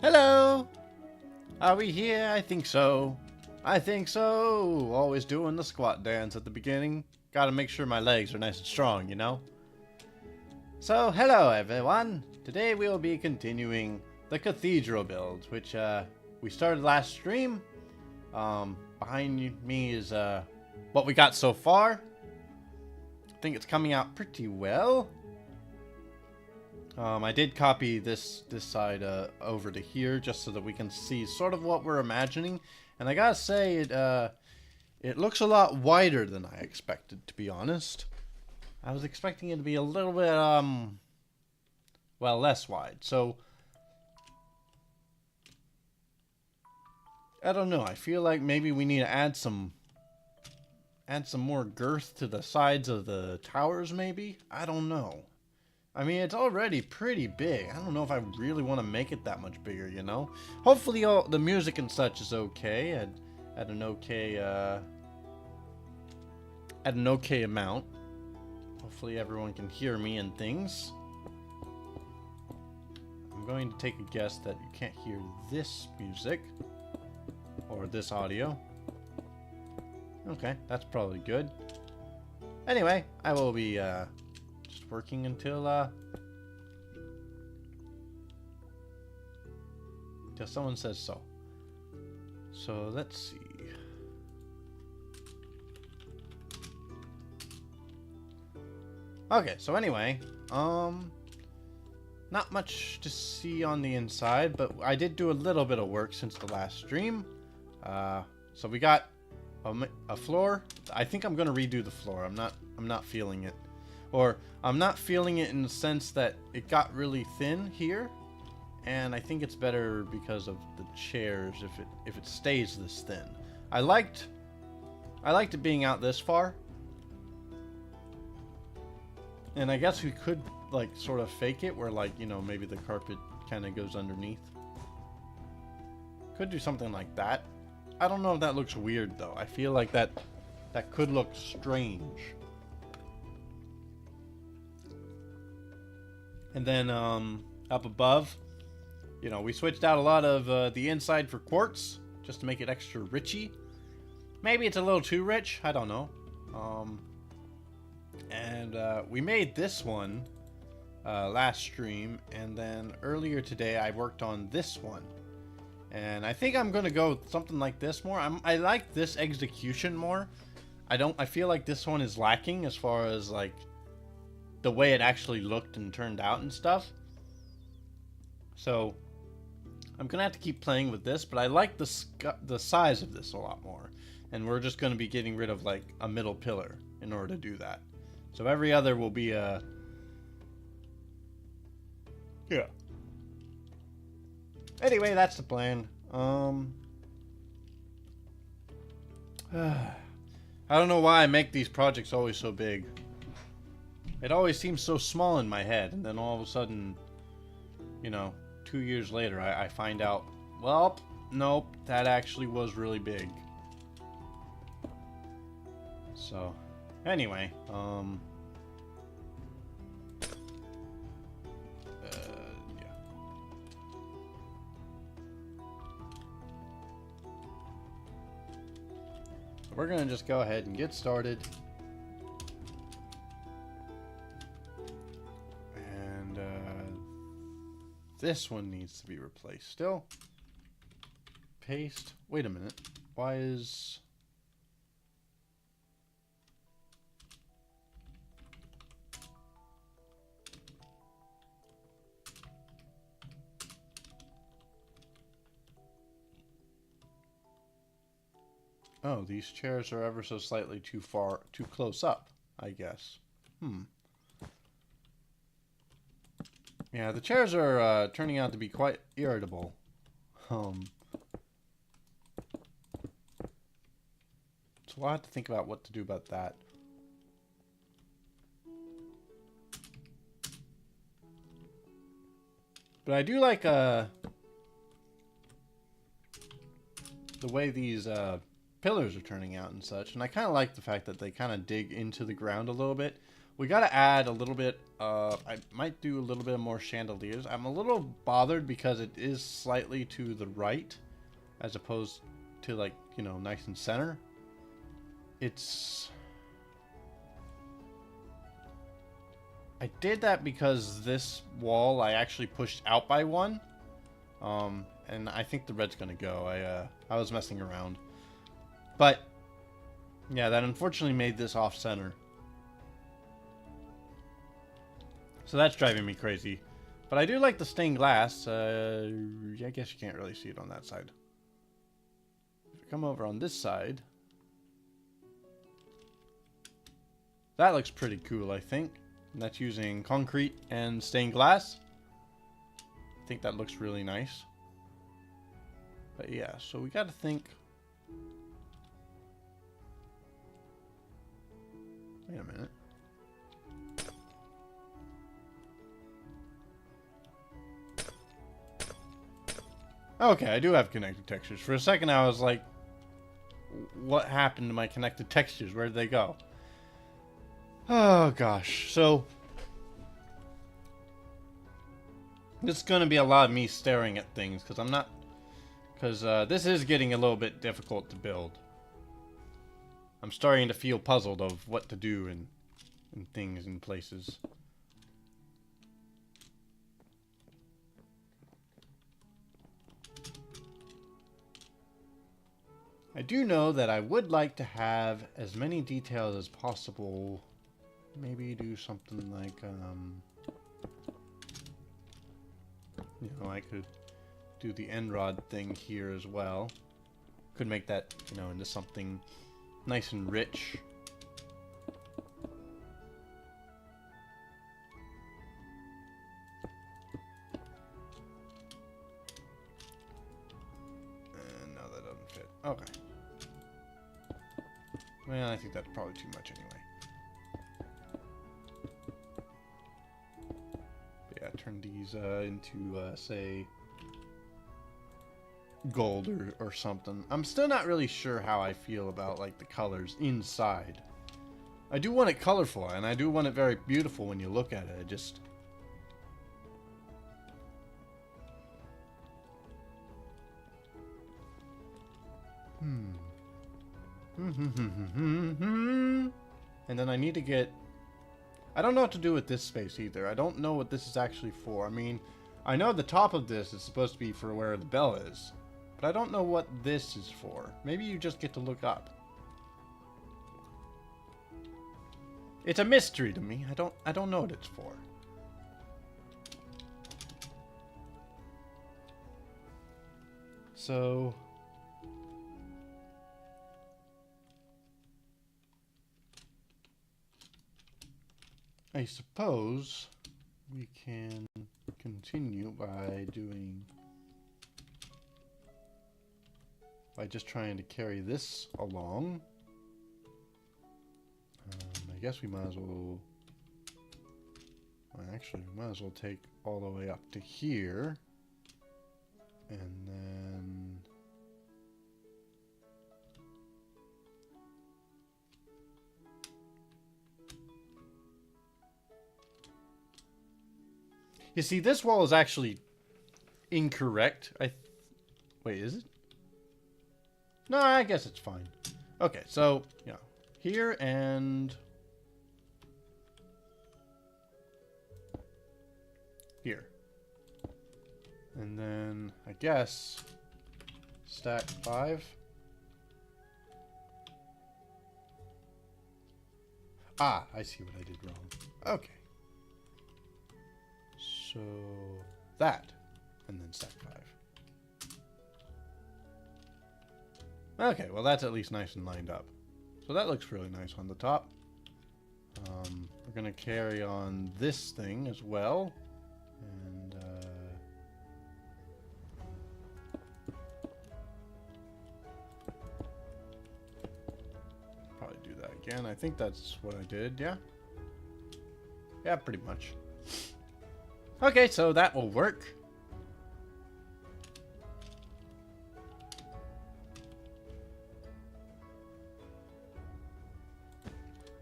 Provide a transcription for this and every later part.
Hello! Are we here? I think so. I think so. Always doing the squat dance at the beginning. Gotta make sure my legs are nice and strong, you know? So, hello everyone. Today we will be continuing the Cathedral build, which we started last stream. Behind me is what we got so far. I think it's coming out pretty well. I did copy this side over to here just so that we can see sort of what we're imagining, and I gotta say it looks a lot wider than I expected, to be honest. I was expecting it to be a little bit well, less wide. So I don't know. I feel like maybe we need to add some more girth to the sides of the towers. Maybe, I don't know. I mean, it's already pretty big. I don't know if I really want to make it that much bigger, you know? Hopefully all the music and such is okay at an okay amount. Hopefully everyone can hear me and things. I'm going to take a guess that you can't hear this music or this audio. Okay, that's probably good. Anyway, I will be just working until someone says so. So let's see. Okay, so anyway, not much to see on the inside, but I did do a little bit of work since the last stream. So we got a floor. I think I'm gonna redo the floor. I'm not feeling it. Or I'm not feeling it in the sense that it got really thin here, and I think it's better because of the chairs if it stays this thin. I liked it being out this far, and I guess we could like sort of fake it where, like, you know, maybe the carpet kind of goes underneath. Could do something like that. I don't know if that looks weird though. I feel like that could look strange. And then up above, you know, we switched out a lot of the inside for quartz just to make it extra richy. Maybe it's a little too rich, I don't know. And we made this one last stream, and then earlier today I worked on this one. And I think I'm gonna go something like this more. I like this execution more. I feel like this one is lacking as far as like the way it actually looked and turned out and stuff. So I'm gonna have to keep playing with this, but I like the size of this a lot more. And we're just gonna be getting rid of like a middle pillar in order to do that. So every other will be yeah. Anyway, that's the plan. I don't know why I make these projects always so big. It always seems so small in my head, and then all of a sudden, you know, 2 years later, I find out, well, nope, that actually was really big. So, anyway, yeah. We're gonna just go ahead and get started. This one needs to be replaced still. Paste. Wait a minute. Why is... Oh, these chairs are ever so slightly too close up, I guess. Yeah, the chairs are turning out to be quite irritable. So I'll have to think about what to do about that. But I do like the way these pillars are turning out and such, and I kind of like the fact that they kind of dig into the ground a little bit. We gotta add a little bit, I might do a little bit more chandeliers. I'm a little bothered because it is slightly to the right, as opposed to, like, you know, nice and center. I did that because this wall I actually pushed out by one. And I think the red's gonna go. I was messing around. But, yeah, that unfortunately made this off-center. So that's driving me crazy. But I do like the stained glass. I guess you can't really see it on that side. If you come over on this side, that looks pretty cool, I think. And that's using concrete and stained glass. I think that looks really nice. But yeah, so we gotta think. Wait a minute. Okay, I do have connected textures. For a second I was like, what happened to my connected textures? Where did they go? Oh gosh. So this is going to be a lot of me staring at things because this is getting a little bit difficult to build. I'm starting to feel puzzled of what to do in things and places. I do know that I would like to have as many details as possible. Maybe do something like, you know, I could do the end rod thing here as well. Could make that, you know, into something nice and rich. And no, that doesn't fit. Okay. Well, I think that's probably too much anyway. But yeah, turn these into, say, gold or something. I'm still not really sure how I feel about, like, the colors inside. I do want it colorful, and I do want it very beautiful when you look at it. I just... And then I need to get... I don't know what to do with this space either. I don't know what this is actually for. I mean, I know the top of this is supposed to be for where the bell is. But I don't know what this is for. Maybe you just get to look up. It's a mystery to me. I don't know what it's for. So... I suppose we can continue by just trying to carry this along. I guess we might as well... Actually, we might as well take all the way up to here. And then... You see, this wall is actually incorrect. Wait, is it? No, I guess it's fine. Okay, so, yeah. Here and... here. And then, I guess, stack 5. Ah, I see what I did wrong. Okay. So, that. And then stack 5. Okay, well that's at least nice and lined up. So that looks really nice on the top. We're going to carry on this thing as well. And, probably do that again. I think that's what I did, yeah? Yeah, pretty much. Okay, so that will work.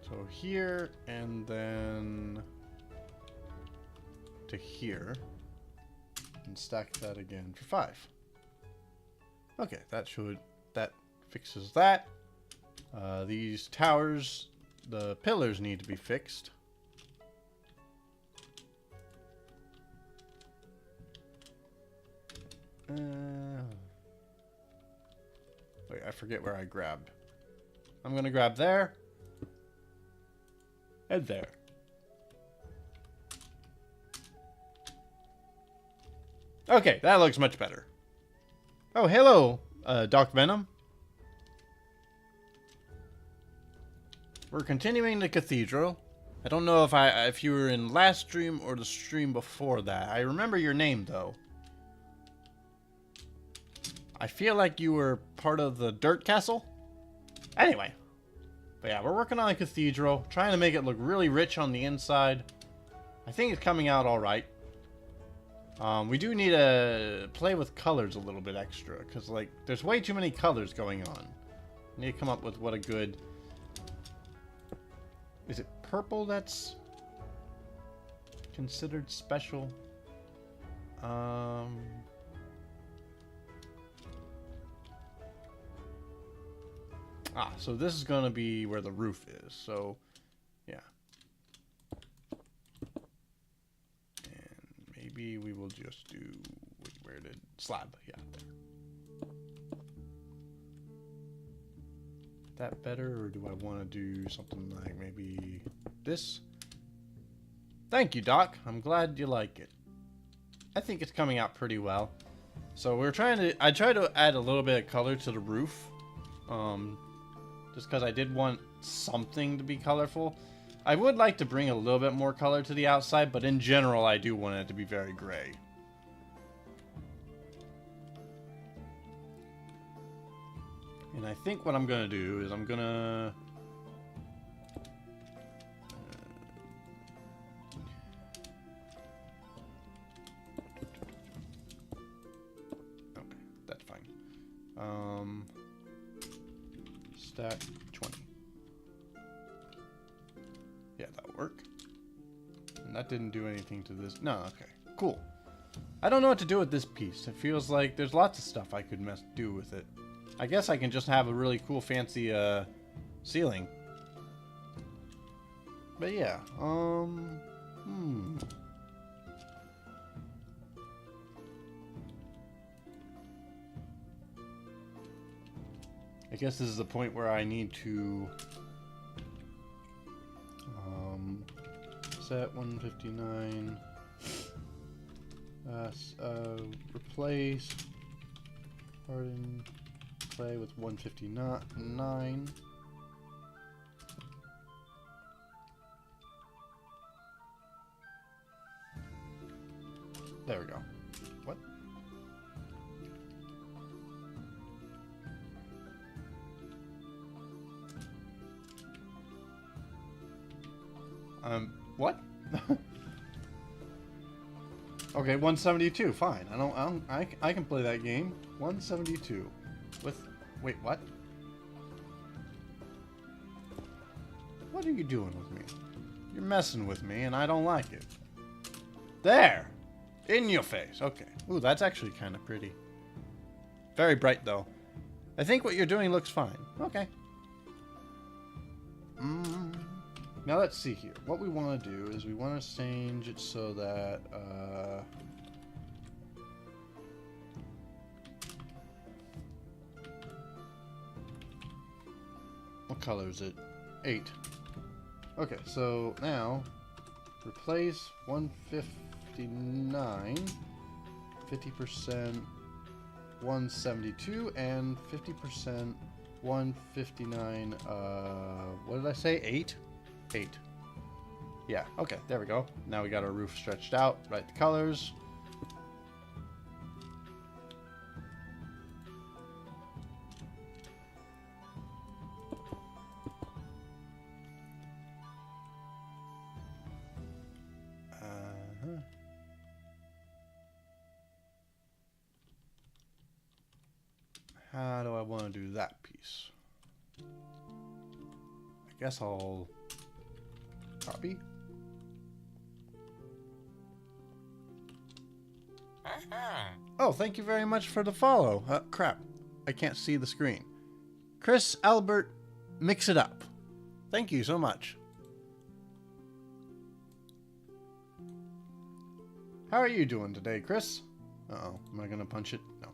So go here and then to here. And stack that again for 5. Okay, that fixes that. These towers, the pillars need to be fixed. Wait, I forget where I grabbed. I'm gonna grab there. And there. Okay, that looks much better. Oh, hello, Doc Venom. We're continuing the Cathedral. I don't know if you were in last stream or the stream before that. I remember your name, though. I feel like you were part of the Dirt Castle. Anyway. But yeah, we're working on a cathedral. Trying to make it look really rich on the inside. I think it's coming out alright. We do need to play with colors a little bit extra. Because, like, there's way too many colors going on. Need to come up with what a good... Is it purple that's considered special? So this is going to be where the roof is. So, yeah. And maybe we will just do... Wait, where did... Slab. Yeah, there. That better, or do I want to do something like maybe this? Thank you, Doc. I'm glad you like it. I think it's coming out pretty well. So we're trying to... I tried to add a little bit of color to the roof. Just because I did want something to be colorful. I would like to bring a little bit more color to the outside, but in general, I do want it to be very gray. And I think what I'm going to do is I'm going to... Okay, that's fine. Stack 20. Yeah, that'll work. And that didn't do anything to this. No, okay. Cool. I don't know what to do with this piece. It feels like there's lots of stuff I could do with it. I guess I can just have a really cool, fancy, ceiling. But yeah, I guess this is the point where I need to set 159, replace hardened clay with 159. There we go. What? What? Okay, 172. Fine. I can play that game. 172. With... Wait, what? What are you doing with me? You're messing with me, and I don't like it. There! In your face. Okay. Ooh, that's actually kind of pretty. Very bright, though. I think what you're doing looks fine. Okay. Now let's see here. What we want to do is we want to change it so that, what color is it? 8. Okay, so now replace 159, 50%, 172, and 50%, 159, what did I say? 8? 8. Yeah, okay, there we go. Now we got our roof stretched out. Write the colors. How do I want to do that piece? I guess I'll Copy. Oh, thank you very much for the follow. Crap. I can't see the screen. Chris Albert, mix it up. Thank you so much. How are you doing today, Chris? Uh-oh. Am I going to punch it? No.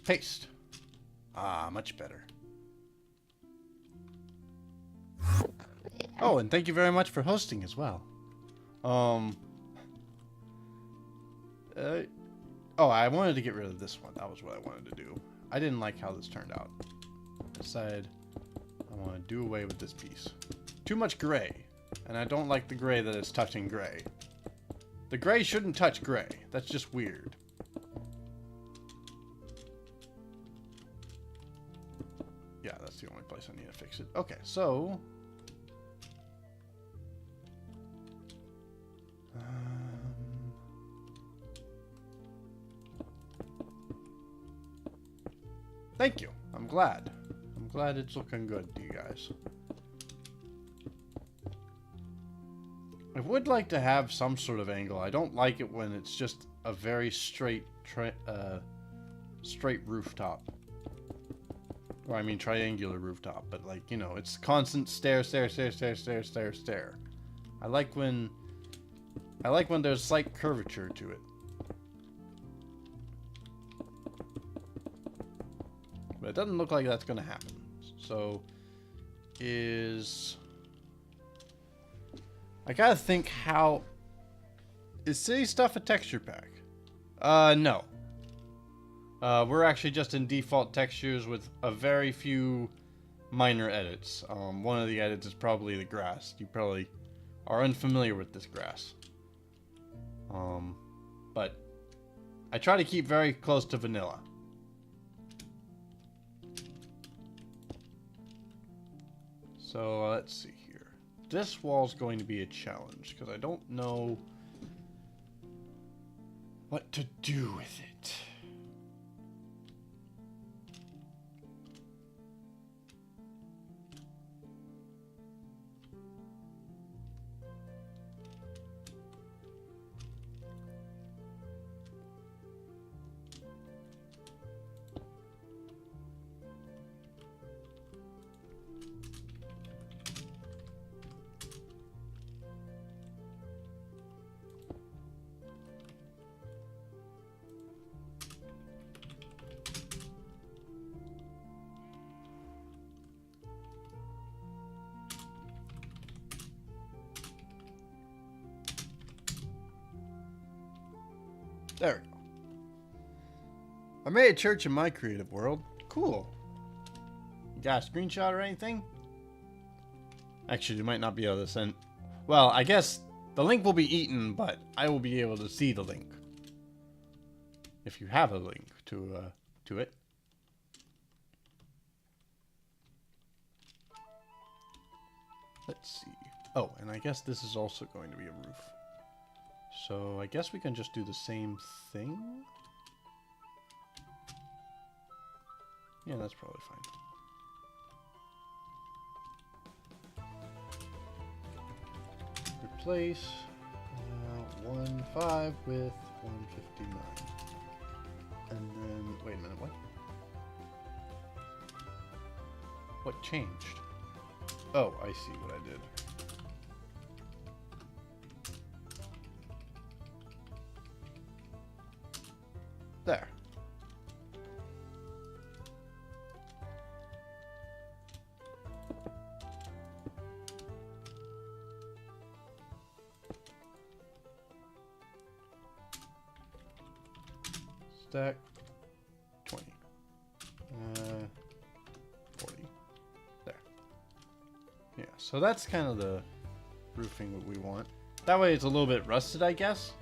Paste. Ah, much better. Oh, and thank you very much for hosting as well. Oh, I wanted to get rid of this one. That was what I wanted to do. I didn't like how this turned out. I decided I want to do away with this piece. Too much gray. And I don't like the gray that is touching gray. The gray shouldn't touch gray. That's just weird. Yeah, that's the only place I need to fix it. Okay, so... Thank you. I'm glad. I'm glad it's looking good to you guys. I would like to have some sort of angle. I don't like it when it's just a very straight rooftop. Or I mean triangular rooftop, but like, you know, it's constant stare, stare, stare, stare, stare, stare, stare. I like when there's slight curvature to it. But it doesn't look like that's going to happen. So, I gotta think how... Is City Stuff a texture pack? No. We're actually just in default textures with a very few minor edits. One of the edits is probably the grass. You probably are unfamiliar with this grass. But I try to keep very close to vanilla. So let's see here. This wall's going to be a challenge because I don't know what to do with it. There we go. I made a church in my creative world. Cool. You got a screenshot or anything? Actually, you might not be able to send... Well, I guess the link will be eaten, but I will be able to see the link. If you have a link to it. Let's see. Oh, and I guess this is also going to be a roof. So I guess we can just do the same thing. Yeah, that's probably fine. Replace 1.5 with 159. And then, wait a minute, what? What changed? Oh, I see what I did. There. Stack 20. 40. There. Yeah, so that's kind of the roofing that we want. That way it's a little bit rusted, I guess.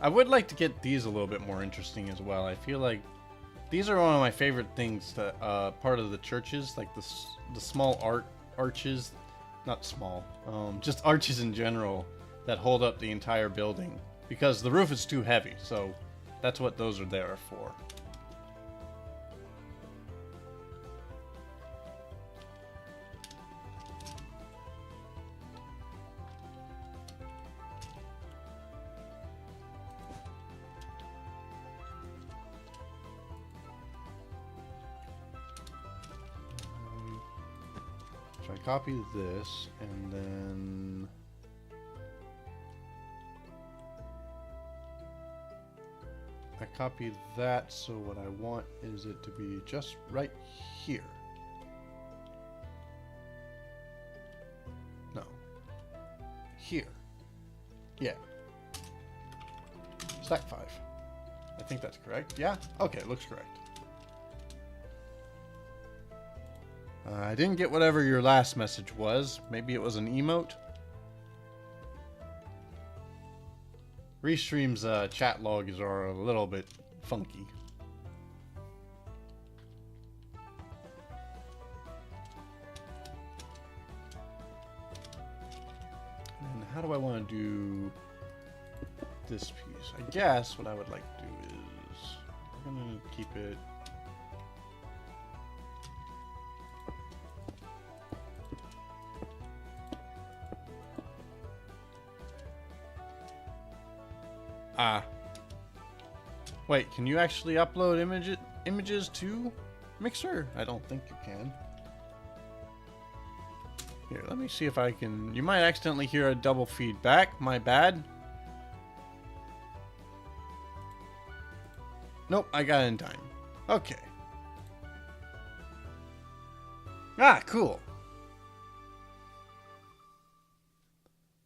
I would like to get these a little bit more interesting as well. I feel like these are one of my favorite things that part of the churches, like the small arches, not small, just arches in general that hold up the entire building because the roof is too heavy. So That's what those are there for. So I copy this, and then I copy that, so what I want is it to be just right here. No. Here. Yeah. Stack 5. I think that's correct. Yeah? Okay, looks correct. I didn't get whatever your last message was. Maybe it was an emote? Restream's chat logs are a little bit funky. And how do I want to do this piece? I guess what I would like to do is we're going to keep it. Wait, can you actually upload images to Mixer? I don't think you can. Here, let me see if I can. You might accidentally hear a double feedback. My bad. Nope, I got it in time. Okay. Ah, cool.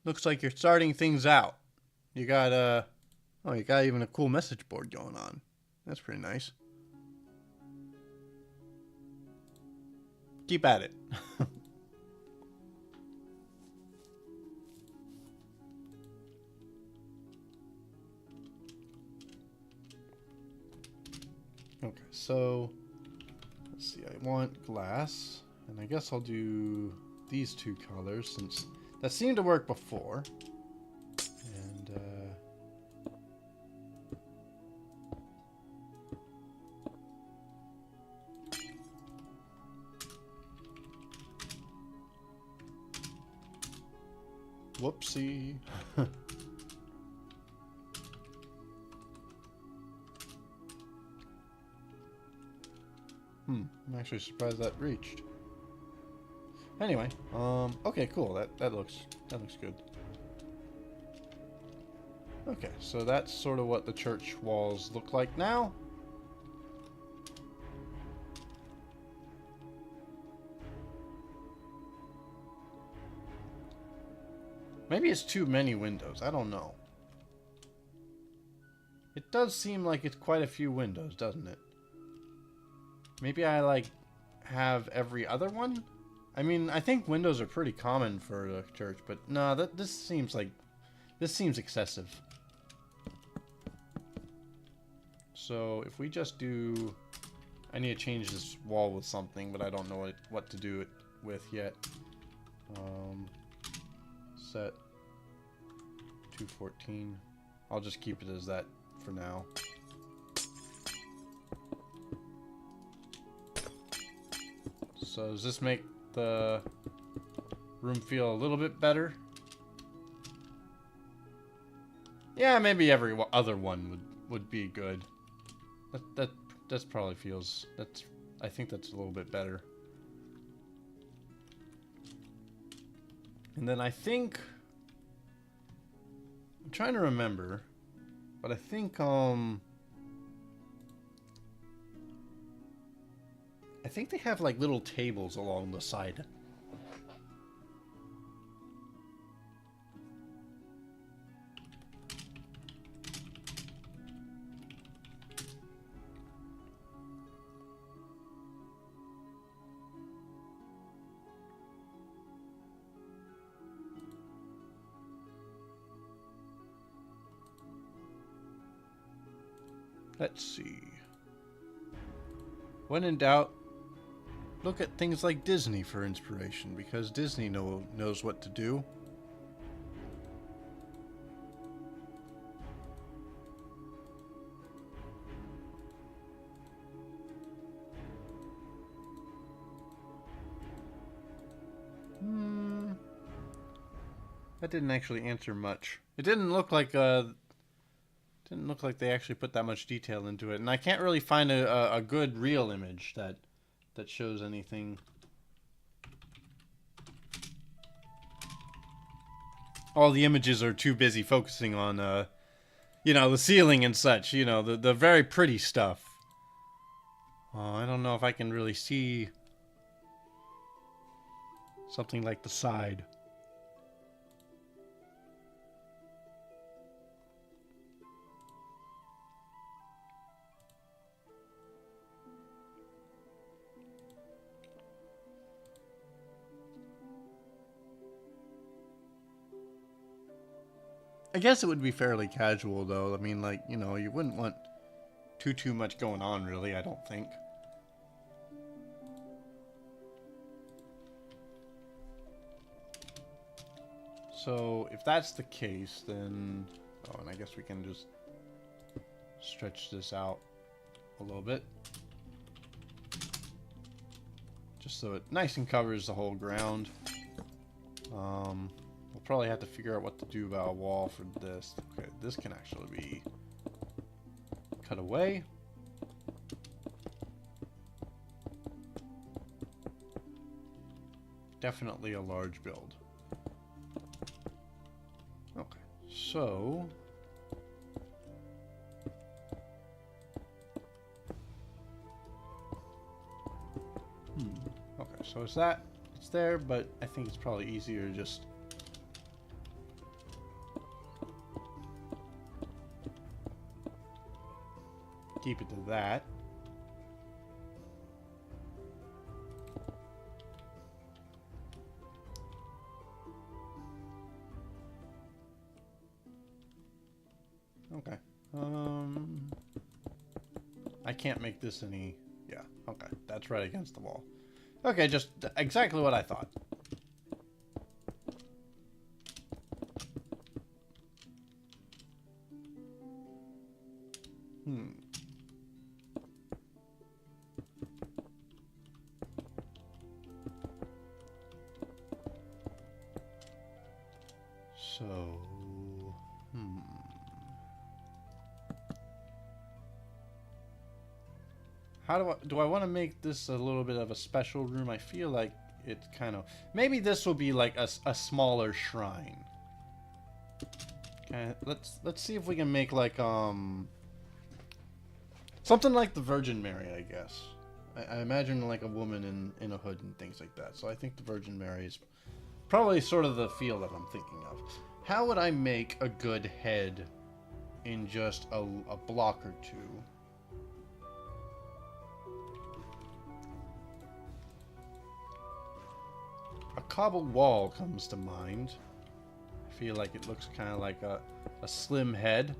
Looks like you're starting things out. You got oh, you got even a cool message board going on. That's pretty nice. Keep at it. Okay, so let's see. I want glass, and I guess I'll do these two colors since that seemed to work before. And whoopsie. I'm actually surprised that reached. Anyway, okay, cool. That looks good. Okay, so that's sort of what the church walls look like now. Maybe it's too many windows. I don't know. It does seem like it's quite a few windows, doesn't it? Maybe I, like, have every other one? I mean, I think windows are pretty common for a church, but no, this seems excessive. So, if we just do... I need to change this wall with something, but I don't know what to do it with yet. Set 214. I'll just keep it as that for now. So does this make the room feel a little bit better? Yeah, maybe every other one would be good. That probably feels, I think that's a little bit better. And then I think, I'm trying to remember, but I think they have like little tables along the side. Let's see. When in doubt, look at things like Disney for inspiration, because Disney knows what to do. That didn't actually answer much. It didn't look like they actually put that much detail into it, and I can't really find a good real image that shows anything. All the images are too busy focusing on you know, the ceiling and such, you know, the very pretty stuff. I don't know if I can really see something like the side. I guess it would be fairly casual, though. I mean, like, you know, you wouldn't want too much going on, really, I don't think. So, if that's the case, then... Oh, and I guess we can just stretch this out a little bit. Just so it nice and covers the whole ground. We'll probably have to figure out what to do about a wall for this. Okay, this can actually be cut away. Definitely a large build. Okay, so... Okay, so it's that. It's there, but I think it's probably easier to just... keep it to that. Okay. I can't make this any... Yeah, okay. That's right against the wall. Okay, just exactly what I thought. So... How do I want to make this a little bit of a special room? I feel like it kind of... Maybe this will be like a smaller shrine. Okay, let's see if we can make like something like the Virgin Mary, I guess. I imagine like a woman in a hood and things like that. So I think the Virgin Mary is probably sort of the feel that I'm thinking of. How would I make a good head in just a block or two? A cobbled wall comes to mind. I feel like it looks kind of like a slim head.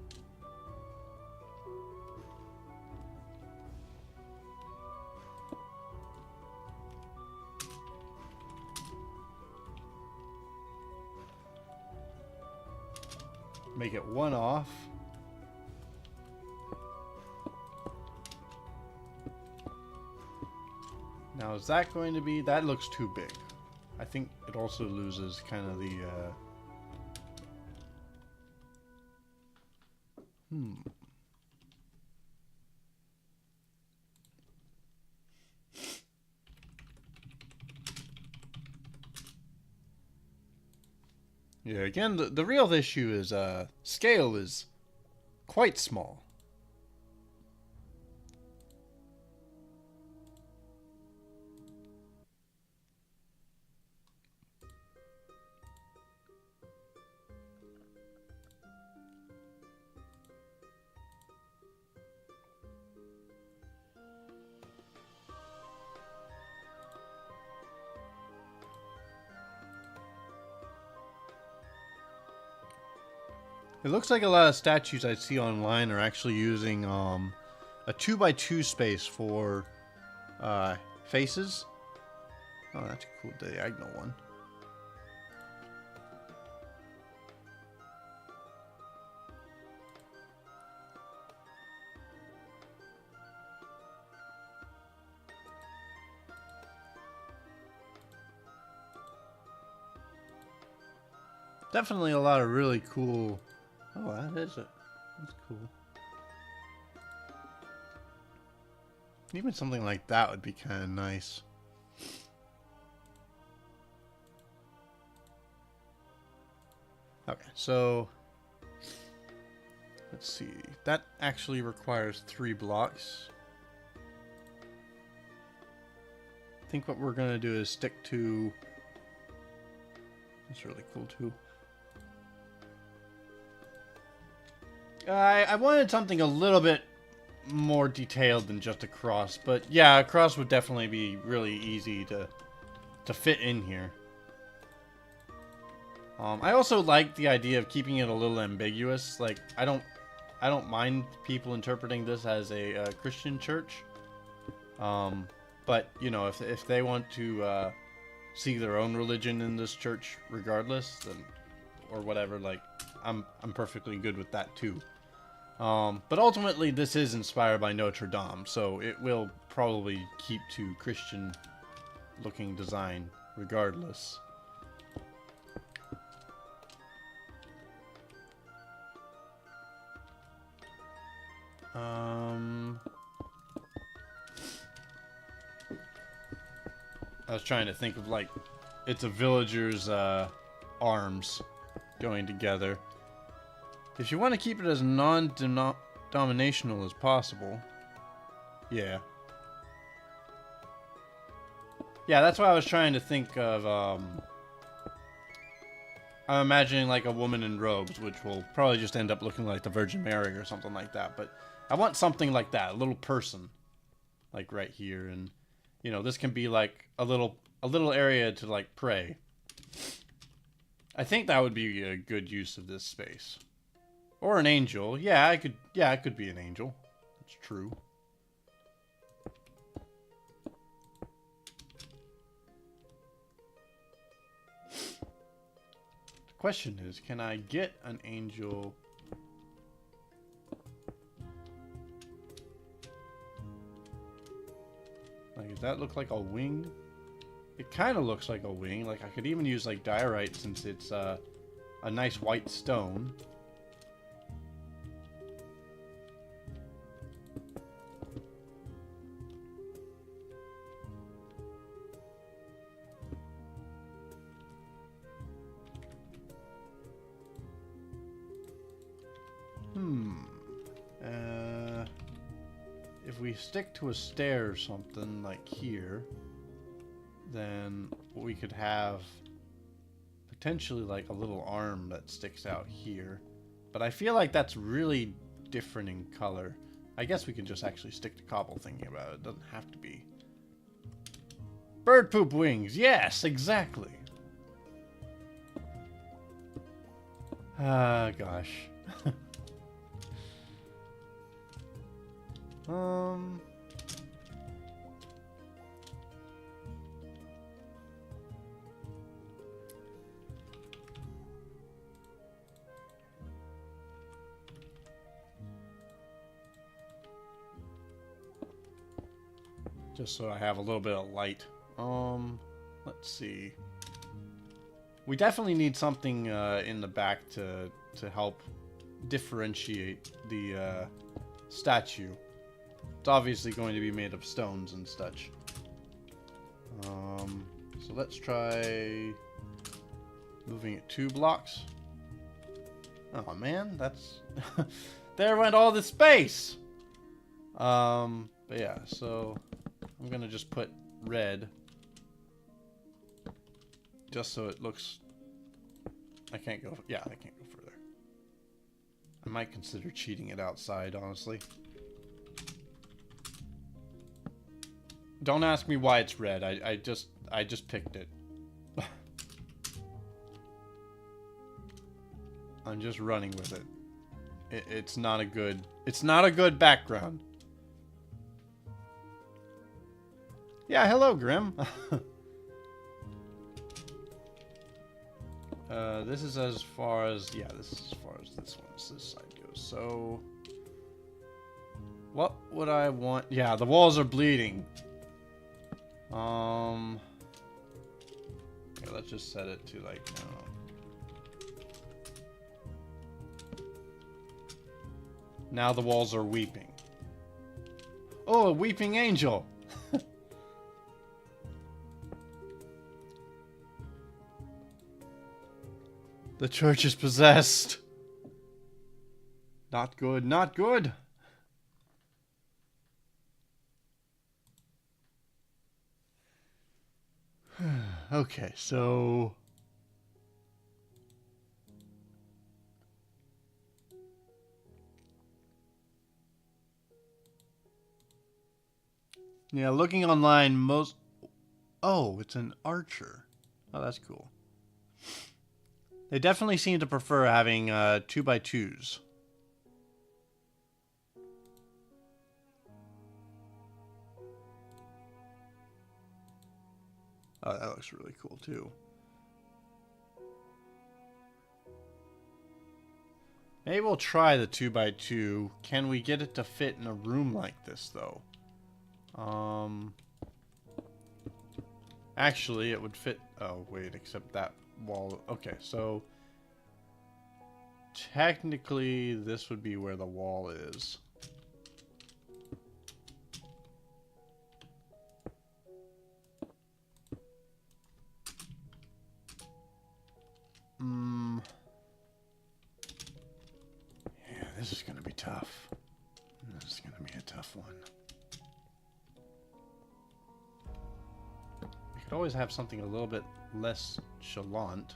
Make it one off. Now is that going to be... That looks too big. I think it also loses kind of the, Yeah, again, the real issue is, scale is quite small. It looks like a lot of statues I see online are actually using a 2x2 space for faces. Oh, that's a cool diagonal one. Definitely a lot of really cool... Oh, that is it. That's cool. Even something like that would be kind of nice. Okay, so... Let's see. That actually requires 3 blocks. I think what we're going to do is stick to... That's really cool too. I wanted something a little bit more detailed than just a cross, but yeah, a cross would definitely be really easy to fit in here. I also like the idea of keeping it a little ambiguous. Like, I don't mind people interpreting this as a Christian church, but you know, if they want to see their own religion in this church, regardless, then or whatever, like I'm perfectly good with that too. But ultimately, this is inspired by Notre Dame, so it will probably keep to Christian-looking design, regardless. I was trying to think of, like, it's a villager's arms going together. If you want to keep it as non-dominational as possible. Yeah. Yeah, that's why I was trying to think of, I'm imagining like a woman in robes, which will probably just end up looking like the Virgin Mary or something like that. But I want something like that, a little person, like right here, and you know, this can be like a little area to like pray. I think that would be a good use of this space. Or an angel. Yeah, it could be an angel. That's true. The question is, can I get an angel? Like, does that look like a wing? It kind of looks like a wing. Like, I could even use like diorite since it's a nice white stone. If we stick to a stair or something like here, then we could have potentially like a little arm that sticks out here. But I feel like that's really different in color. I guess we can just actually stick to cobble thinking about it. It doesn't have to be. Bird poop wings. Yes, exactly. Ah, gosh. Just so I have a little bit of light. Let's see. We definitely need something in the back to help differentiate the statue. It's obviously going to be made of stones and such. So let's try moving it 2 blocks. Oh man, that's there went all the space. But yeah, so I'm gonna just put red just so it looks. I can't go. Yeah, I can't go further. I might consider cheating it outside, honestly. Don't ask me why it's red. I just picked it. I'm just running with it. It's not a good background. Yeah, hello, Grim. This is as far as this is as far as this side goes. So what would I want? Yeah, the walls are bleeding. Yeah, let's just set it to like Now the walls are weeping. Oh, a weeping angel! The church is possessed. Not good, not good. Okay, so... yeah, looking online, most... oh, it's an archer. Oh, that's cool. They definitely seem to prefer having 2x2s. Oh, that looks really cool too. Maybe we'll try the 2x2. Can we get it to fit in a room like this though? Actually, it would fit... oh, wait, except that wall... okay, so... technically, this would be where the wall is. Yeah, this is gonna be tough. This is gonna be a tough one. We could always have something a little bit less chalant.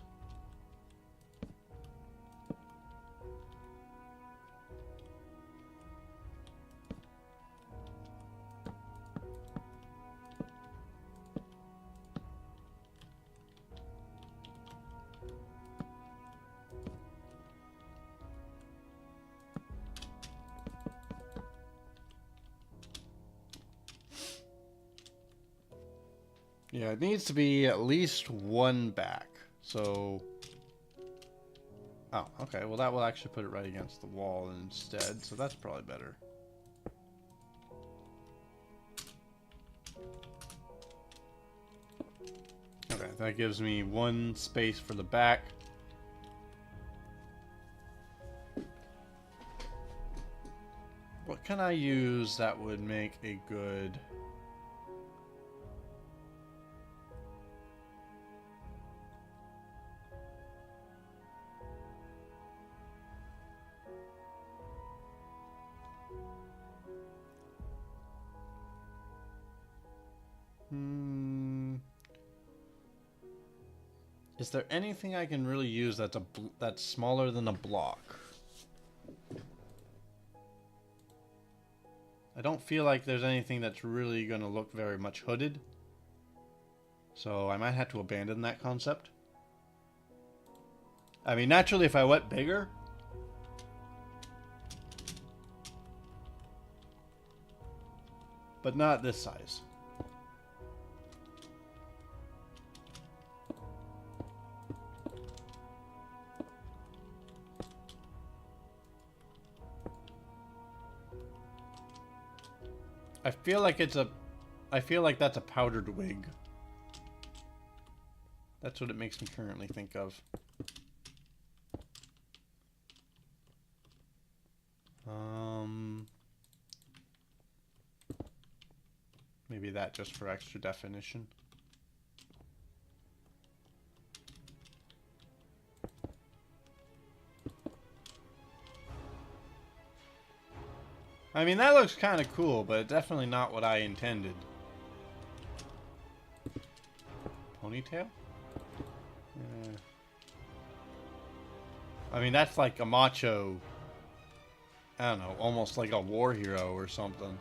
Yeah, it needs to be at least one back. So... oh, okay. Well, that will actually put it right against the wall instead, so that's probably better. Okay, that gives me one space for the back. What can I use that would make a good... is there anything I can really use that's smaller than a block? I don't feel like there's anything that's really going to look very much hooded. So I might have to abandon that concept. I mean, naturally, if I went bigger... but not this size. I feel like it's a... I feel like that's a powdered wig. That's what it makes me currently think of. Maybe that just for extra definition. I mean, that looks kind of cool, but definitely not what I intended. Ponytail? Yeah. I mean, that's like a macho... I don't know, almost like a war hero or something.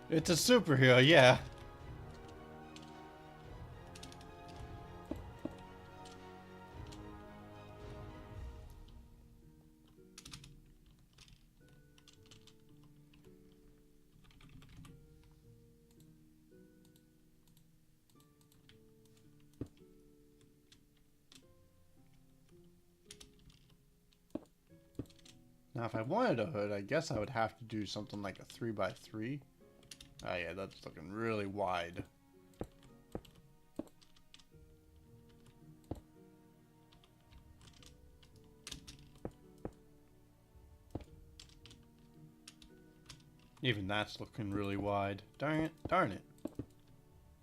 It's a superhero, yeah. Now, if I wanted a hood, I guess I would have to do something like a 3x3. Oh yeah, that's looking really wide. Even that's looking really wide. Darn it, darn it.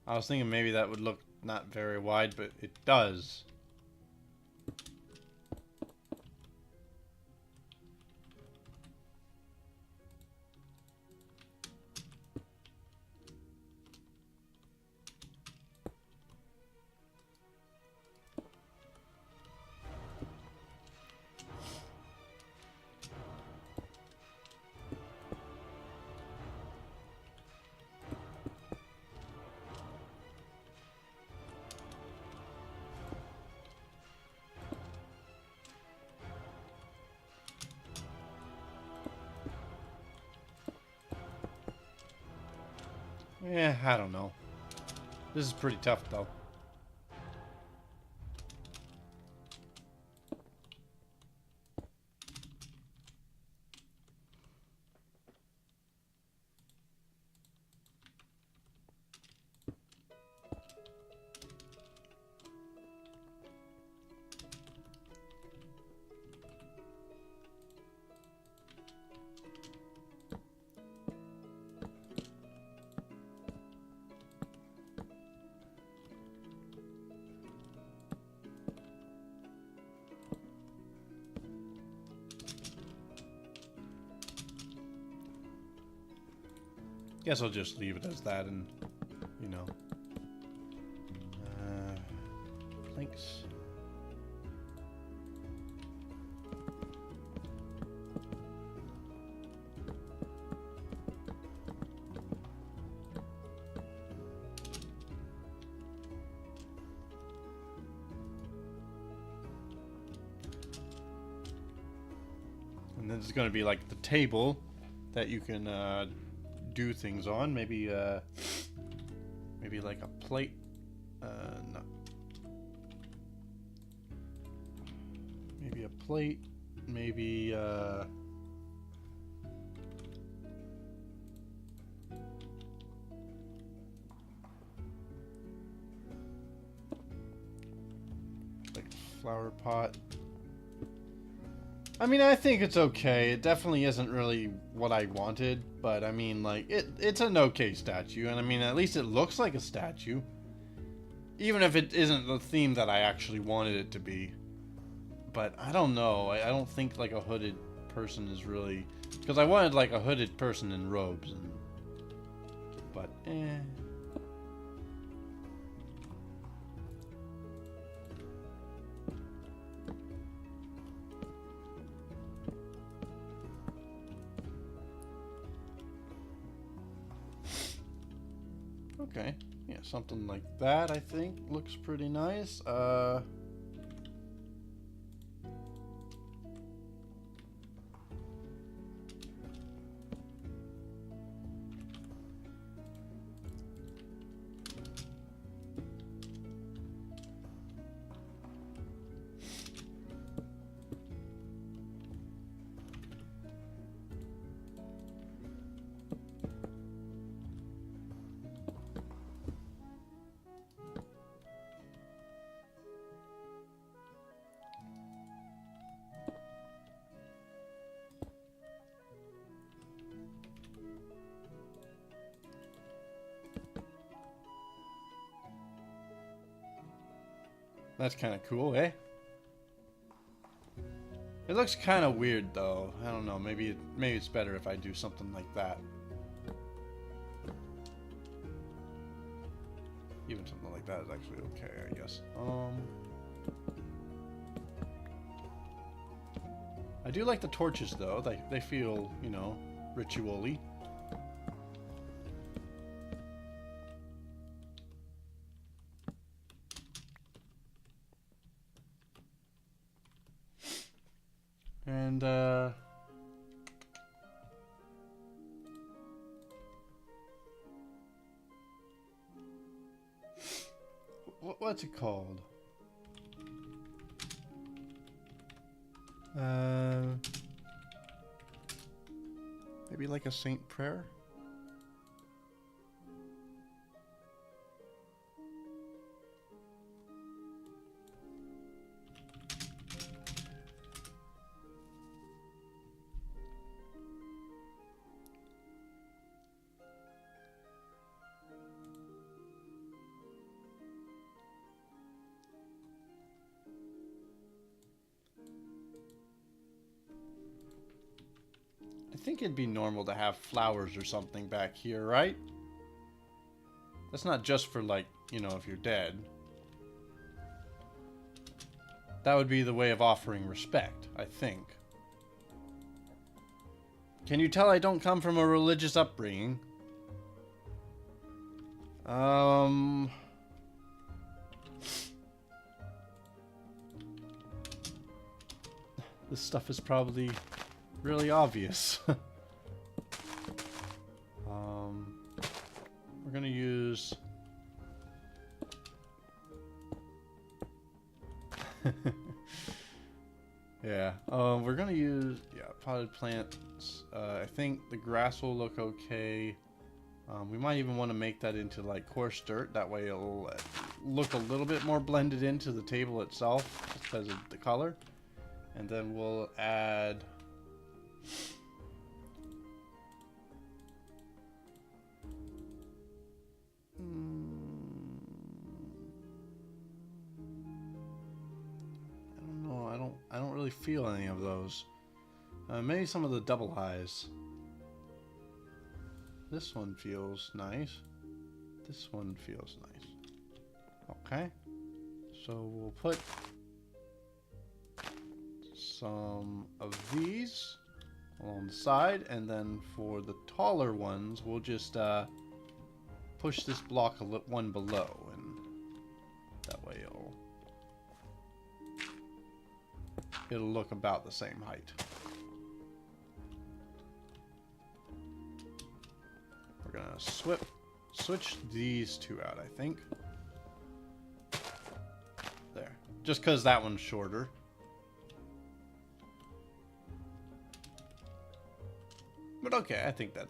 I was thinking maybe that would look not very wide, but it does. Yeah, I don't know. This is pretty tough, though. Guess I'll just leave it as that and, you know. Links. And then it's going to be like the table that you can do things on. Maybe maybe like a plate. No. Maybe a plate. Maybe like a flower pot. I mean, I think it's okay. It definitely isn't really what I wanted, but I mean, like, it's an okay statue, and I mean, at least it looks like a statue. Even if it isn't the theme that I actually wanted it to be. But I don't know. I don't think, like, a hooded person is really... Because I wanted, like, a hooded person in robes, and... But, eh... Okay, yeah, something like that, I think, looks pretty nice. That's kind of cool, eh? It looks kind of weird, though. I don't know. Maybe it's better if I do something like that. Even something like that is actually okay, I guess. I do like the torches, though. They feel, you know, ritual-y. what's it called? Maybe like a saint prayer? I think it'd be normal to have flowers or something back here, right? That's not just for, like, you know, if you're dead. That would be the way of offering respect, I think. Can you tell I don't come from a religious upbringing? This stuff is probably really obvious. We're gonna use yeah, we're gonna use potted plants. I think the grass will look okay. We might even want to make that into like coarse dirt, that way it'll look a little bit more blended into the table itself just because of the color. And then we'll add I don't really feel any of those. Maybe some of the double highs. This one feels nice. This one feels nice. Okay. So we'll put some of these along the side, and then for the taller ones, we'll just push this block one below, and that way it'll look about the same height. We're gonna switch these two out, I think. There. Just because that one's shorter. But okay, I think that...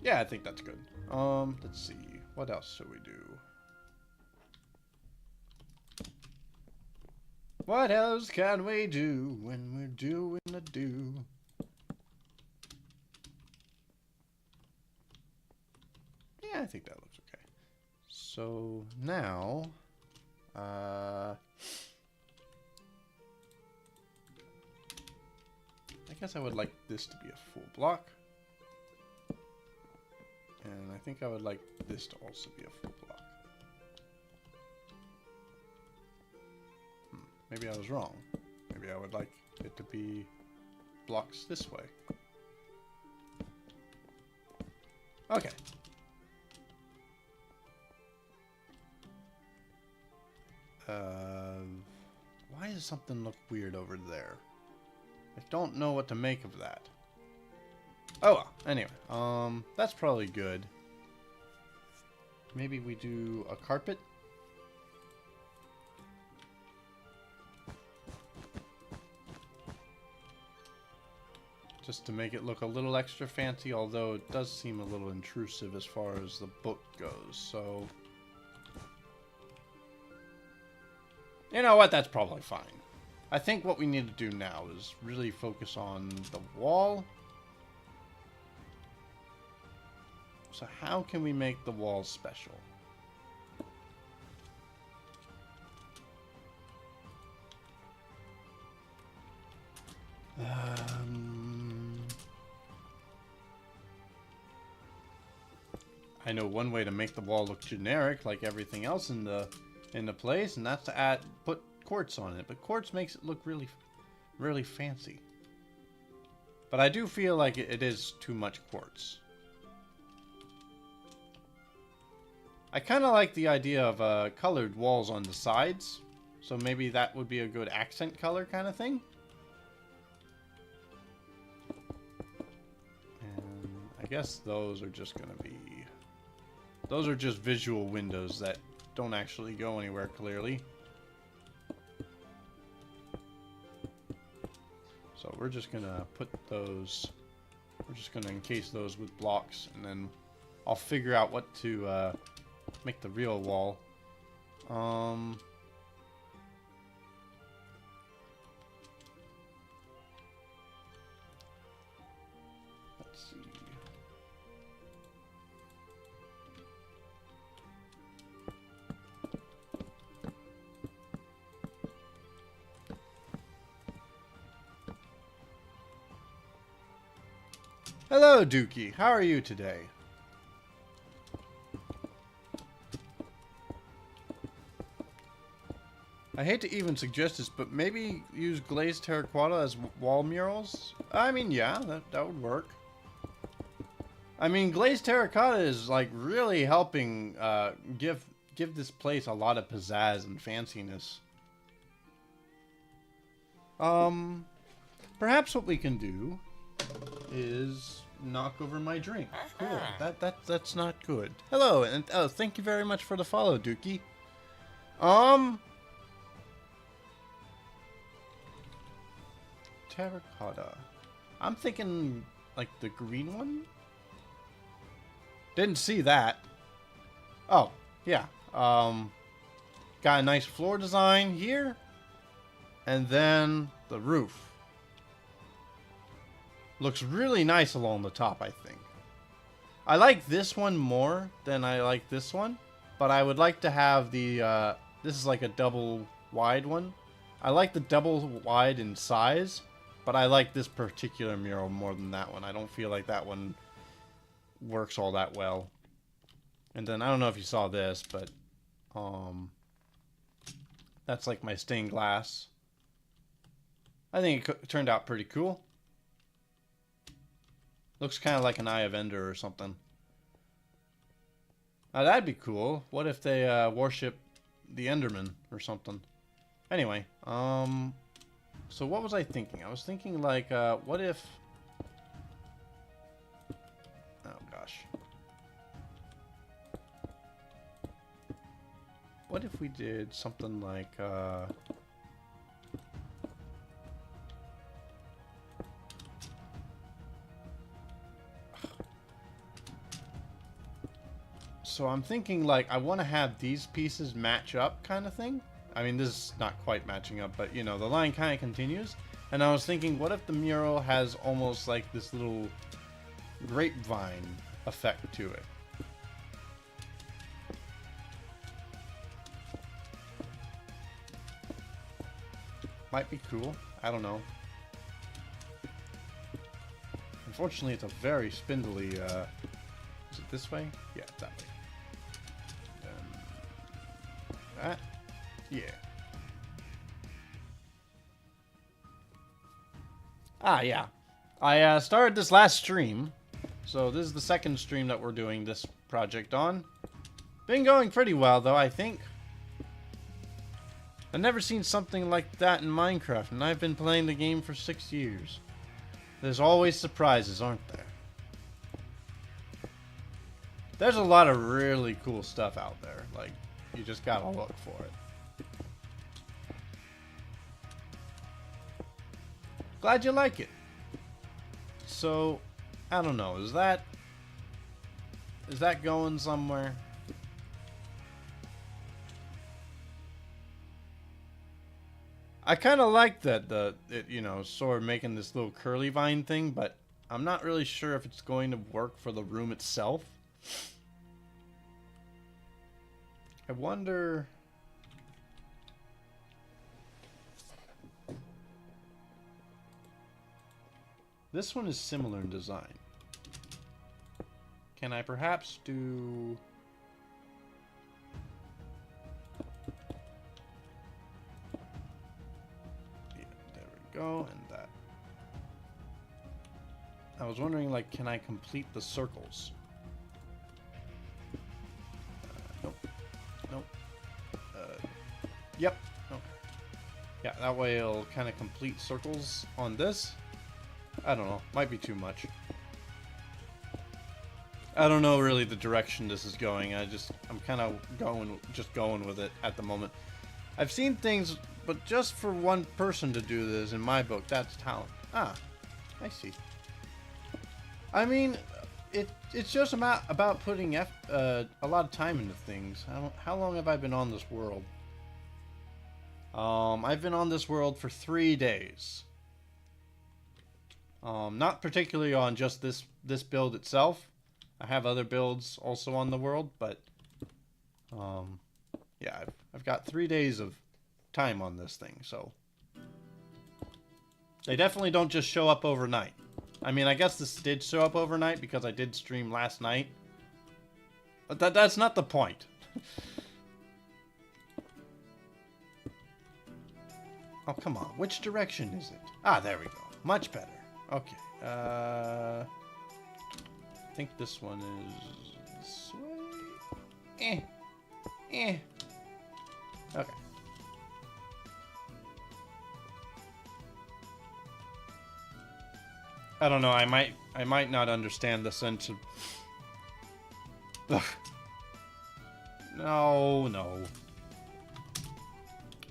yeah, I think that's good. Let's see. What else should we do? What else can we do when we're doing a do? Yeah, I think that looks okay. So now, I guess I would like this to be a full block. And I think I would like this to also be a full block. Maybe I was wrong. Maybe I would like it to be blocks this way. Okay. Why does something look weird over there? I don't know what to make of that. Oh well, anyway, that's probably good. Maybe we do a carpet? Just to make it look a little extra fancy, although it does seem a little intrusive as far as the book goes, so... you know what, that's probably fine. I think what we need to do now is really focus on the wall. So how can we make the walls special? I know one way to make the wall look generic, like everything else in the place, and that's to put quartz on it. But quartz makes it look really, really fancy. But I do feel like it is too much quartz. I kind of like the idea of colored walls on the sides, So maybe that would be a good accent color kind of thing. And I guess those are just going to be... Those are just visual windows that don't actually go anywhere clearly. So we're just going to put those... We're just going to encase those with blocks, and then I'll figure out what to make the real wall. Let's see. Hello, Dookie. How are you today? I hate to even suggest this, but maybe use glazed terracotta as wall murals? I mean, yeah, that would work. I mean, glazed terracotta is, like, really helping give this place a lot of pizzazz and fanciness. Perhaps what we can do is knock over my drink. Cool. That's not good. Hello, and thank you very much for the follow, Dookie. Terracotta. I'm thinking like the green one. Didn't see that. Oh, yeah. Got a nice floor design here. And then the roof. Looks really nice along the top, I think. I like this one more than I like this one. But I would like to have the, this is like a double wide one. I like the double wide in size. But I like this particular mural more than that one. I don't feel like that one works all that well. And then, I don't know if you saw this, but, that's like my stained glass. I think it turned out pretty cool. Looks kind of like an Eye of Ender or something. Now, that'd be cool. What if they, worship the Enderman or something? Anyway, so what was I thinking? I was thinking like, what if... Oh, gosh. What if we did something like, So I'm thinking like, I want to have these pieces match up kind of thing. I mean, this is not quite matching up, but, you know, the line kind of continues. And I was thinking, what if the mural has almost like this little grapevine effect to it? Might be cool. I don't know. Unfortunately, it's a very spindly, is it this way? Yeah, it's that way. That? Yeah. Ah, yeah. I started this last stream. So this is the second stream that we're doing this project on. Been going pretty well, though, I think. I've never seen something like that in Minecraft, and I've been playing the game for 6 years. There's always surprises, aren't there? There's a lot of really cool stuff out there. Like, you just gotta look for it. Glad you like it. So, I don't know. Is that going somewhere? I kind of like that you know, sort of making this little curly vine thing, but I'm not really sure if it's going to work for the room itself. I wonder... This one is similar in design. Can I perhaps do... Yeah, there we go, and that. I was wondering, like, can I complete the circles? Nope. Nope. Yep. Okay. Yeah, that way it'll kind of complete circles on this. I don't know. Might be too much. I don't know really the direction this is going. I'm kind of going with it at the moment. I've seen things, but just for one person to do this, in my book, that's talent. Ah, I see. I mean, it's just about putting a lot of time into things. How long have I been on this world? I've been on this world for 3 days. Not particularly on just this build itself. I have other builds also on the world, but yeah, I've got 3 days of time on this thing, so they definitely don't just show up overnight. I mean, I guess this did show up overnight because I did stream last night, but that's not the point. Oh, come on. Which direction is it? Ah, there we go. Much better. Okay. I think this one is this way. Okay. I don't know. I might not understand the sense of. Ugh. No.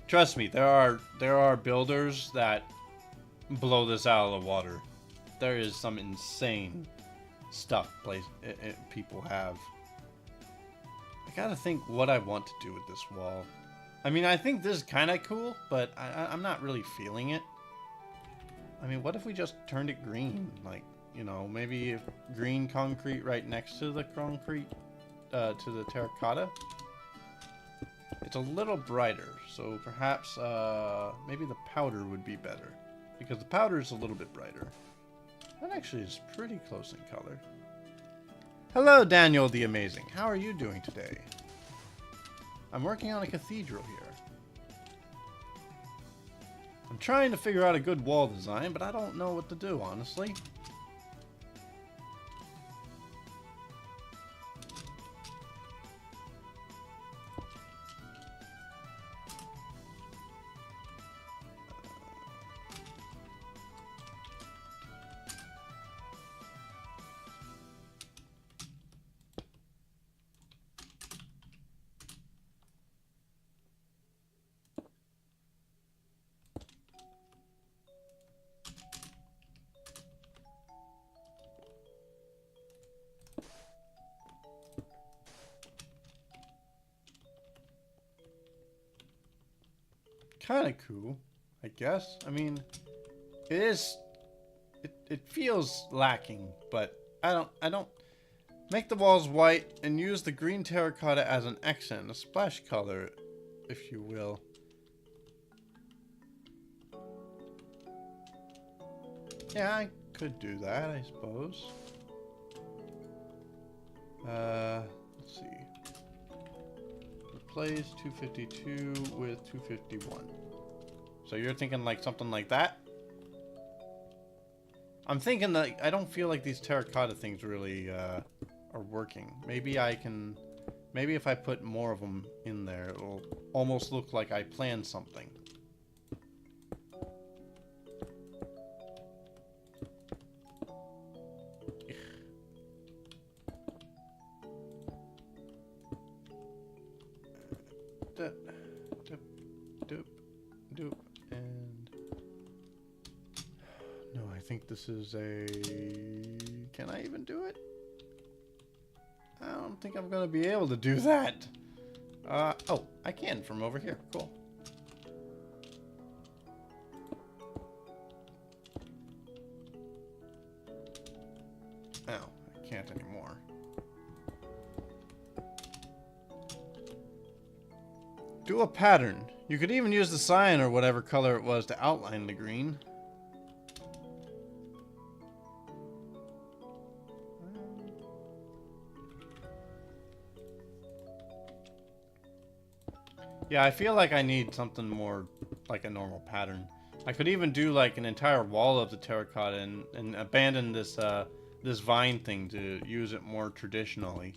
Trust me, there are builders that blow this out of the water. There is some insane stuff people have. I gotta think what I want to do with this wall. I mean, I think this is kind of cool, but I'm not really feeling it. I mean, what if we just turned it green? Like, you know, maybe if green concrete right next to the concrete, to the terracotta. It's a little brighter, so perhaps maybe the powder would be better. Because the powder is a little bit brighter. That actually is pretty close in color. Hello, Daniel the Amazing. How are you doing today? I'm working on a cathedral here. I'm trying to figure out a good wall design, but I don't know what to do, honestly. Kind of cool, I guess. I mean, it feels lacking, but I don't make the walls white and use the green terracotta as an accent, a splash color, if you will. Yeah, I could do that, I suppose. Let's see. Replace 252 with 251. So you're thinking like something like that? I'm thinking that I don't feel like these terracotta things really are working. Maybe if I put more of them in there, it'll almost look like I planned something. Doop, and no, I think this is a. Can I even do it? I don't think I'm gonna be able to do that. Oh, I can from over here. Cool. Oh, I can't anymore. Do a pattern. You could even use the cyan or whatever color it was to outline the green. Yeah, I feel like I need something more like a normal pattern. I could even do like an entire wall of the terracotta and abandon this this vine thing to use it more traditionally.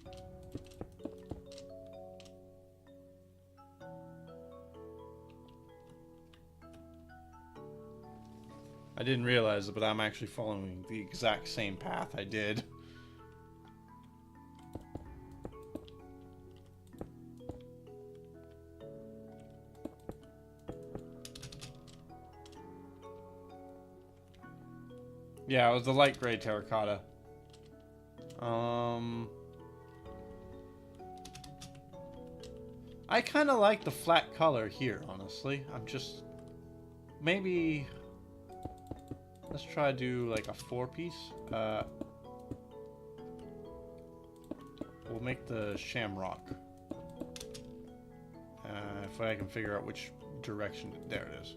I didn't realize it, but I'm actually following the exact same path I did. Yeah, it was the light gray terracotta. I kind of like the flat color here, honestly. I'm just... Maybe... Let's try to do like a 4-piece. We'll make the shamrock. If I can figure out which direction... There it is.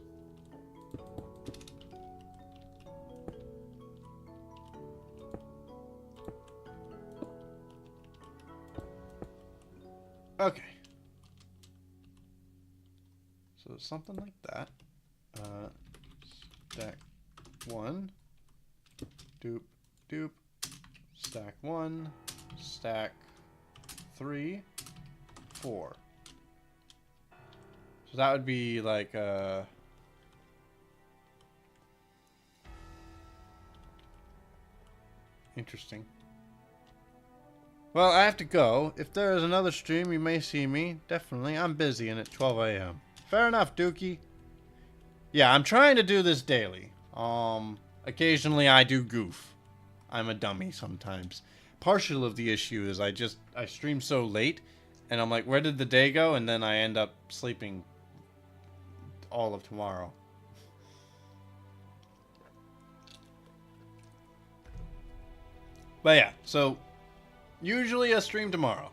Okay. So something like that. Stack 1. Doop, doop. Stack 1. Stack 3. 4. So that would be like interesting. Well, I have to go. If there is another stream, you may see me. Definitely. I'm busy and at 12 a.m. Fair enough, Dookie. Yeah, I'm trying to do this daily. Occasionally I do goof. I'm a dummy sometimes. Partial of the issue is I stream so late, and I'm like, where did the day go? And then I end up sleeping all of tomorrow. But yeah, so... Usually a stream tomorrow.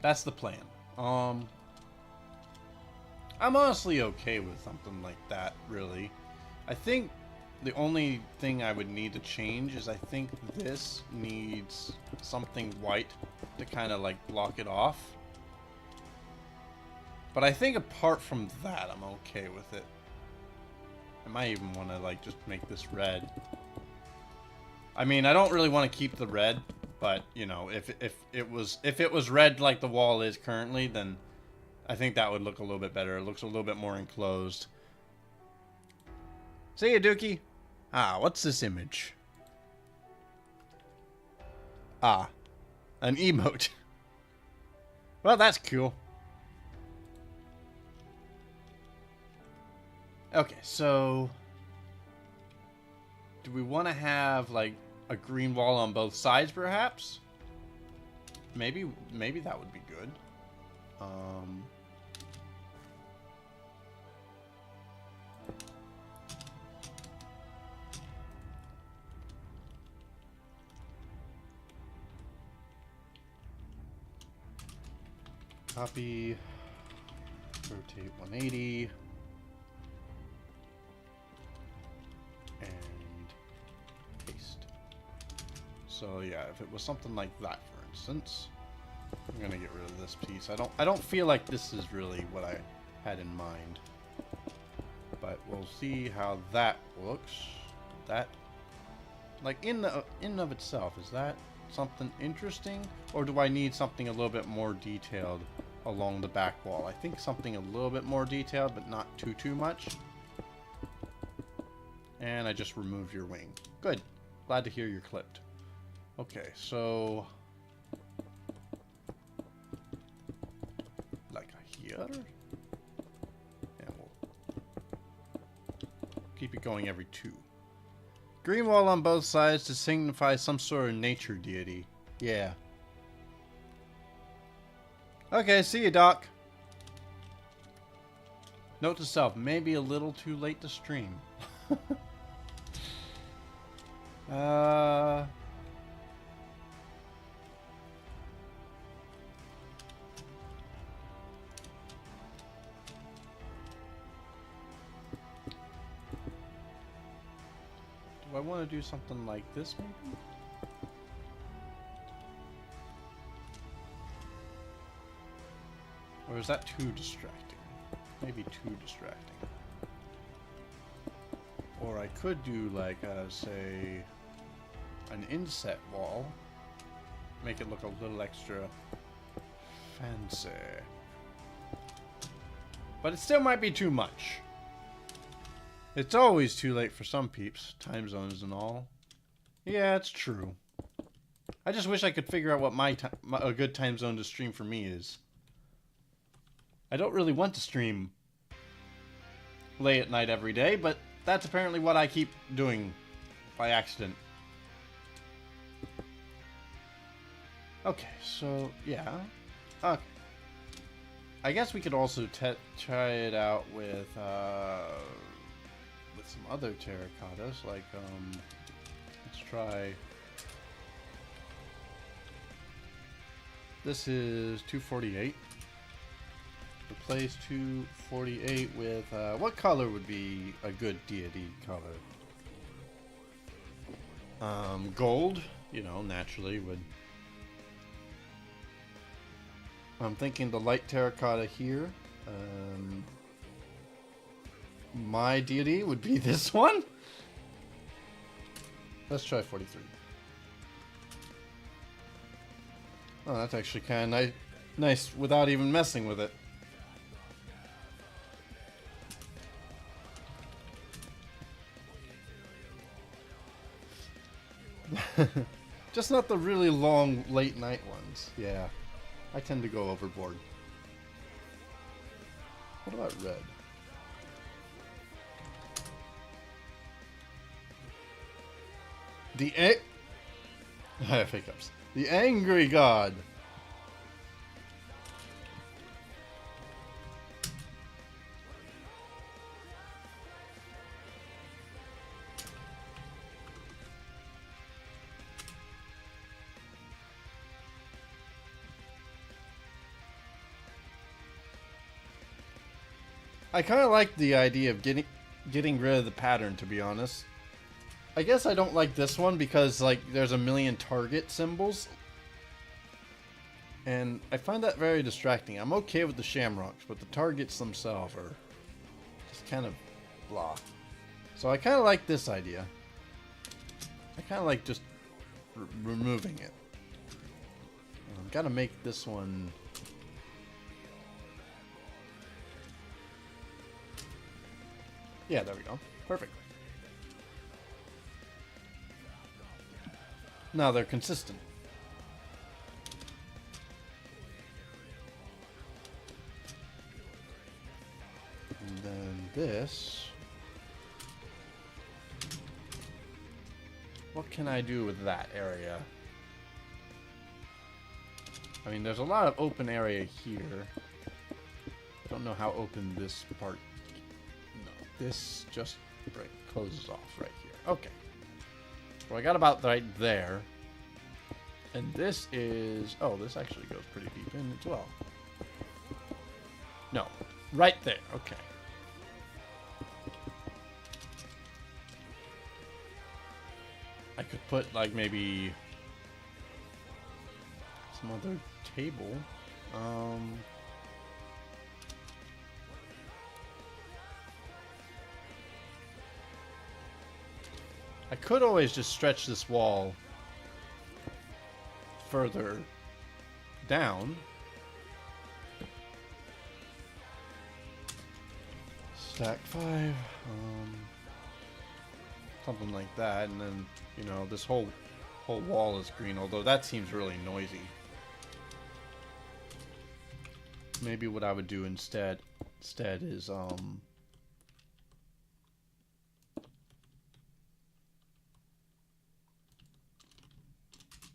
That's the plan. I'm honestly okay with something like that, really. I think the only thing I would need to change is I think this needs something white to kind of like block it off. But I think apart from that, I'm okay with it. I might even want to like just make this red. I mean, I don't really want to keep the red, but you know, if it was red like the wall is currently, then I think that would look a little bit better. It looks a little bit more enclosed. See ya, Dookie. Ah, what's this image? Ah, an emote. Well, that's cool. Okay, so do we want to have like a green wall on both sides, perhaps? Maybe that would be good. Copy, rotate 180, and paste. So yeah, if it was something like that, for instance, I'm gonna get rid of this piece. I don't feel like this is really what I had in mind, but we'll see how that looks. That, like in of itself, is that something interesting, or do I need something a little bit more detailed along the back wall? I think something a little bit more detailed, but not too much. And I just removed your wing. Good. Glad to hear you're clipped. Okay, so like here, and we'll keep it going every 2. Green wall on both sides to signify some sort of nature deity. Yeah. Okay, see you, Doc. Note to self, maybe a little too late to stream. Do I want to do something like this, maybe? Or is that too distracting? Maybe too distracting. Or I could do like, say, an inset wall. Make it look a little extra fancy. But it still might be too much. It's always too late for some peeps. Time zones and all. Yeah, it's true. I just wish I could figure out what a good time zone to stream for me is. I don't really want to stream late at night every day, but that's apparently what I keep doing by accident. Okay, so yeah. Okay. I guess we could also try it out with some other terracottas, like let's try. This is 248. Replace 248 with what color would be a good deity color? Gold, you know, naturally would. I'm thinking the light terracotta here. My deity would be this one. Let's try 43. Oh, that's actually kind of nice without even messing with it. Just not the really long late night ones. Yeah, I tend to go overboard. What about red? Fake ups. The angry god. I kind of like the idea of getting rid of the pattern, to be honest. I guess I don't like this one because, like, there's a million target symbols. And I find that very distracting. I'm okay with the shamrocks, but the targets themselves are just kind of blah. So I kind of like this idea. I kind of like just removing it. I've got to make this one... Yeah, there we go. Perfect. Now they're consistent. And then this. What can I do with that area? I mean, there's a lot of open area here. Don't know how open this part. No, this just closes off right here. Okay. So I got about right there. And this is... Oh, this actually goes pretty deep in as well. No, right there. Okay. I could put, like, maybe some other table. I could always just stretch this wall further down. Stack 5. Something like that, and then, you know, this whole wall is green, although that seems really noisy. Maybe what I would do instead is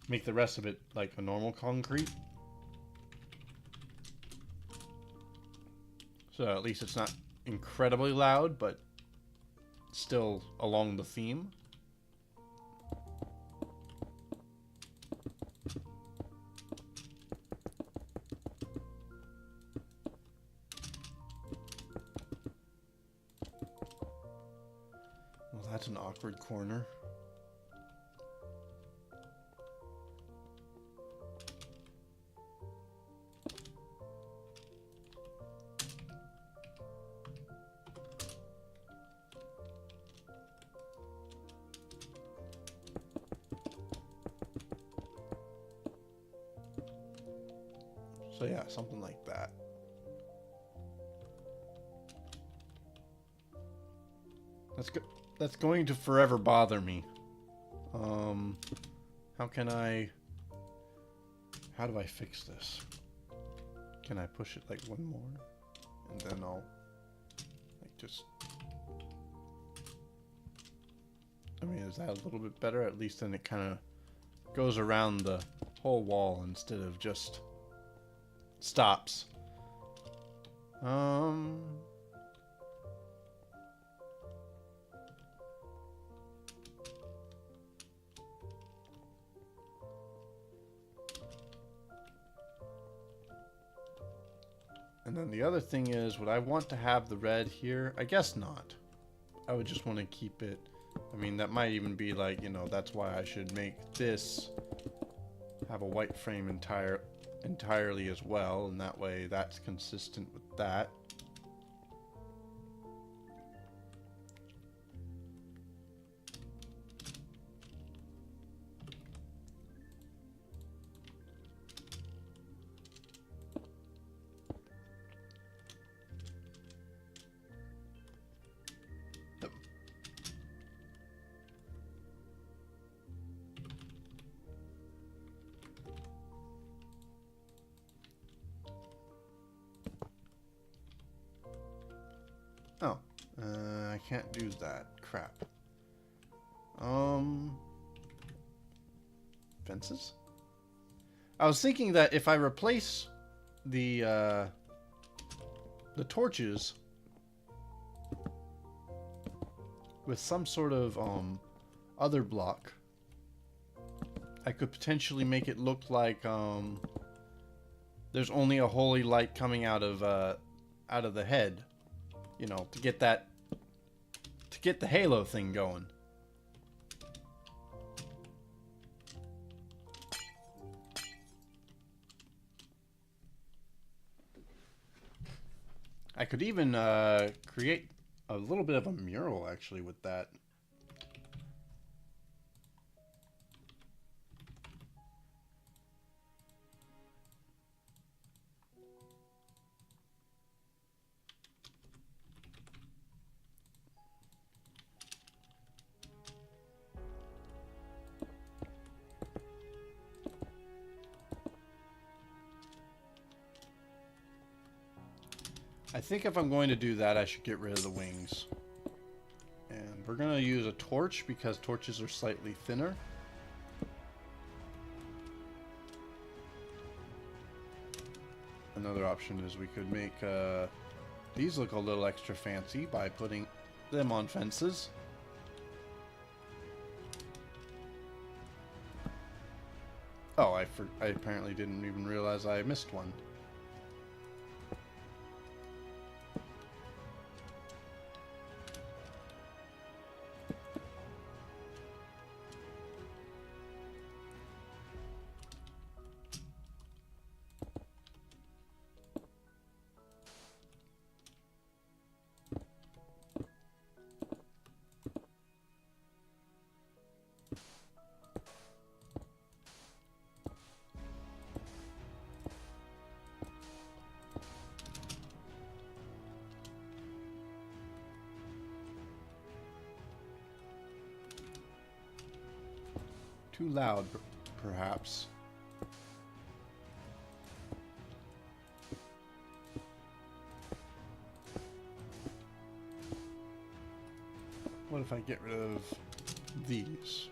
make the rest of it like a normal concrete. So at least it's not incredibly loud, but still along the theme. Well, that's an awkward corner. So yeah, something like that. That's going to forever bother me. How can I... How do I fix this? Can I push it like one more? And then I'll... Like just... I mean, is that a little bit better? At least then it kind of goes around the whole wall instead of just stops. And then the other thing is, would I want to have the red here? I guess not. I would just want to keep it. I mean, that might even be like, you know, that's why I should make this have a white frame entirely as well, and that way that's consistent with that. Oh, I can't do that. Crap. Fences? I was thinking that if I replace the torches with some sort of other block, I could potentially make it look like there's only a holy light coming out of the head. You know, to get the halo thing going. I could even create a little bit of a mural actually with that. I think if I'm going to do that, I should get rid of the wings. And we're going to use a torch because torches are slightly thinner. Another option is we could make these look a little extra fancy by putting them on fences. Oh, I apparently didn't even realize I missed one. Too loud, perhaps. What if I get rid of these?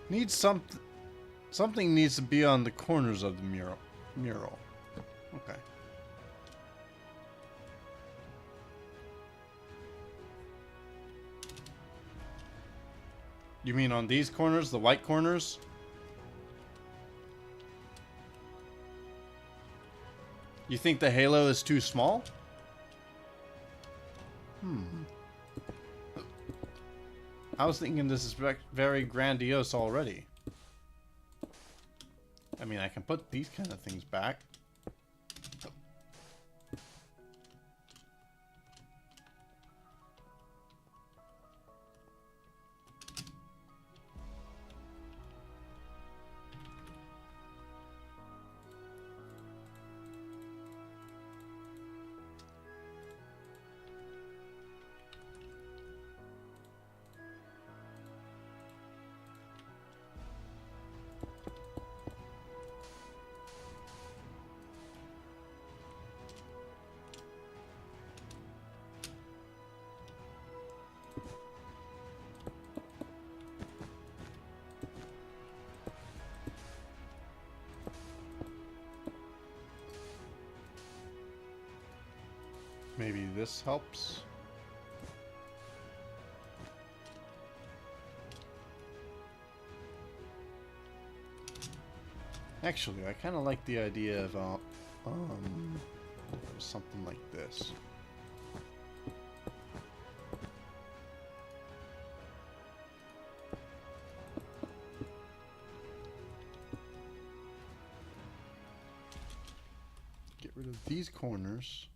Needs something needs to be on the corners of the mural. Okay. You mean on these corners, the white corners? You think the halo is too small? I was thinking this is very grandiose already. I mean, I can put these kind of things back. Maybe this helps. Actually, I kind of like the idea of something like this. Get rid of these corners.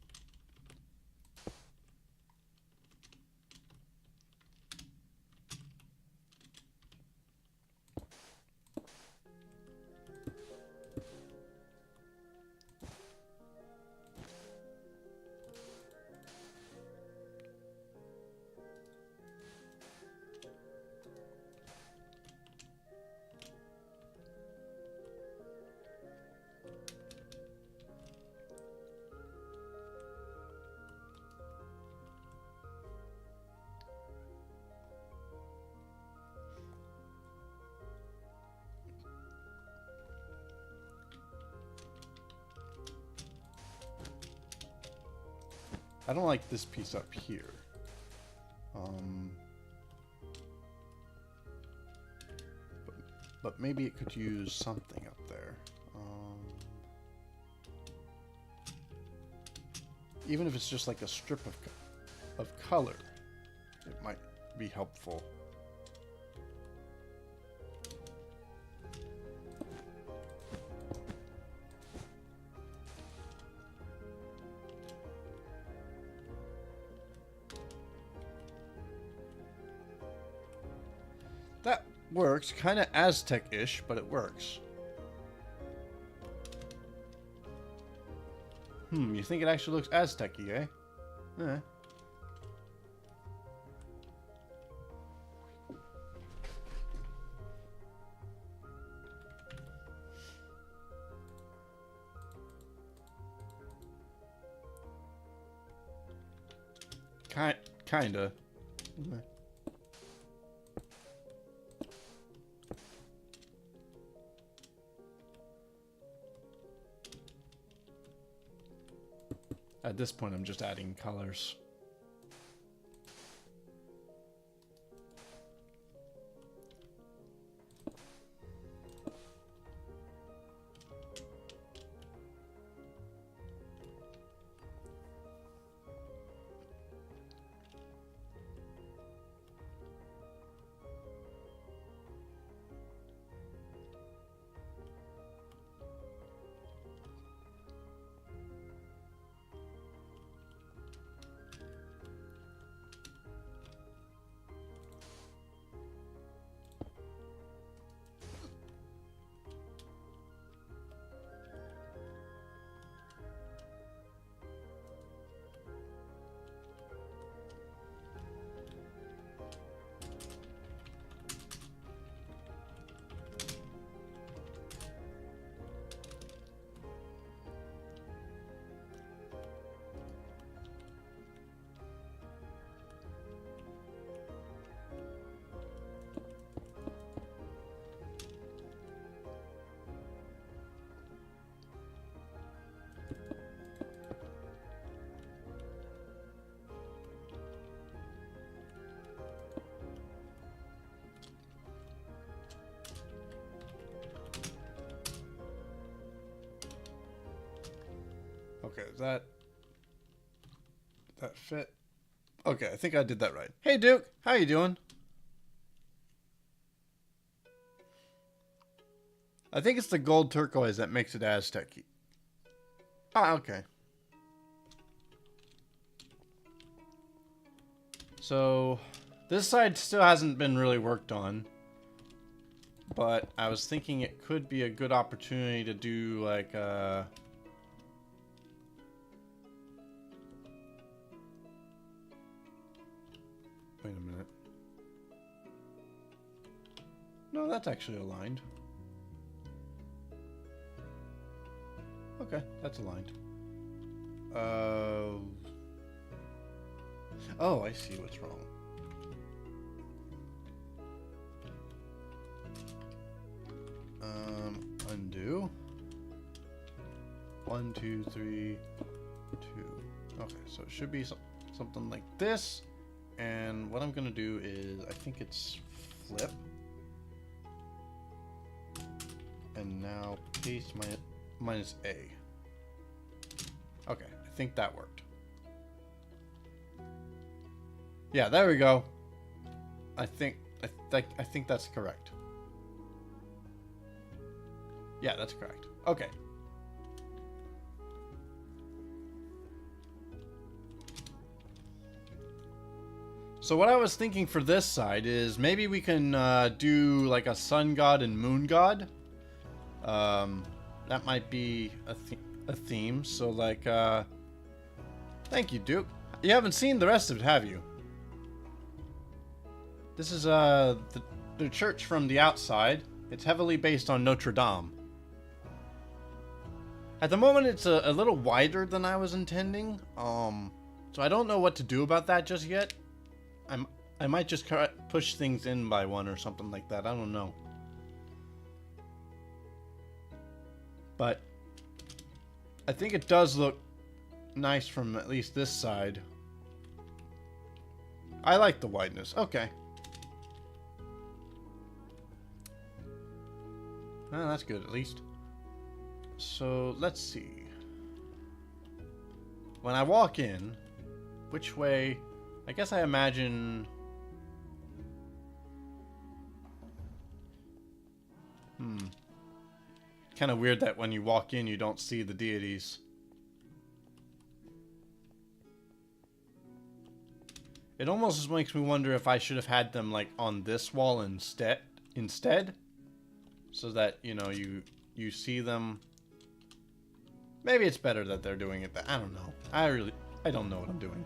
I don't like this piece up here. But maybe it could use something up there. Even if it's just like a strip of color, it might be helpful. That works. Kind of Aztec-ish, but it works. You think it actually looks Aztec-y, eh? Eh. Kinda. Eh. At this point, I'm just adding colors. Does that fit? Okay, I think I did that right. Hey, Duke. How you doing? I think it's the gold turquoise that makes it Aztec-y. Ah, okay. So, this side still hasn't been really worked on. But I was thinking it could be a good opportunity to do, like, Wait a minute. No, that's actually aligned. Okay, that's aligned. Oh, I see what's wrong. Undo. 1, 2, 3, 2. Okay, so it should be something like this. And what I'm gonna do is, I think it's flip. And now paste minus A. Okay, I think that worked. Yeah, there we go. I think that's correct. Yeah, that's correct. Okay. So what I was thinking for this side is maybe we can do like a sun god and moon god. That might be a theme. So like, thank you, Duke. You haven't seen the rest of it, have you? This is the church from the outside. It's heavily based on Notre Dame. At the moment, it's a little wider than I was intending. So I don't know what to do about that just yet. I might just push things in by one or something like that. I don't know. But I think it does look nice from at least this side. I like the wideness. Okay. Oh, that's good, at least. So, let's see. When I walk in, which way... I guess I imagine... Kind of weird that when you walk in, you don't see the deities. It almost just makes me wonder if I should have had them, like, on this wall instead. So that, you know, you see them. Maybe it's better that they're doing it that. I don't know. I don't know what I'm doing.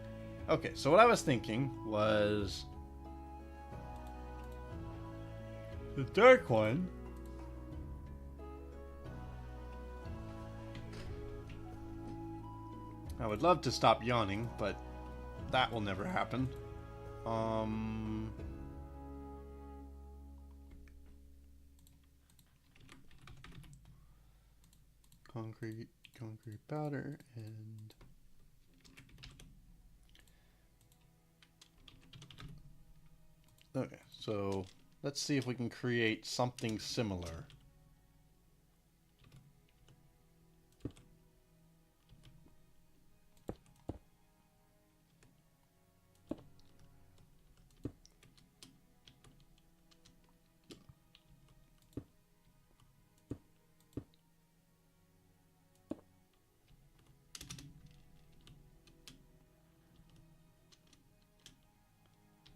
Okay, so what I was thinking was the dark one. I would love to stop yawning, but that will never happen. Concrete powder and okay, so let's see if we can create something similar.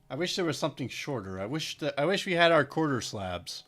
I wish there was something shorter. I wish we had our quarter slabs.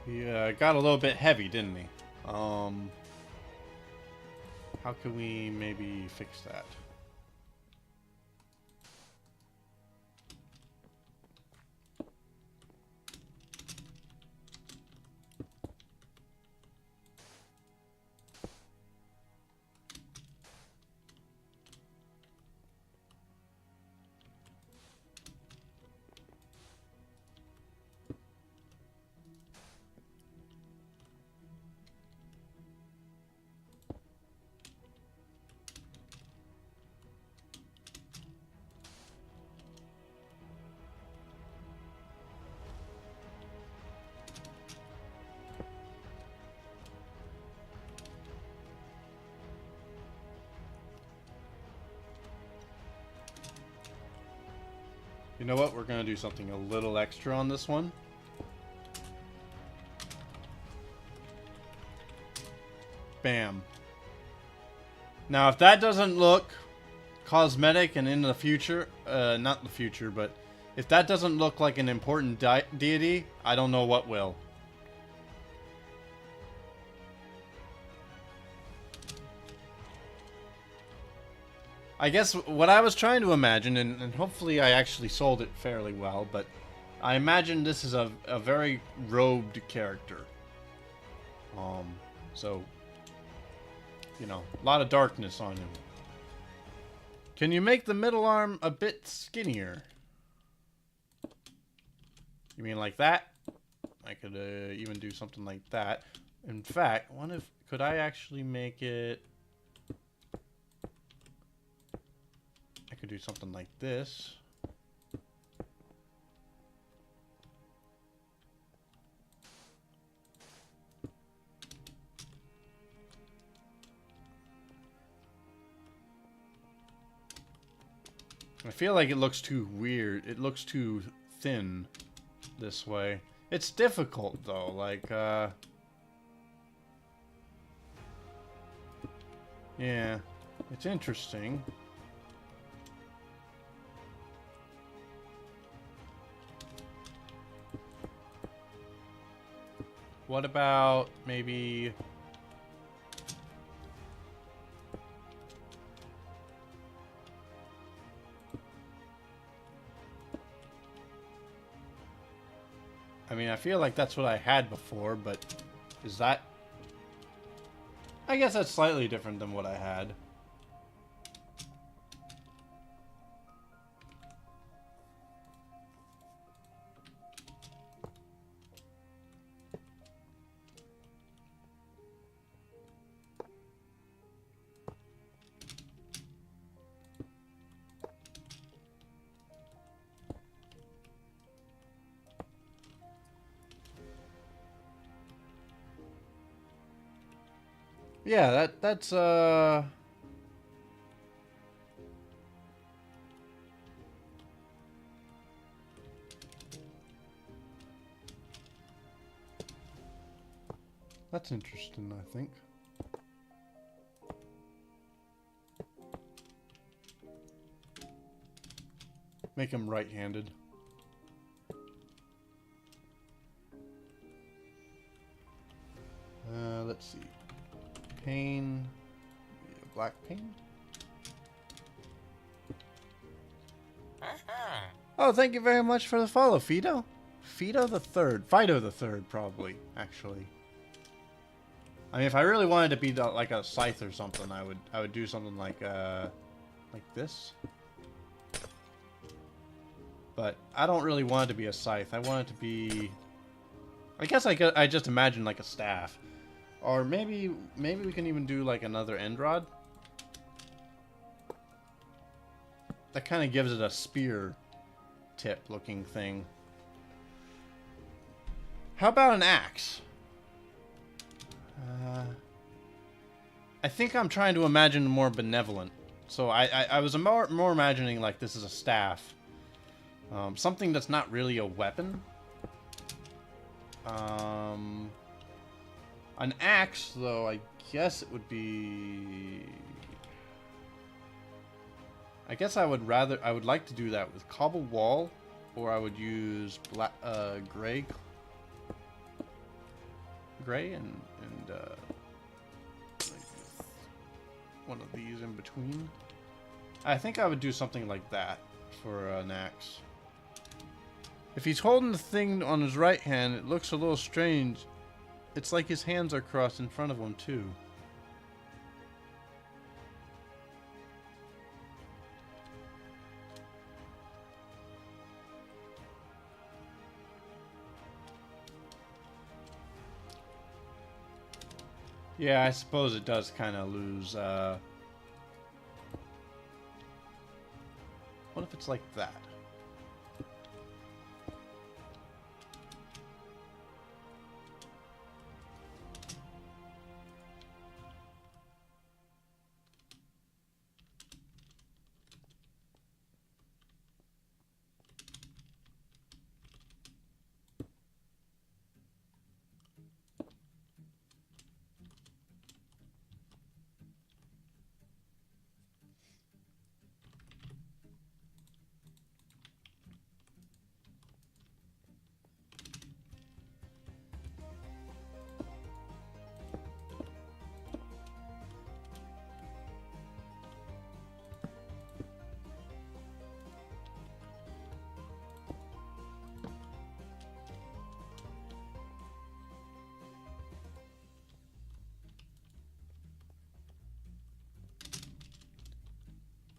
He got a little bit heavy, didn't he? How can we maybe fix that? You know what? We're going to do something a little extra on this one. Bam. Now, if that doesn't look cosmetic and in the future, not the future, but if that doesn't look like an important deity, I don't know what will. I guess what I was trying to imagine, and hopefully I actually sold it fairly well, but I imagine this is a very robed character. So, you know, a lot of darkness on him. Can you make the middle arm a bit skinnier? You mean like that? I could even do something like that. In fact, could I actually make it... I could do something like this. I feel like it looks too weird. It looks too thin this way. It's difficult though, like yeah, it's interesting. What about maybe... I mean, I feel like that's what I had before, but is that... I guess that's slightly different than what I had. Yeah, that's interesting, I think. Make him right-handed. Let's see. Pain. Black pain. Oh, thank you very much for the follow, Fido. Fido the Third, probably, actually. I mean, if I really wanted to be like a scythe or something, I would do something like this. But I don't really want it to be a scythe. I want it to be... I guess I just imagine like a staff. Or maybe we can even do like another end rod. That kind of gives it a spear tip looking thing. How about an axe? I think I'm trying to imagine more benevolent. So I was more imagining like this is a staff. Something that's not really a weapon. An axe, though, I guess it would be... I guess I would like to do that with cobble wall, or I would use black, gray. gray and like one of these in between. I think I would do something like that for an axe. If he's holding the thing on his right hand, it looks a little strange. It's like his hands are crossed in front of him too. Yeah, I suppose it does kind of lose. What if it's like that?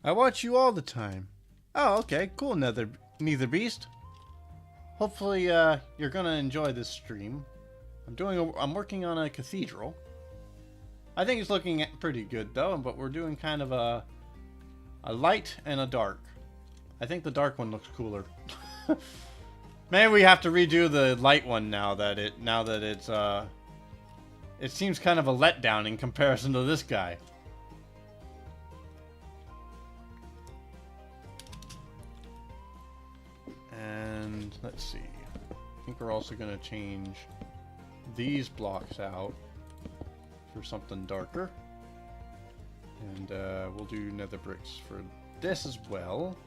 I watch you all the time. Oh, okay, cool, Neither Beast. Hopefully, you're gonna enjoy this stream. I'm working on a cathedral. I think it's looking pretty good though, but we're doing kind of a light and a dark. I think the dark one looks cooler. Maybe we have to redo the light one now that it's it seems kind of a letdown in comparison to this guy. And let's see. I think we're also going to change these blocks out for something darker. And we'll do nether bricks for this as well.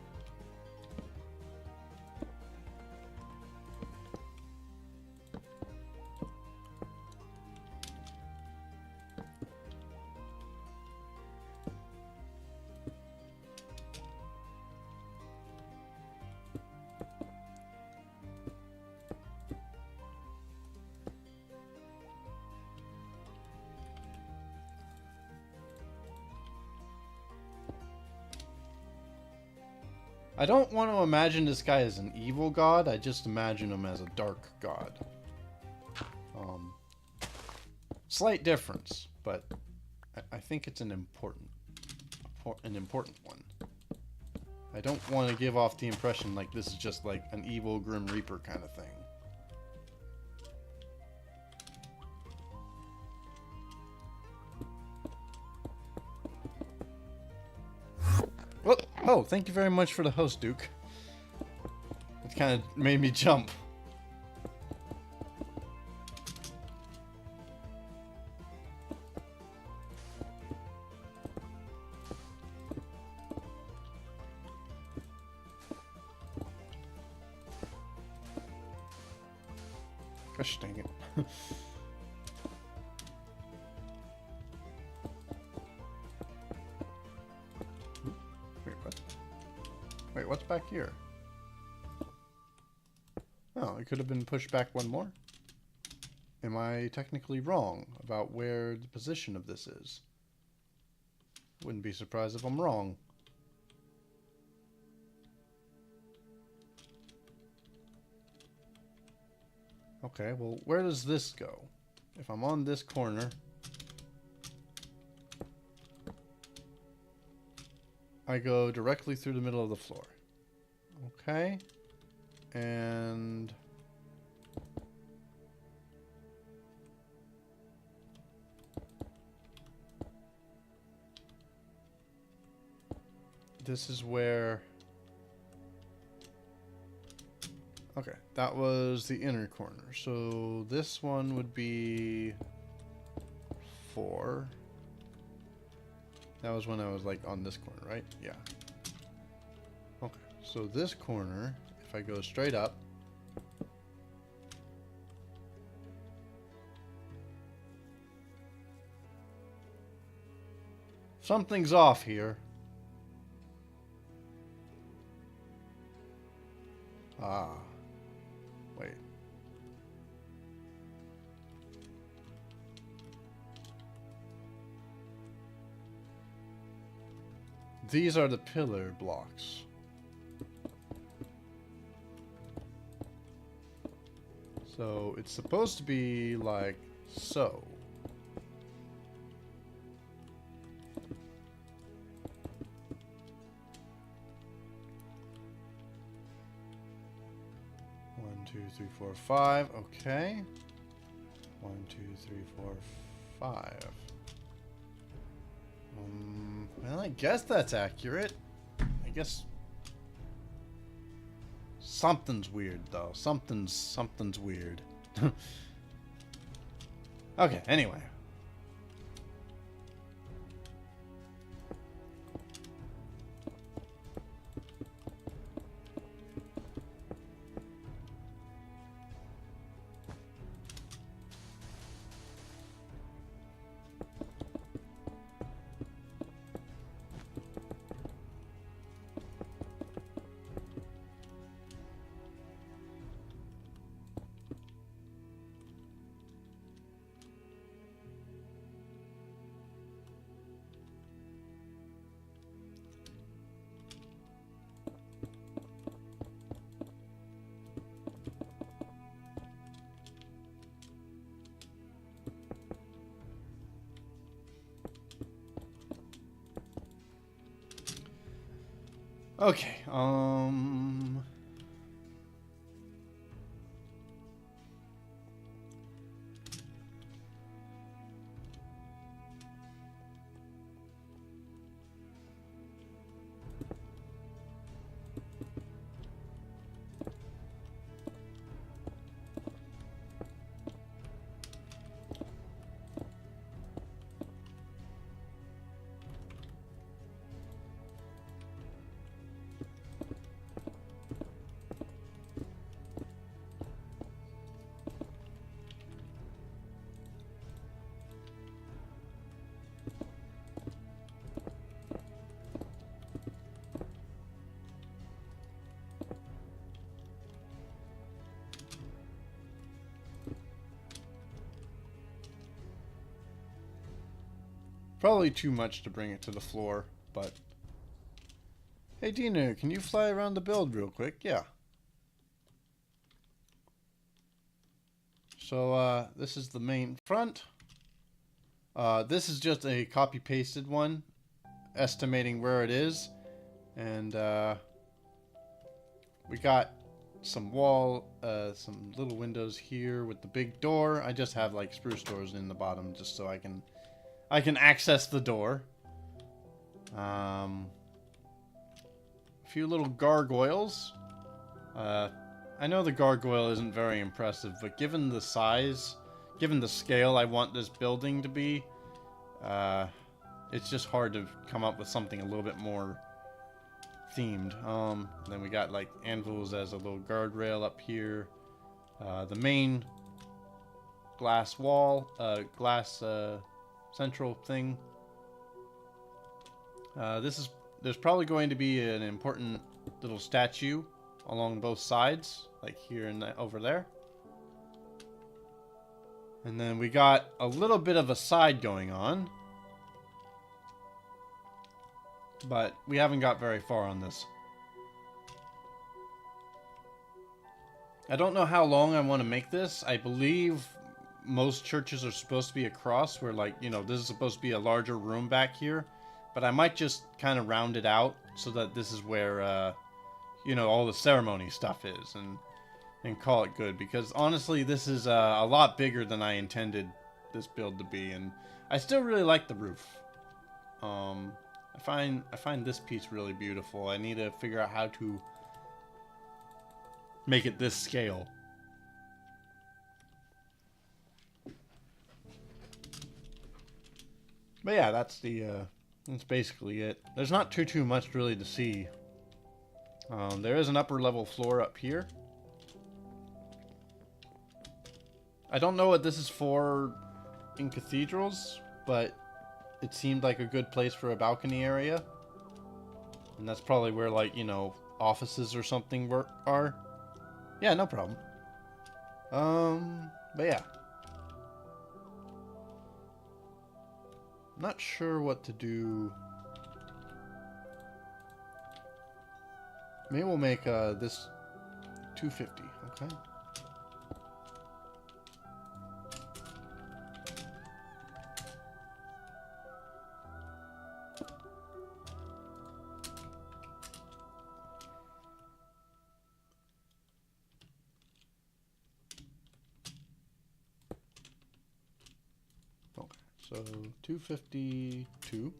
I don't want to imagine this guy as an evil god. I just imagine him as a dark god. Slight difference, but I think it's an important one. I don't want to give off the impression like this is just like an evil Grim Reaper kind of thing. Oh, thank you very much for the host, Duke. It kind of made me jump. Gosh dang it. Wait, what's back here? Oh, it could have been pushed back one more. Am I technically wrong about where the position of this is? Wouldn't be surprised if I'm wrong. Okay, well, where does this go? If I'm on this corner... I go directly through the middle of the floor. Okay. And... this is where... okay, that was the inner corner. So this one would be 4. That was when I was like on this corner, right? Yeah. Okay, so this corner, if I go straight up, Something's off here. Ah. Wait. These are the pillar blocks. So it's supposed to be like so. One, two, three, four, five. Okay. 1, 2, 3, 4, 5. Well, I guess that's accurate. I guess something's weird though. Something's weird. Okay, anyway. Okay, probably too much to bring it to the floor, but... Hey, Dina, can you fly around the build real quick? Yeah. So, this is the main front. This is just a copy-pasted one, estimating where it is. And, we got some some little windows here with the big door. I just have, like, spruce doors in the bottom just so I can access the door. A few little gargoyles. I know the gargoyle isn't very impressive, but given the size, given the scale I want this building to be, it's just hard to come up with something a little bit more themed. Then we got like anvils as a little guardrail up here. The main glass wall, glass central thing. There's probably going to be an important little statue along both sides, like here and over there. And then we got a little bit of a side going on, but we haven't got very far on this. I don't know how long I want to make this. I believe most churches are supposed to be across, where, like, you know, this is supposed to be a larger room back here. But I might just kind of round it out so that this is where, you know, all the ceremony stuff is, and call it good. Because honestly, this is a lot bigger than I intended this build to be, and I still really like the roof. I find this piece really beautiful. I need to figure out how to make it this scale. But yeah, that's basically it. There's not too much really to see. There is an upper level floor up here. I don't know what this is for in cathedrals, but it seemed like a good place for a balcony area. And that's probably where, like, you know, offices or something are. Yeah, no problem. But yeah. Not sure what to do. Maybe we'll make this 250, okay? Okay, so 252.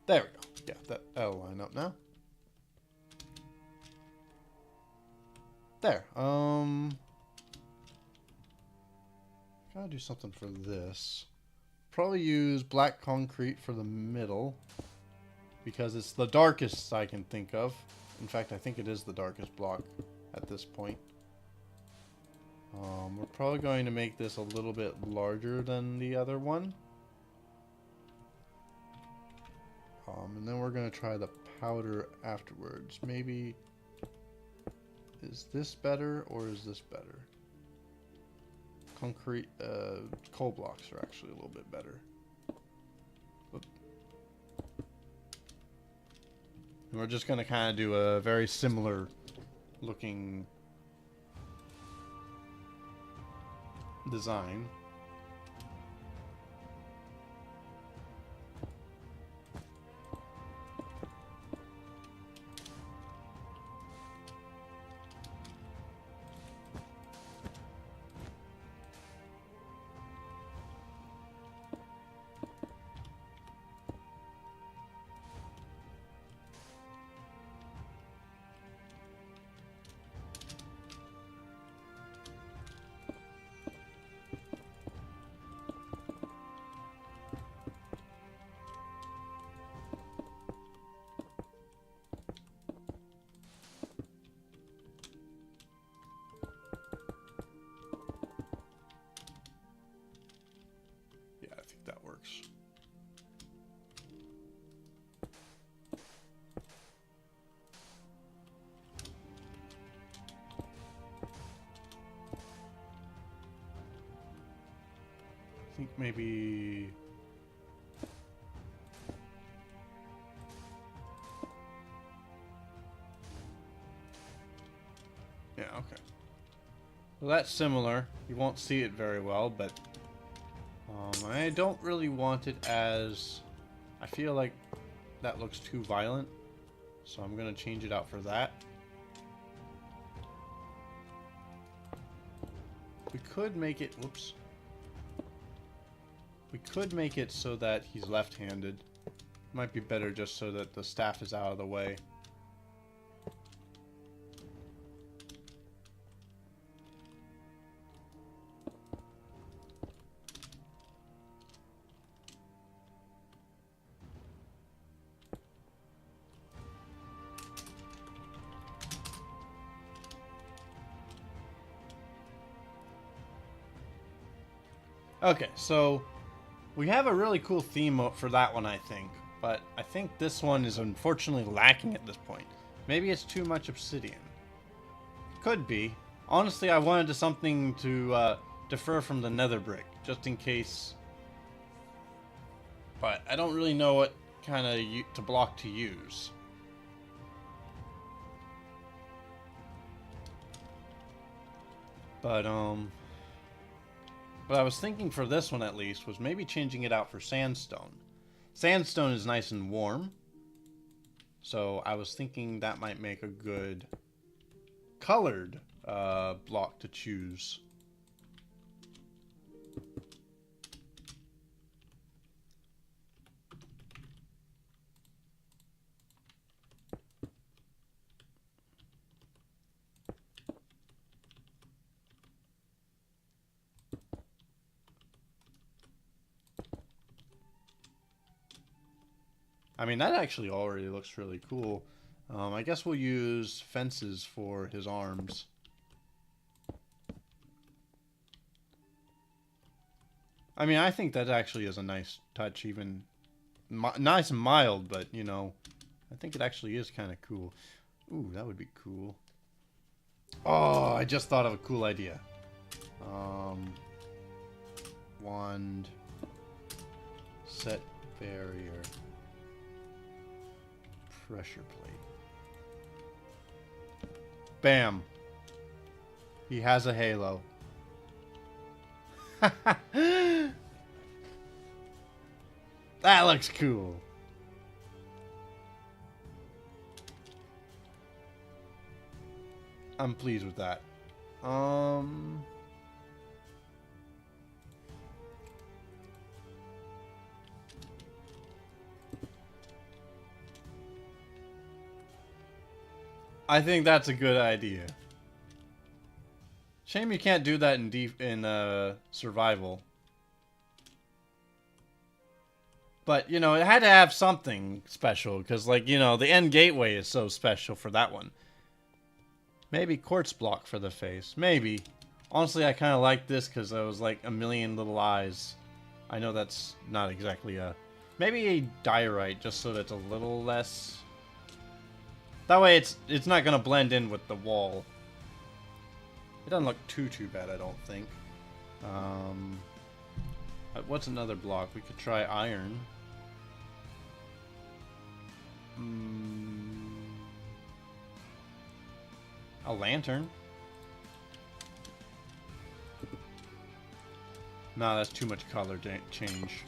There we go. Yeah, that'll line up now. There. Gotta do something for this. Probably use black concrete for the middle, because it's the darkest I can think of. In fact, I think it is the darkest block at this point. We're probably going to make this a little bit larger than the other one. And then we're going to try the powder afterwards. Maybe... Is this better or is this better? Concrete, coal blocks are actually a little bit better. Whoop. And we're just going to kind of do a very similar looking design. I think maybe... Yeah, okay. Well, that's similar. You won't see it very well, but I don't really want it as... I feel like that looks too violent, so I'm going to change it out for that. We could make it... Whoops. We could make it so that he's left-handed. Might be better just so that the staff is out of the way. Okay, so we have a really cool theme for that one, I think. But I think this one is unfortunately lacking at this point. Maybe it's too much obsidian. Could be. Honestly, I wanted something to defer from the nether brick, just in case. But I don't really know what kind of block to use. But what I was thinking for this one at least was maybe changing it out for sandstone. Sandstone is nice and warm, so I was thinking that might make a good colored block to choose. I mean, that actually already looks really cool. I guess we'll use fences for his arms. I mean, I think that actually is a nice touch, even nice and mild, but, you know, I think it actually is kind of cool. Ooh, that would be cool. Oh, I just thought of a cool idea. Wand, set barrier, pressure plate. Bam. He has a halo. That looks cool. I'm pleased with that. I think that's a good idea. Shame you can't do that in survival. But, you know, it had to have something special, because, like, you know, the end gateway is so special for that one. Maybe quartz block for the face. Maybe. Honestly, I kind of like this because there was, like, a million little eyes. I know that's not exactly a... Maybe a diorite, just so that's a little less... That way it's not going to blend in with the wall. It doesn't look too bad, I don't think. What's another block? We could try iron. A lantern. No, that's too much color change.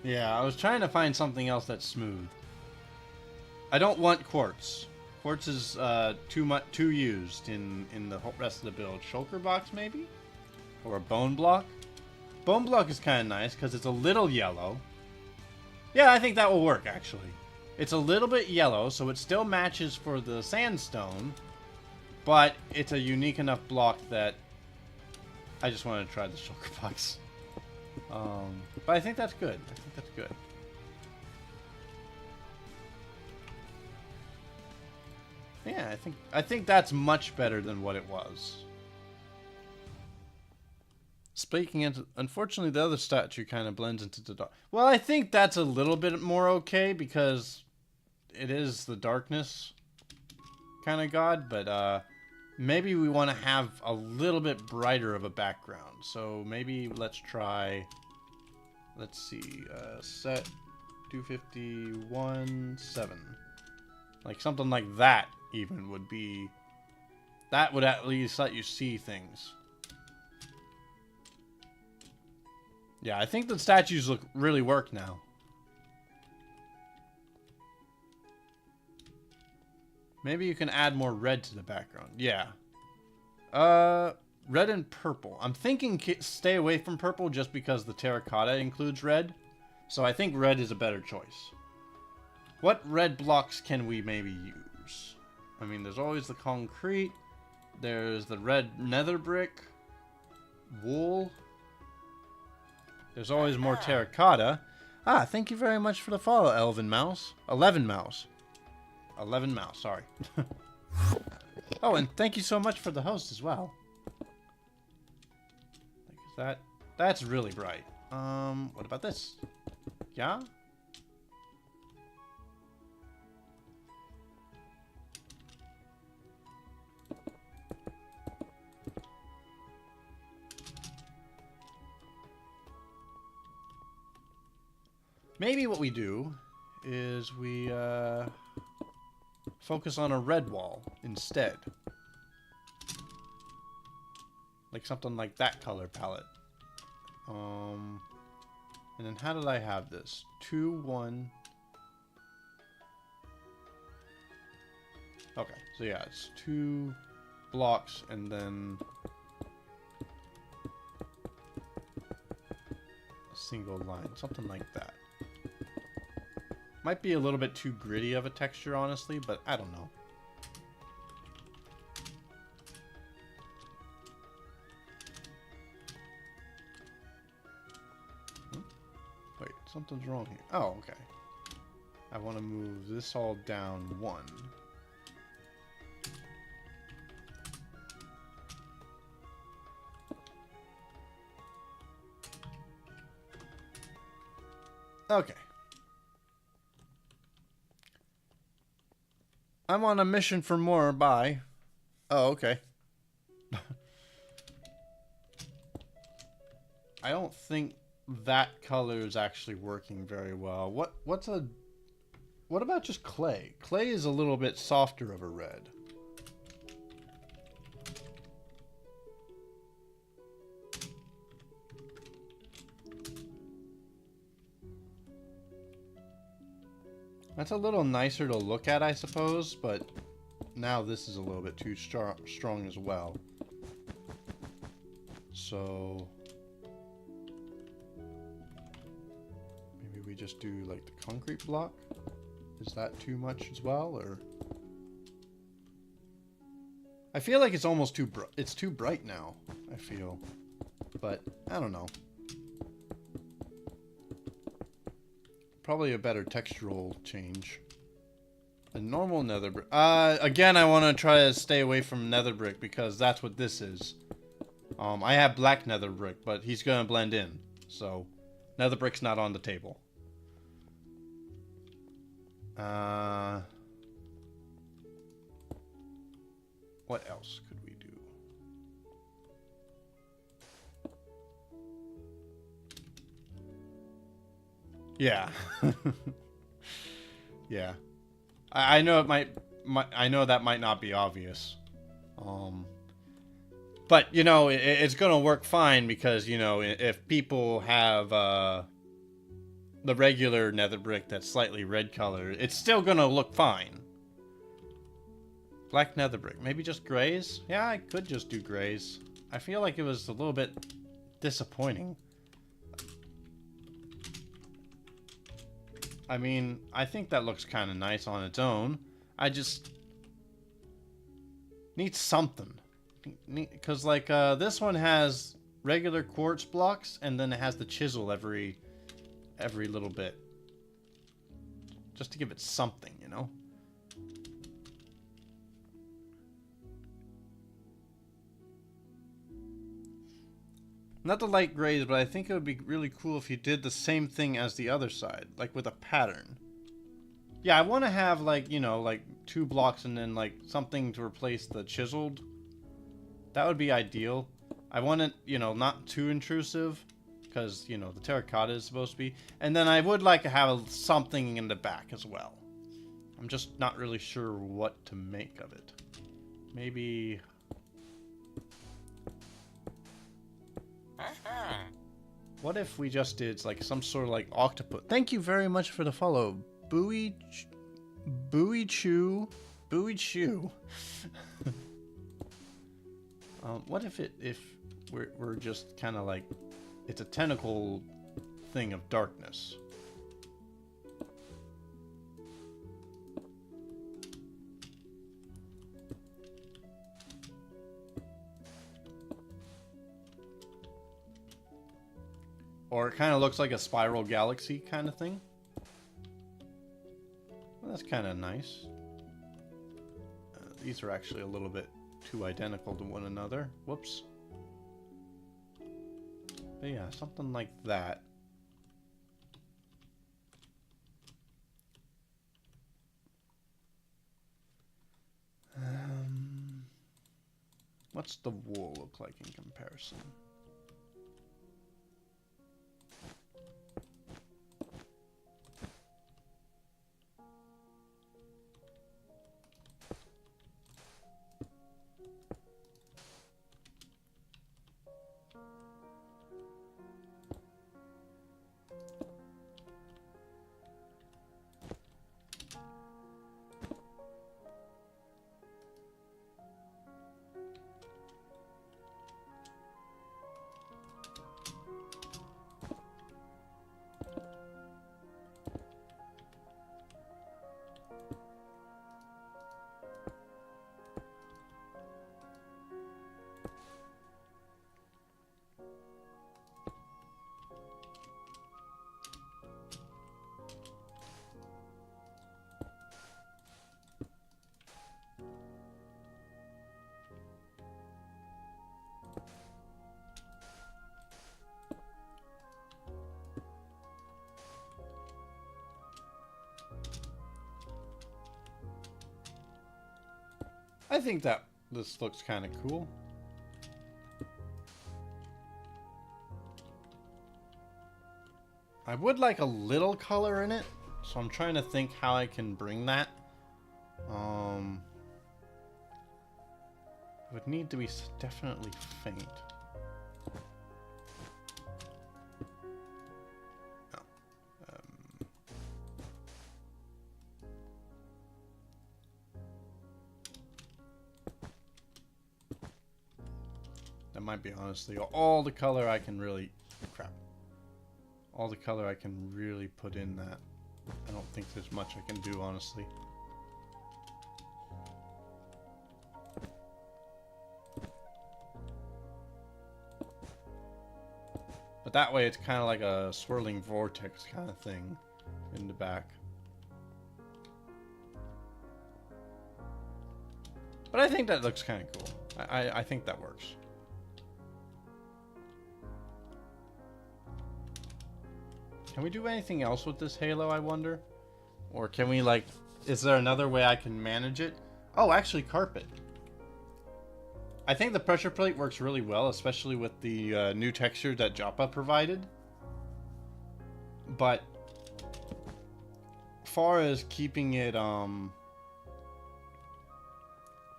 Yeah, I was trying to find something else that's smooth. I don't want quartz. Quartz is too used in the whole rest of the build. Shulker box maybe, or a bone block. Bone block is kind of nice because it's a little yellow. Yeah, I think that will work actually. It's a little bit yellow, so it still matches for the sandstone, but it's a unique enough block that I just wanted to try the shulker box. But I think that's good. I think that's good. Yeah, I think that's much better than what it was. Speaking into, unfortunately, the other statue kind of blends into the dark. Well, I think that's a little bit more okay because it is the darkness kind of god, but maybe we want to have a little bit brighter of a background. So maybe let's try. Let's see, set 251.7. Like something like that even would be... That would at least let you see things. Yeah, I think the statues really work now. Maybe you can add more red to the background. Yeah. Red and purple. I'm thinking stay away from purple just because the terracotta includes red. So I think red is a better choice. What red blocks can we maybe use? I mean, there's always the concrete. There's the red nether brick. Wool. There's always more terracotta. Ah, thank you very much for the follow, Elven Mouse. 11 Mouse. 11 Mouse, sorry. Oh, and thank you so much for the host as well. That's really bright. What about this? Yeah? Maybe what we do is we focus on a red wall instead. Like something like that color palette. And then how did I have this? 2, 1. Okay, so yeah, it's 2 blocks and then a single line, something like that. Might be a little bit too gritty of a texture, honestly, but I don't know. Wait, something's wrong here. Oh, okay. I want to move this all down 1. Okay. I'm on a mission for more. Bye. Oh, okay. I don't think that color is actually working very well. What about just clay? Clay is a little bit softer of a red. That's a little nicer to look at, I suppose, but now this is a little bit too strong as well. So maybe we just do like the concrete block. Is that too much as well, or? I feel like it's almost too bright. It's too bright now, I feel. But I don't know. Probably a better textural change. A normal nether brick. Again, I want to try to stay away from nether brick because that's what this is. I have black nether brick, but he's gonna blend in. So, nether brick's not on the table. What else could we do? Yeah. Yeah. I know it I know that might not be obvious. But, you know, it's gonna work fine because, you know, if people have, the regular nether brick that's slightly red color, it's still gonna look fine. Black nether brick. Maybe just grays? Yeah, I could just do grays. I feel like it was a little bit disappointing. I mean, I think that looks kind of nice on its own. I just need something. Because, like, this one has regular quartz blocks, and then it has the chisel every little bit. Just to give it something, you know? Not the light grays, but I think it would be really cool if you did the same thing as the other side, like with a pattern. Yeah, I want to have, like, you know, like 2 blocks and then, like, something to replace the chiseled. That would be ideal. I want it, you know, not too intrusive, because, you know, the terracotta is supposed to be. And then I would like to have something in the back as well. I'm just not really sure what to make of it. Maybe... What if we just did like some sort of like octopus? Thank you very much for the follow, Buoy Chew. What if we're just kind of like, it's a tentacle thing of darkness. Or it kind of looks like a spiral galaxy kind of thing. Well, that's kind of nice. These are actually a little bit too identical to one another. Whoops. But yeah, something like that. What's the wool look like in comparison? I think that this looks kind of cool. I would like a little color in it, so I'm trying to think how I can bring that. It would need to be definitely faint. No. That might be honestly all the color I can really... Crap. All the color I can really put in that. I don't think there's much I can do, honestly. But that way it's kind of like a swirling vortex kind of thing in the back. But I think that looks kind of cool. I think that works. Can we do anything else with this halo, I wonder? Or can we, like... Is there another way I can manage it? Oh, actually, carpet. I think the pressure plate works really well, especially with the new texture that Joppa provided. But... far as keeping it, I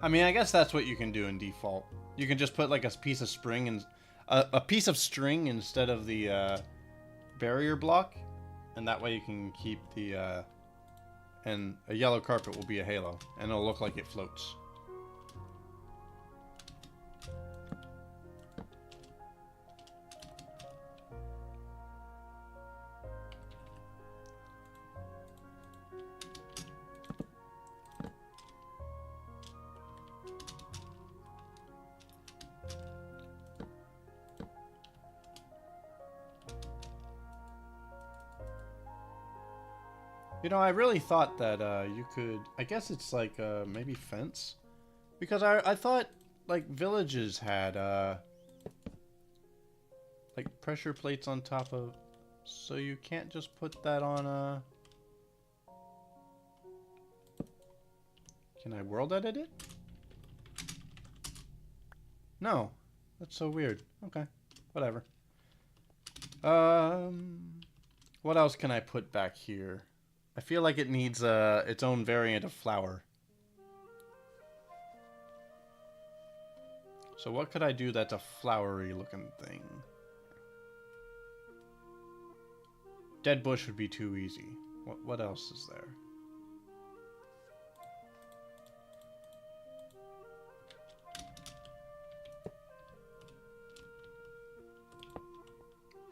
mean, I guess that's what you can do in default. You can just put, like, a piece of spring and... a piece of string instead of the, barrier block, and that way you can keep the and a yellow carpet will be a halo and it'll look like it floats. You know, I really thought that you could... I guess it's like maybe fence? Because I thought like villages had like pressure plates on top of... So you can't just put that on a... Can I world edit it? No. That's so weird. Okay. Whatever. What else can I put back here? I feel like it needs its own variant of flower. So what could I do that's a flowery looking thing? Dead bush would be too easy. What else is there?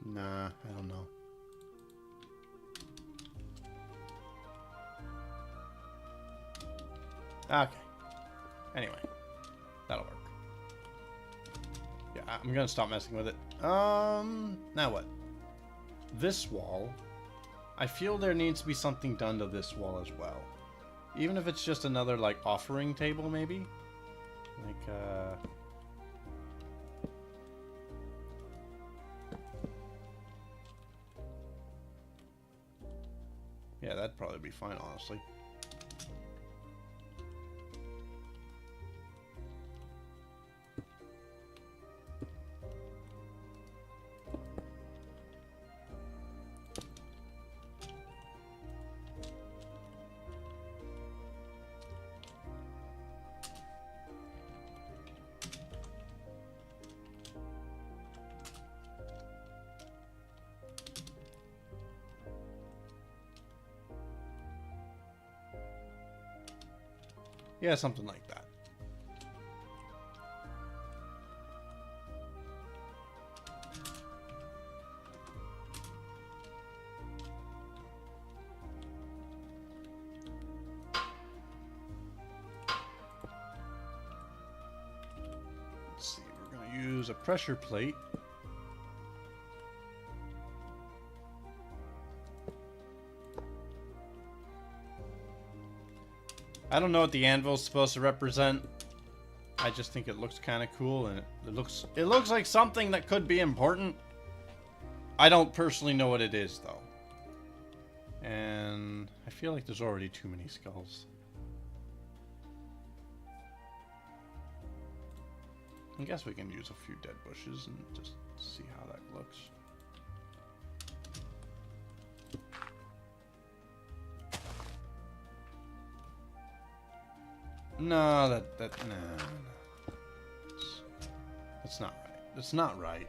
Nah, I don't know. Okay. Anyway, that'll work. Yeah, I'm gonna stop messing with it. Now what? This wall. I feel there needs to be something done to this wall as well. Even if it's just another, like, offering table, maybe? Like, yeah, that'd probably be fine, honestly. Yeah, something like that. Let's see, we're going to use a pressure plate. I don't know what the anvil's supposed to represent. I just think it looks kind of cool, and it looks like something that could be important. I don't personally know what it is, though. And I feel like there's already too many skulls. I guess we can use a few dead bushes and just see how that looks. No, no. That's not right. That's not right.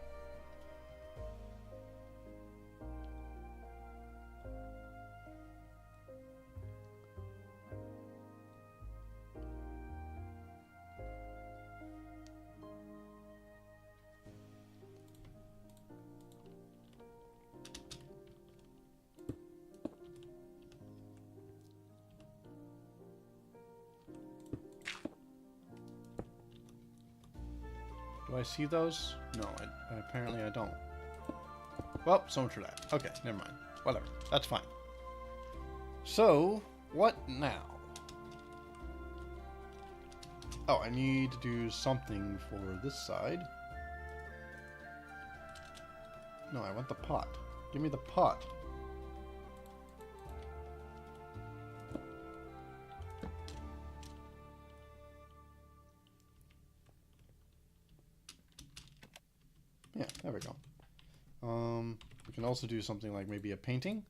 Do I see those? No, apparently I don't. Well, so much for that. Okay, never mind. Whatever. That's fine. So, what now? Oh, I need to do something for this side. No, I want the pot. Give me the pot. Yeah, there we go. We can also do something like maybe a painting.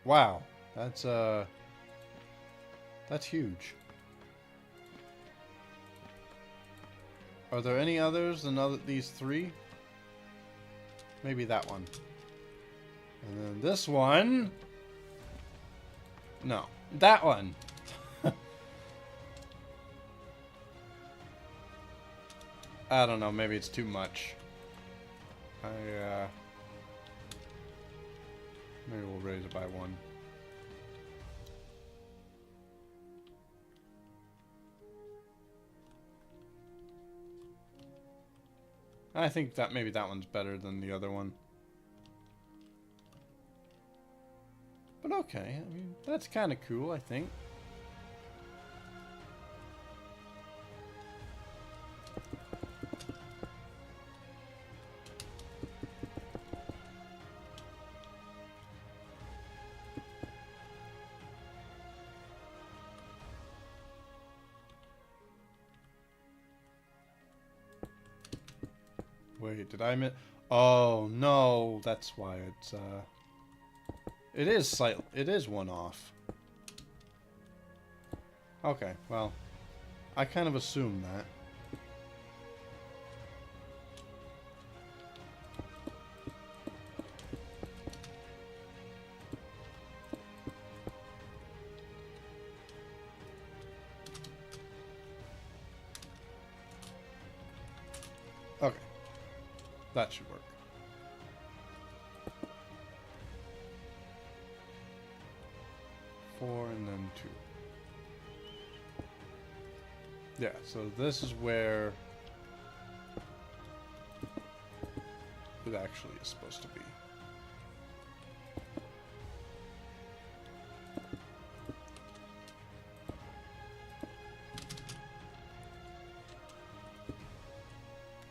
Wow, that's huge. Are there any others than these three? Maybe that one. And then this one. No, that one. I don't know, maybe it's too much. Maybe we'll raise it by one. I think that maybe that one's better than the other one. But okay, I mean, that's kind of cool, I think. Wait, did I miss? Oh, no, that's why it's, it is one off. Okay, well, I kind of assumed that. Okay. That should work. Four and then two. Yeah, so this is where it actually is supposed to be.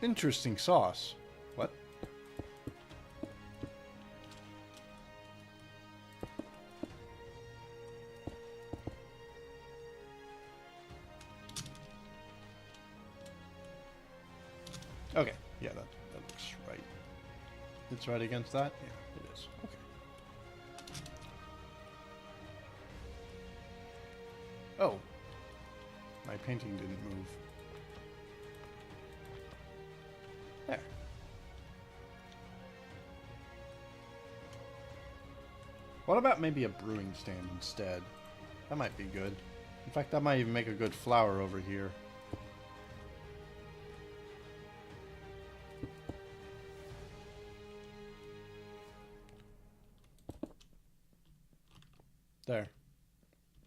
Interesting sauce. What? Okay, yeah, that looks right. It's right against that? Yeah, it is. Okay. Oh. My painting didn't move. There. What about maybe a brewing stand instead? That might be good. In fact, that might even make a good flower over here. There.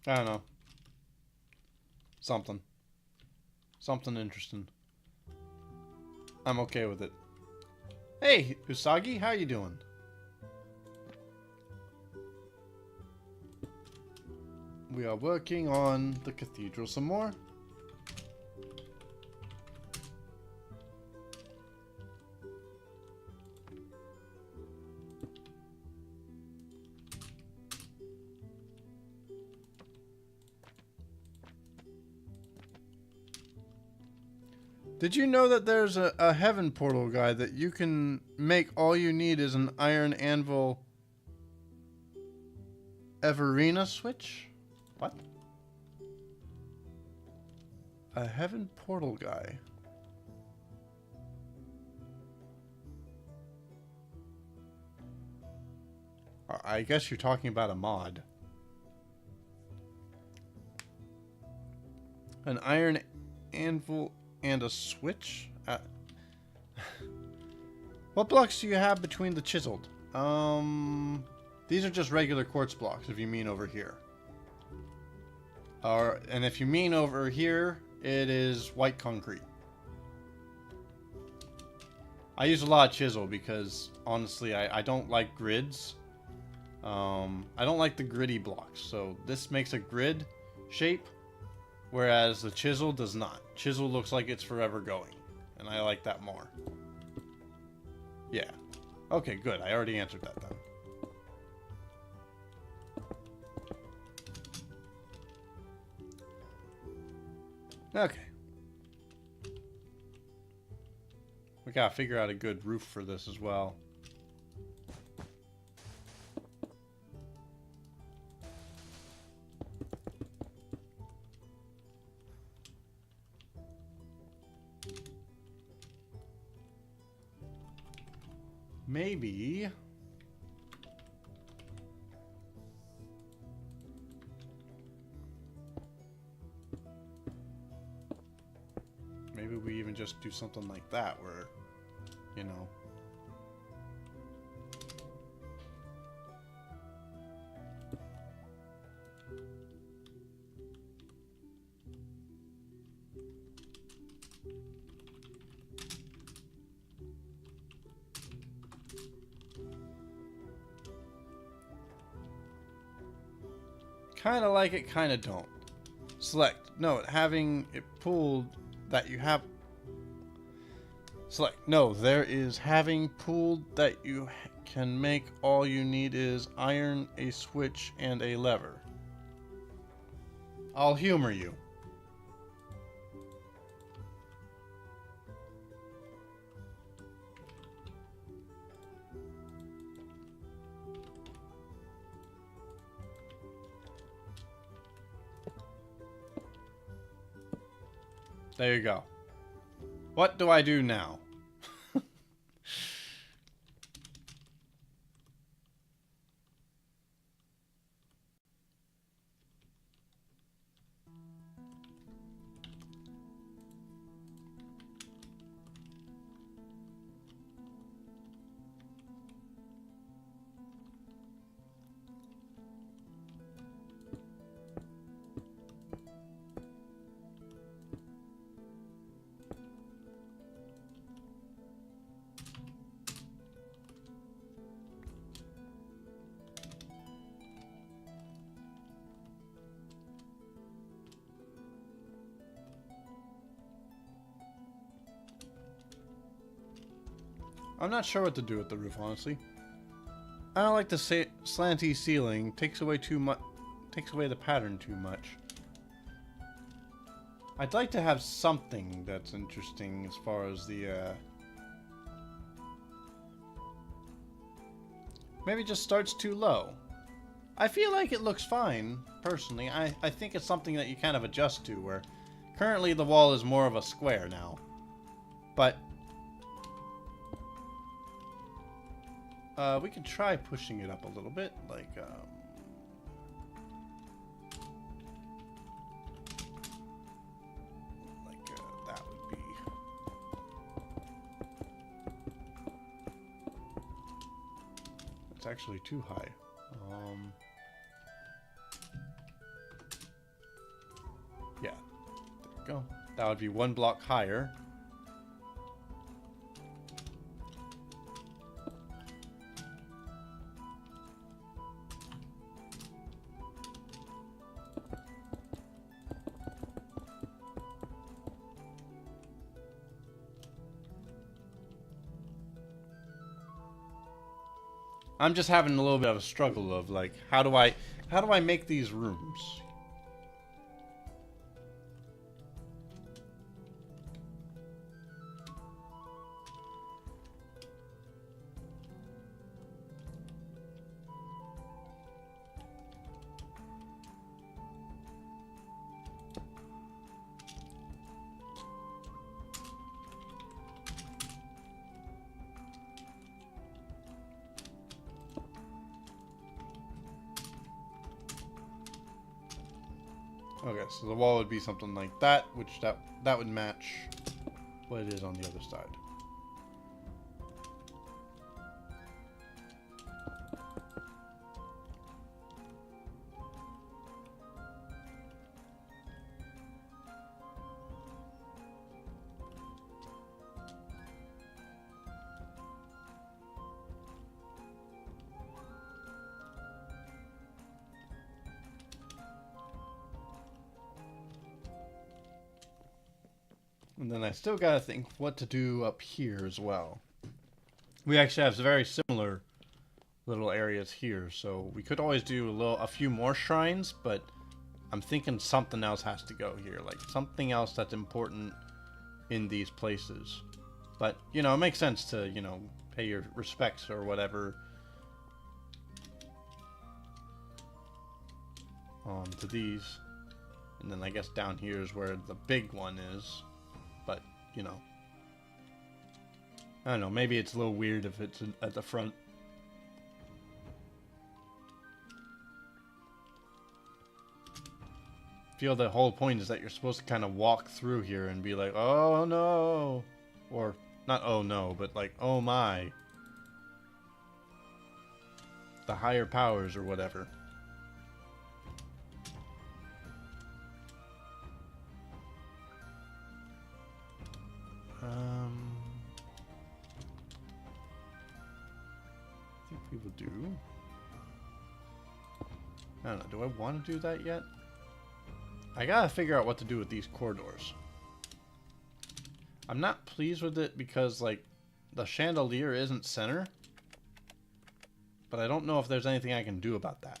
I don't know. Something. Something interesting. I'm okay with it. Hey, Usagi, how you doing? We are working on the cathedral some more. Did you know that there's a heaven portal guy that you can make all you need is an iron anvil Everina switch? What? A heaven portal guy. I guess you're talking about a mod. An iron anvil and a switch? What blocks do you have between the chiseled? These are just regular quartz blocks, if you mean over here. And if you mean over here, it is white concrete. I use a lot of chisel because, honestly, I don't like grids. I don't like the gritty blocks, so this makes a grid shape, whereas the chisel does not. Chisel looks like it's forever going, and I like that more. Yeah. Okay, good. I already answered that then. Okay. We gotta figure out a good roof for this as well. Maybe... maybe we even just do something like that where, you know... kind of like it, kind of don't. Select. No, having it pulled that you have... Select. No, there is having pulled that you can make all you need is iron, a switch, and a lever. I'll humor you. There you go. What do I do now? I'm not sure what to do with the roof, honestly. I don't like the slanty ceiling. Takes away too much. Takes away the pattern too much. I'd like to have something that's interesting as far as the. Maybe it just starts too low. I feel like it looks fine, personally. I think it's something that you kind of adjust to, where currently the wall is more of a square now. But we can try pushing it up a little bit, like, that would be... It's actually too high. Yeah, there we go. That would be one block higher. I'm just having a little bit of a struggle of like, how do I make these rooms? Okay, so the wall would be something like that, which that would match what it is on the other side. And then I still gotta think what to do up here as well. We actually have very similar little areas here, so we could always do a few more shrines, but I'm thinking something else has to go here, like something else that's important in these places. But, you know, it makes sense to, you know, pay your respects or whatever to these. And then I guess down here is where the big one is. But, you know, I don't know, maybe it's a little weird if it's at the front. I feel the whole point is that you're supposed to kind of walk through here and be like, oh no, or not oh no, but like, oh my, the higher powers or whatever. I think we will do. I don't know, do I want to do that yet? I gotta figure out what to do with these corridors. I'm not pleased with it because, like, the chandelier isn't center. But I don't know if there's anything I can do about that.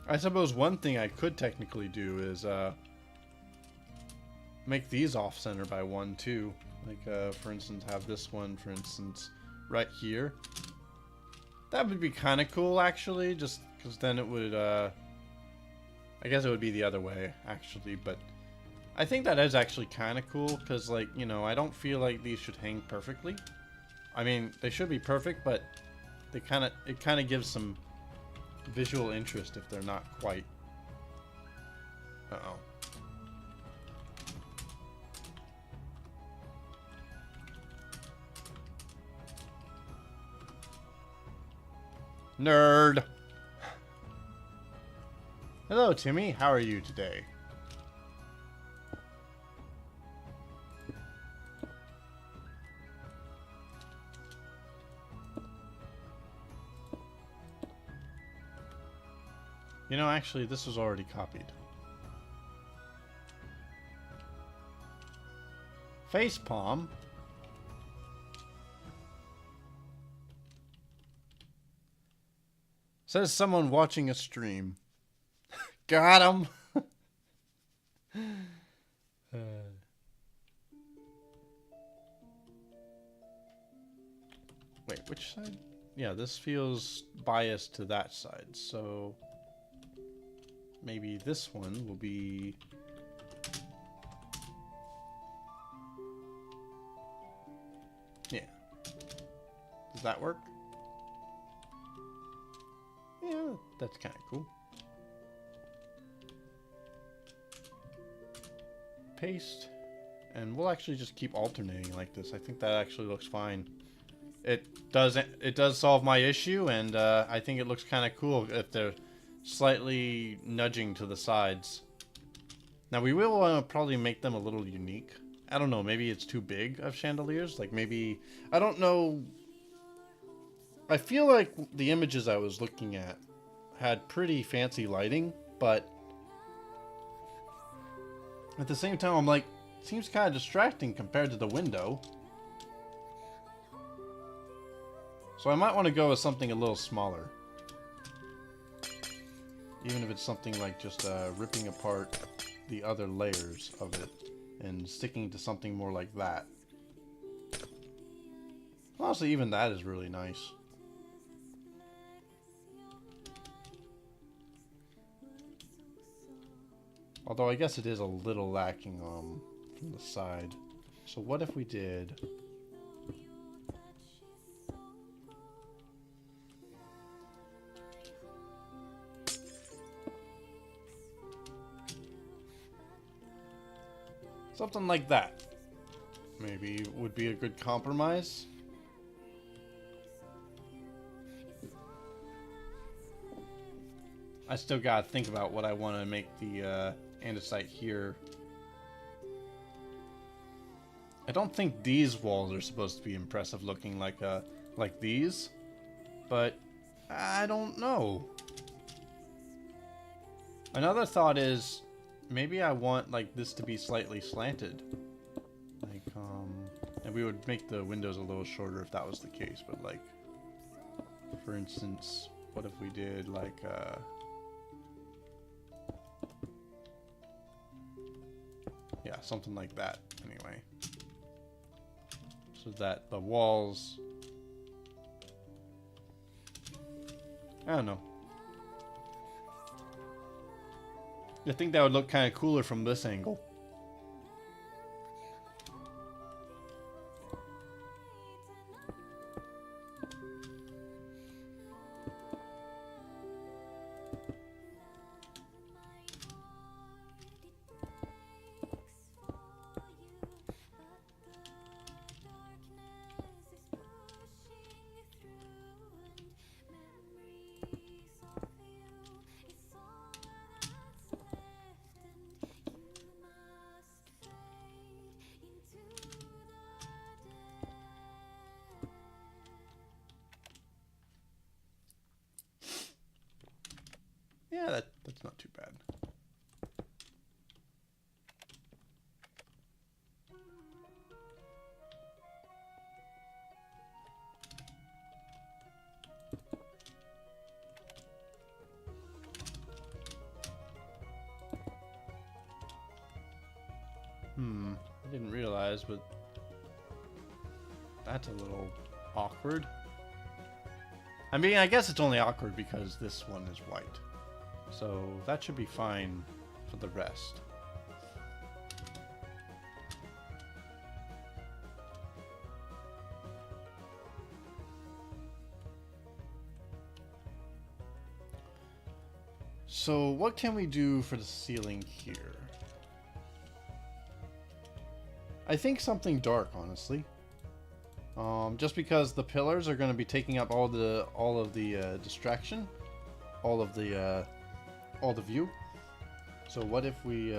I suppose one thing I could technically do is make these off-center by one too. Like, for instance, have this one, for instance, right here. That would be kind of cool, actually, just because then it would, I guess it would be the other way, actually, but I think that is actually kind of cool, because, like, you know, I don't feel like these should hang perfectly. I mean, they should be perfect, but it kind of gives some visual interest if they're not quite. Uh-oh. Nerd! Hello, Timmy. How are you today? You know, actually, this was already copied. Facepalm? Says someone watching a stream. Got him! Wait, which side? Yeah, this feels biased to that side, so maybe this one will be... Yeah. Does that work? Yeah, that's kind of cool. Paste. And we'll actually just keep alternating like this. I think that actually looks fine. It does solve my issue, and I think it looks kind of cool if they're slightly nudging to the sides. Now we will probably make them a little unique. I don't know, maybe it's too big of chandeliers. Like maybe, I don't know. I feel like the images I was looking at had pretty fancy lighting, but at the same time I'm like, it seems kind of distracting compared to the window. So I might want to go with something a little smaller. Even if it's something like just ripping apart the other layers of it and sticking to something more like that. Honestly, even that is really nice. Although I guess it is a little lacking from the side. So what if we did... something like that. Maybe would be a good compromise. I still gotta think about what I want to make the andesite here. I don't think these walls are supposed to be impressive looking like these, but I don't know. Another thought is maybe I want like this to be slightly slanted. Like and we would make the windows a little shorter if that was the case, but like for instance, what if we did like yeah, something like that anyway. So that the walls, I don't know. I think that would look kind of cooler from this angle. Yeah, that's not too bad. I didn't realize, but that's a little awkward. I mean, I guess it's only awkward because this one is white. So that should be fine for the rest. So what can we do for the ceiling here? I think something dark, honestly. Just because the pillars are going to be taking up all of the distraction, all of the view. So what if we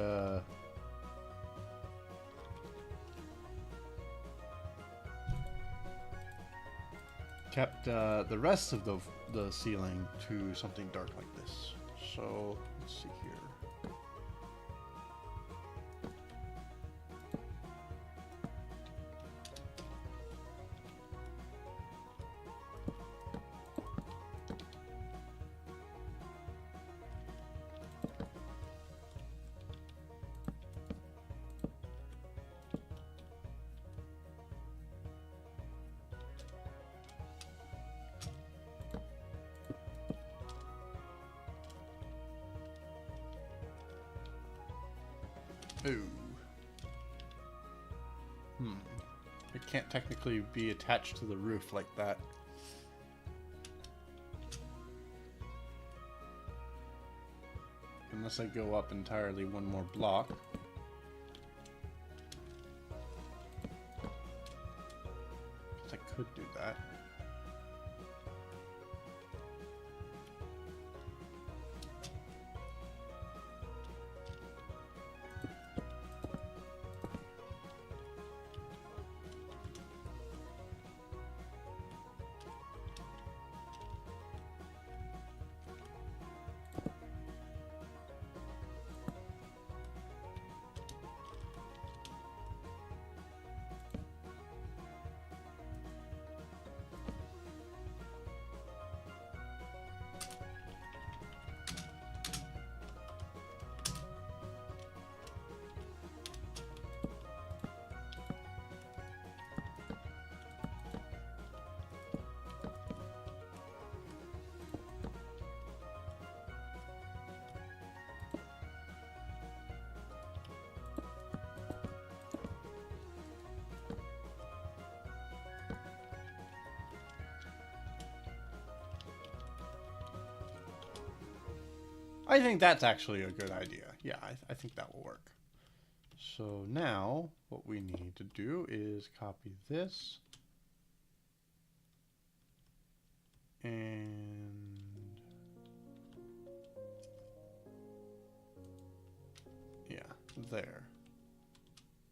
kept the rest of the ceiling to something dark like this? So let's see here. Ooh. It can't technically be attached to the roof like that. Unless I go up entirely one more block. Guess I could do that. I think that's actually a good idea. Yeah, I think that will work. So now what we need to do is copy this. And yeah, there.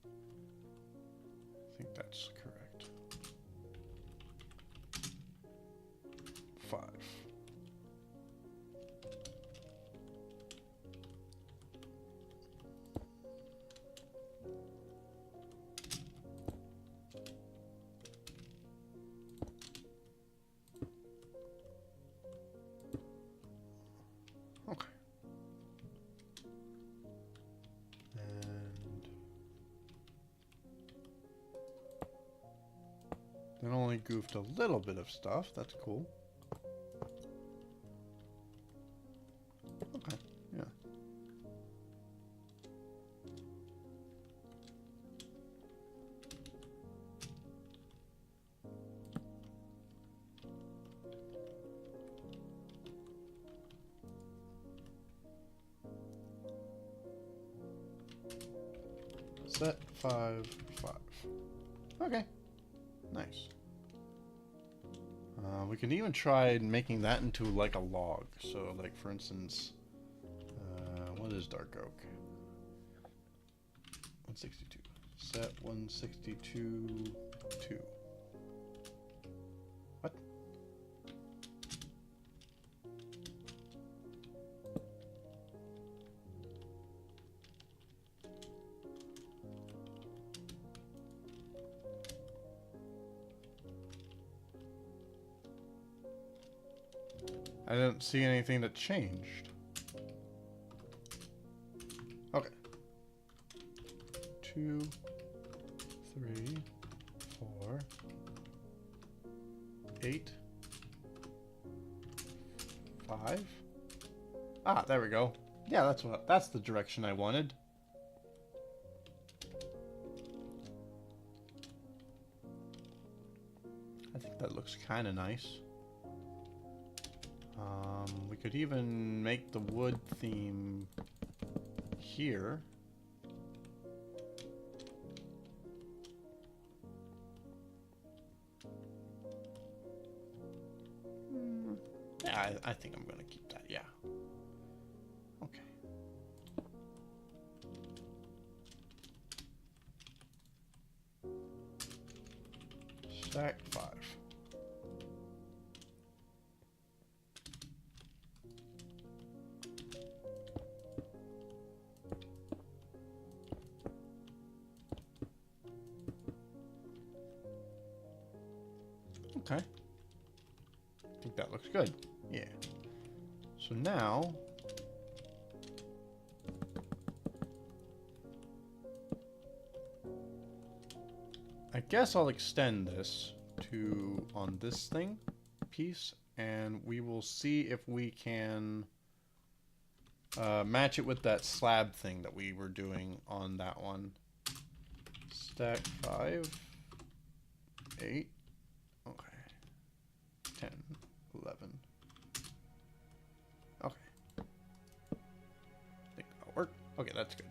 I think that's correct. 5. Okay. And then only goofed a little bit of stuff. That's cool. Okay, yeah. Set 5, 5. Okay, nice. We can even try making that into like a log. So, like for instance, what is dark oak? 162. Set 162, 2. What? I didn't see anything that changed. Okay. 2, 3, 4, 8, 5. Ah, there we go. Yeah, that's the direction I wanted. I think that looks kind of nice. We could even make the wood theme here. Yeah, I think I'm going to keep that, yeah. Okay. Stack 5. Okay. I think that looks good. Yeah. So now I guess I'll extend this to on this thing piece, and we will see if we can match it with that slab thing that we were doing on that one. Stack 5, 8, okay, 10, 11. Okay. I think that'll work. Okay, that's good.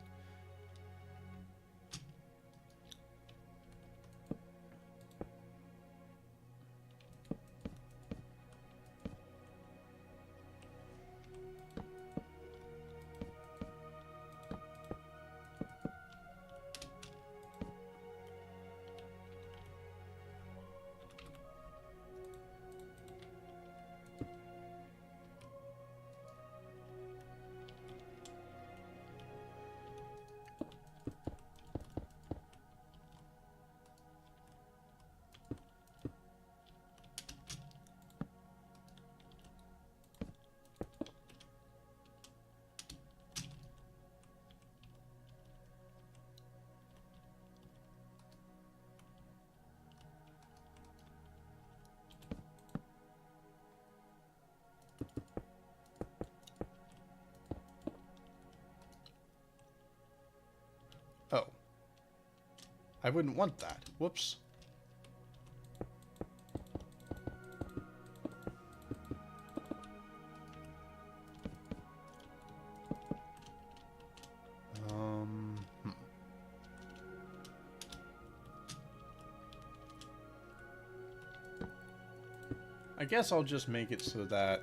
Oh. I wouldn't want that. Whoops. I guess I'll just make it so that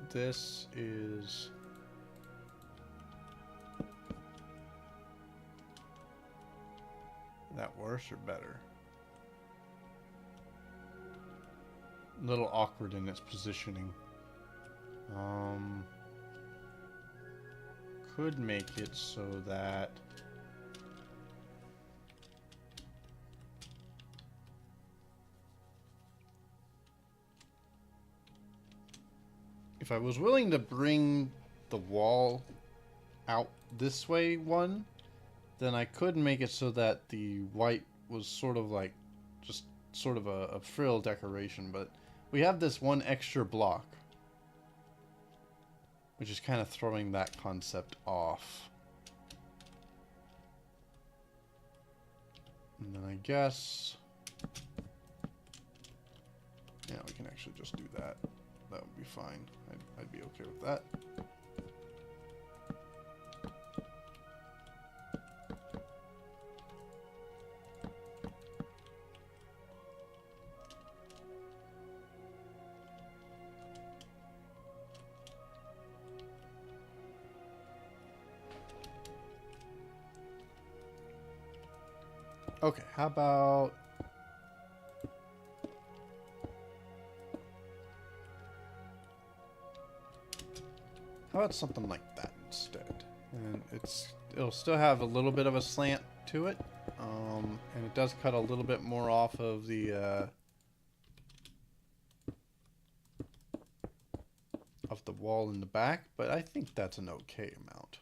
this is... that worse or better? A little awkward in its positioning. Could make it so that if I was willing to bring the wall out this way one, then I could make it so that the white was sort of like just sort of a frill decoration, but we have this one extra block, which is kind of throwing that concept off. And then I guess, yeah, we can actually just do that. That would be fine. I'd be okay with that. Okay, how about something like that instead? And it'll still have a little bit of a slant to it, and it does cut a little bit more off of the wall in the back, but I think that's an okay amount.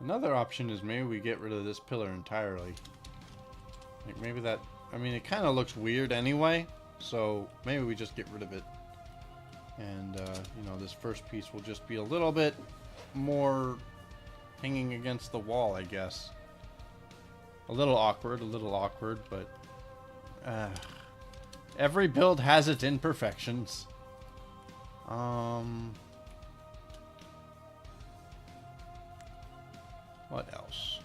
Another option is maybe we get rid of this pillar entirely. Like maybe that, I mean, it kind of looks weird anyway, so maybe we just get rid of it. And, you know, this first piece will just be a little bit more hanging against the wall, I guess. A little awkward, but every build has its imperfections. What else?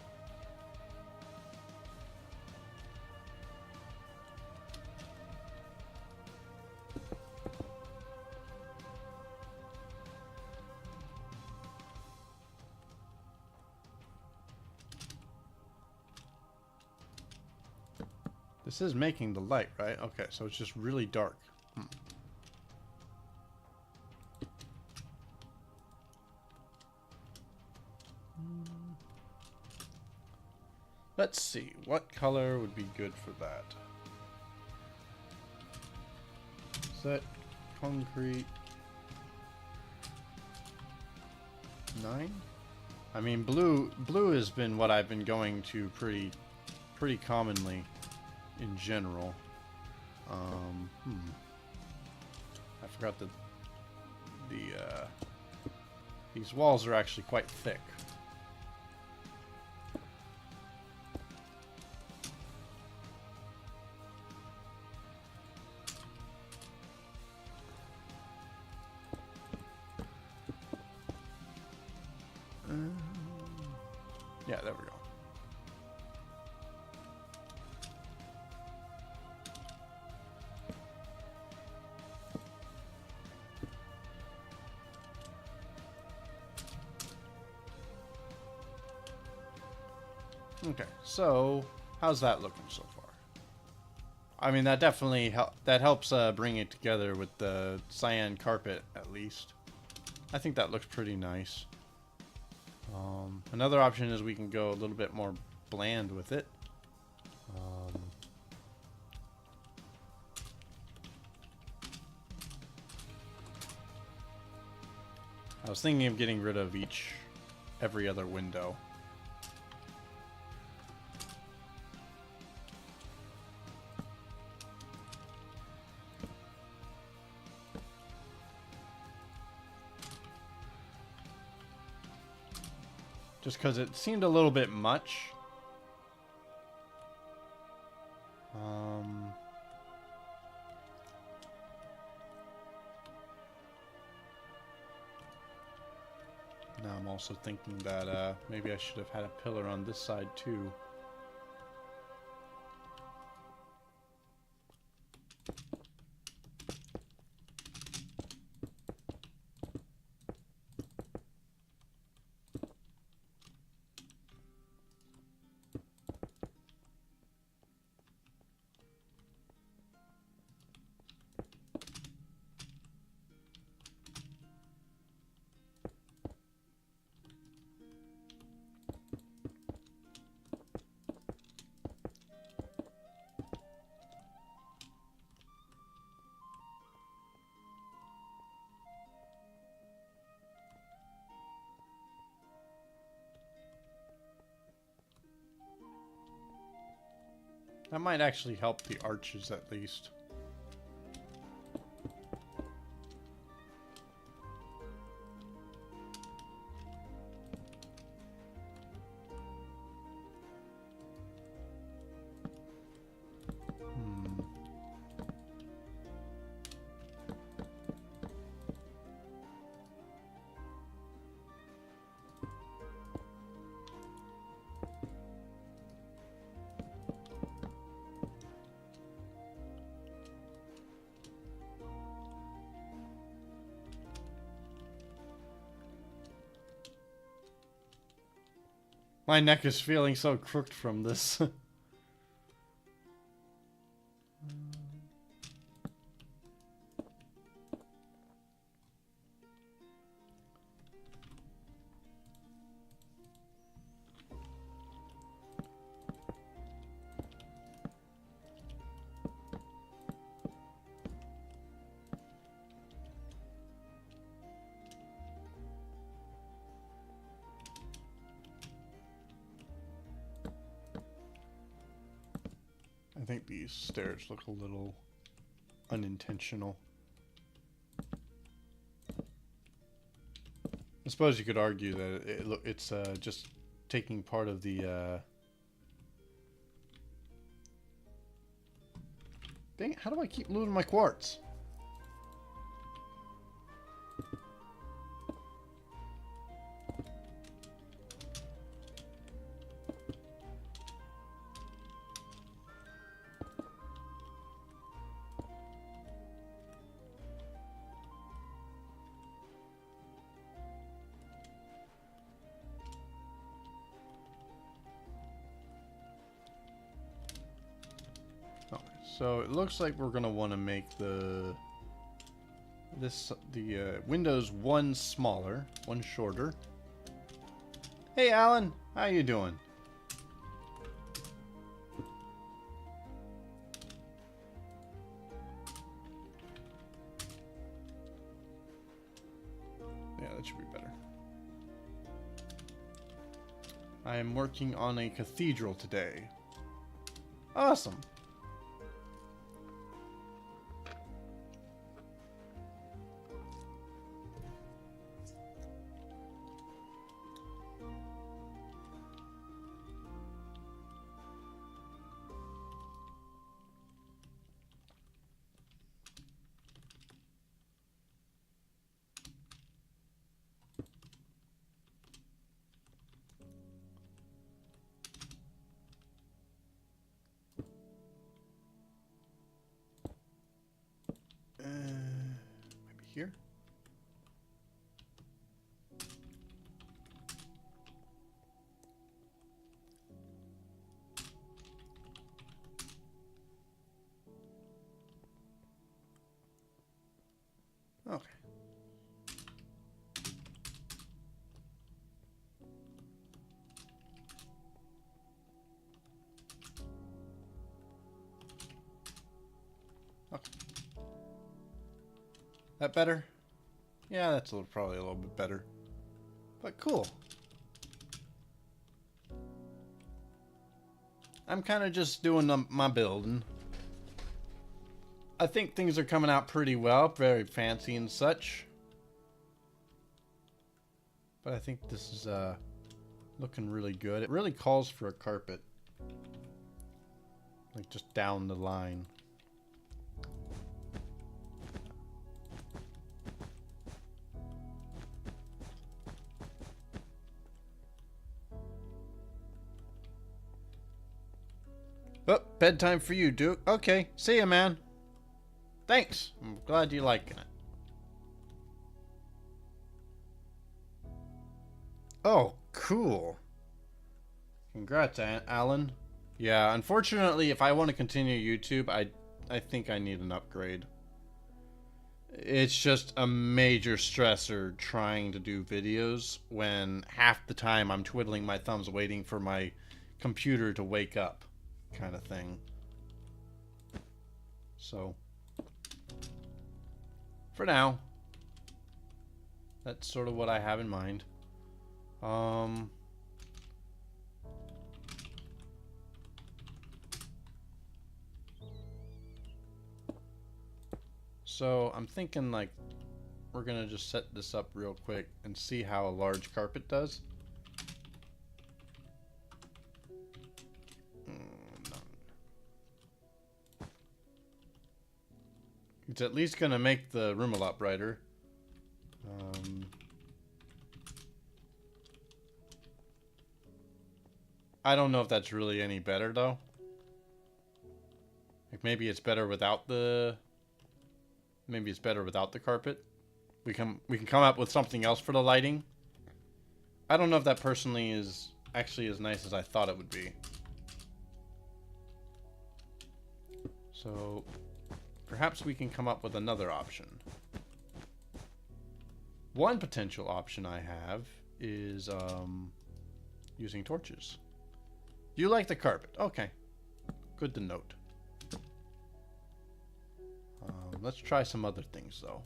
This is making the light, right? Okay, so it's just really dark. Let's see, what color would be good for that? Is that concrete 9? I mean, blue has been what I've been going to pretty commonly in general. I forgot that these walls are actually quite thick. Yeah, there we go. Okay, so how's that looking so far? I mean, that definitely helps bring it together with the cyan carpet, at least. I think that looks pretty nice. Another option is we can go a little bit more bland with it. I was thinking of getting rid of every other window. Just because it seemed a little bit much. Now I'm also thinking that maybe I should have had a pillar on this side too. That might actually help the arches at least. My neck is feeling so crooked from this. I think these stairs look a little unintentional. I suppose you could argue that it's just taking part of the... Dang it, how do I keep losing my quartz? So it looks like we're gonna want to make the windows one smaller, one shorter. Hey Alan, how you doing? Yeah, that should be better. I am working on a cathedral today. Awesome. Maybe here? Okay. Okay. That better? Yeah, that's probably a little bit better. But cool. I'm kind of just doing my building. I think things are coming out pretty well, very fancy and such. But I think this is looking really good. It really calls for a carpet. Like just down the line. Oh, bedtime for you, Duke. Okay, see ya, man. Thanks. I'm glad you're liking it. Oh, cool. Congrats, Alan. Yeah, unfortunately, if I want to continue YouTube, I think I need an upgrade. It's just a major stressor trying to do videos when half the time I'm twiddling my thumbs waiting for my computer to wake up, kind of thing. So, for now, that's sort of what I have in mind. So I'm thinking like we're gonna just set this up real quick and see how a large carpet does. It's at least gonna make the room a lot brighter. I don't know if that's really any better though. Like maybe it's better without the. Maybe it's better without the carpet. We can come up with something else for the lighting. I don't know if that personally is actually as nice as I thought it would be. So perhaps we can come up with another option. One potential option I have is using torches. You like the carpet? Okay. Good to note. Let's try some other things, though.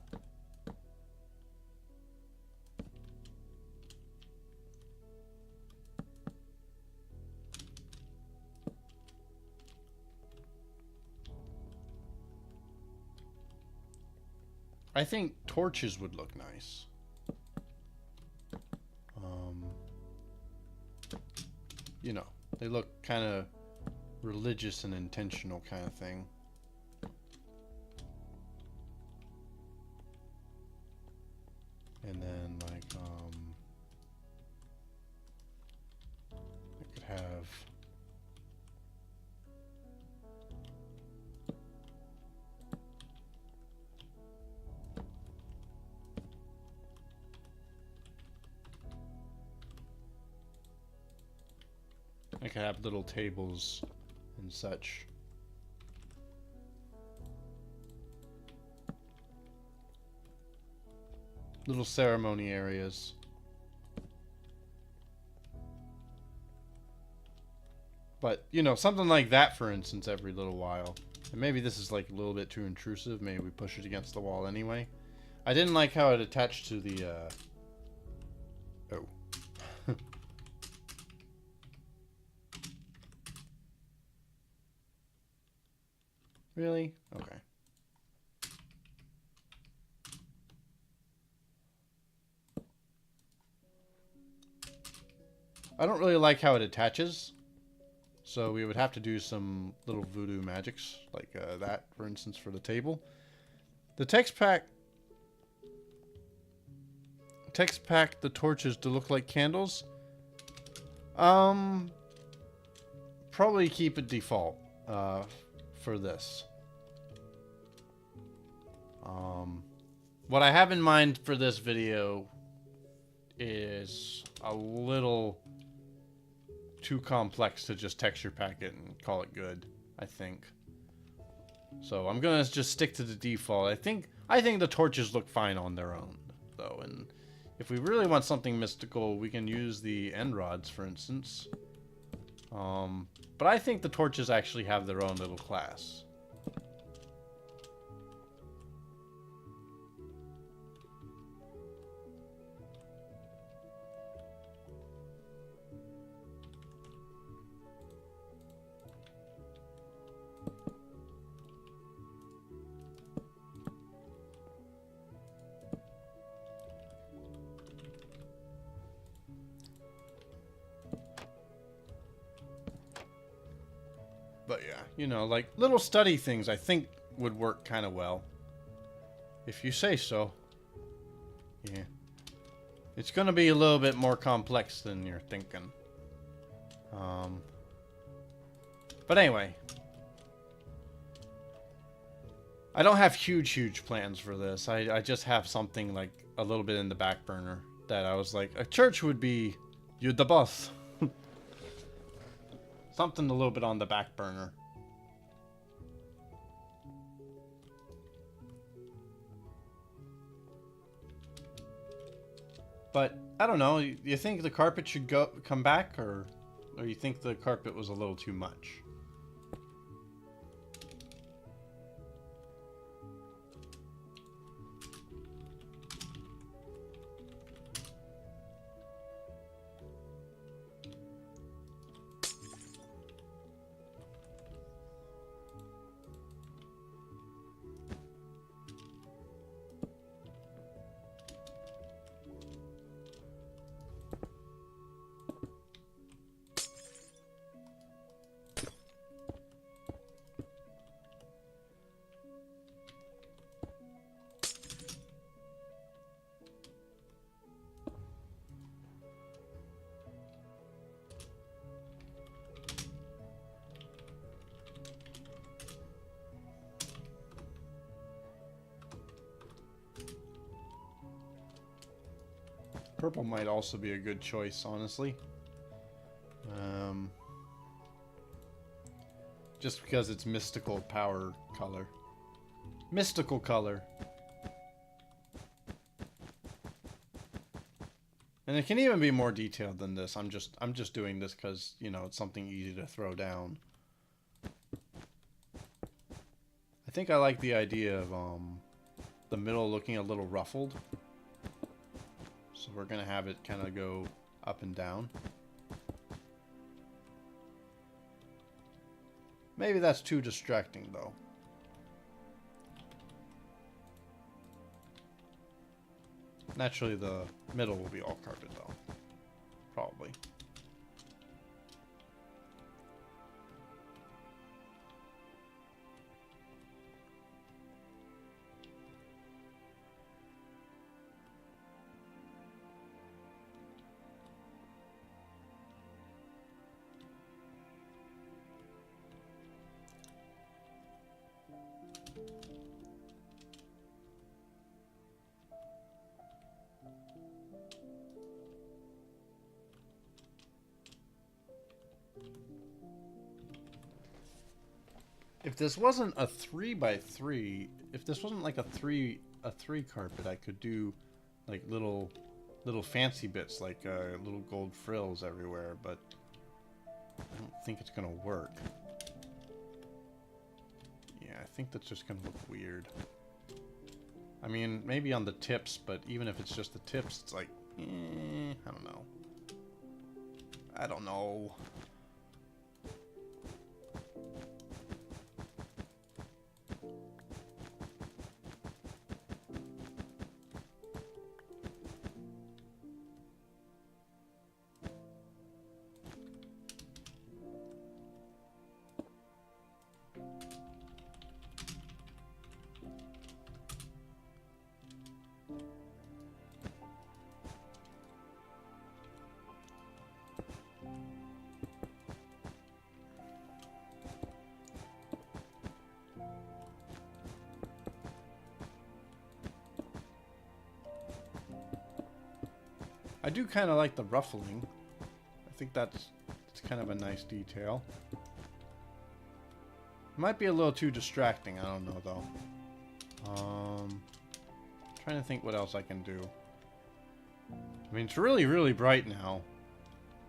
I think torches would look nice. You know, they look kind of religious and intentional kind of thing. And then, like, I could have... I could have little tables and such. Little ceremony areas. But, you know, something like that, for instance, every little while. And maybe this is, like, a little bit too intrusive. Maybe we push it against the wall anyway. I didn't like how it attached to the, Oh. Really? Okay. I don't really like how it attaches. So we would have to do some little voodoo magics, like that, for instance, for the table. The text pack the torches to look like candles. Probably keep it default for this. What I have in mind for this video is a little too complex to just texture pack it and call it good, I think. So I'm gonna just stick to the default. I think the torches look fine on their own, though. And if we really want something mystical, we can use the end rods, for instance. But I think the torches actually have their own little class. But yeah, you know, like little study things I think would work kind of well. If you say so. Yeah. It's going to be a little bit more complex than you're thinking. But anyway. I don't have huge plans for this. I just have something like a little bit in the back burner that I was like, a church would be you the boss. Something a little bit on the back burner. But I don't know. You think the carpet should come back, or you think the carpet was a little too much? Purple might also be a good choice, honestly. Just because it's mystical power color. Mystical color. And it can even be more detailed than this. I'm just doing this because, you know, it's something easy to throw down. I think I like the idea of the middle looking a little ruffled. So we're gonna have it kind of go up and down. Maybe that's too distracting though. Naturally the middle will be all carpet though. Probably. If this wasn't a 3x3, if this wasn't like a three carpet, I could do like little fancy bits, like little gold frills everywhere, but I don't think it's gonna work. Yeah, I think that's just gonna look weird. I mean, maybe on the tips, but even if it's just the tips, it's like, I don't know. I don't know. I do kind of like the ruffling. I think it's kind of a nice detail. Might be a little too distracting, I don't know though. Trying to think what else I can do. I mean, it's really bright now.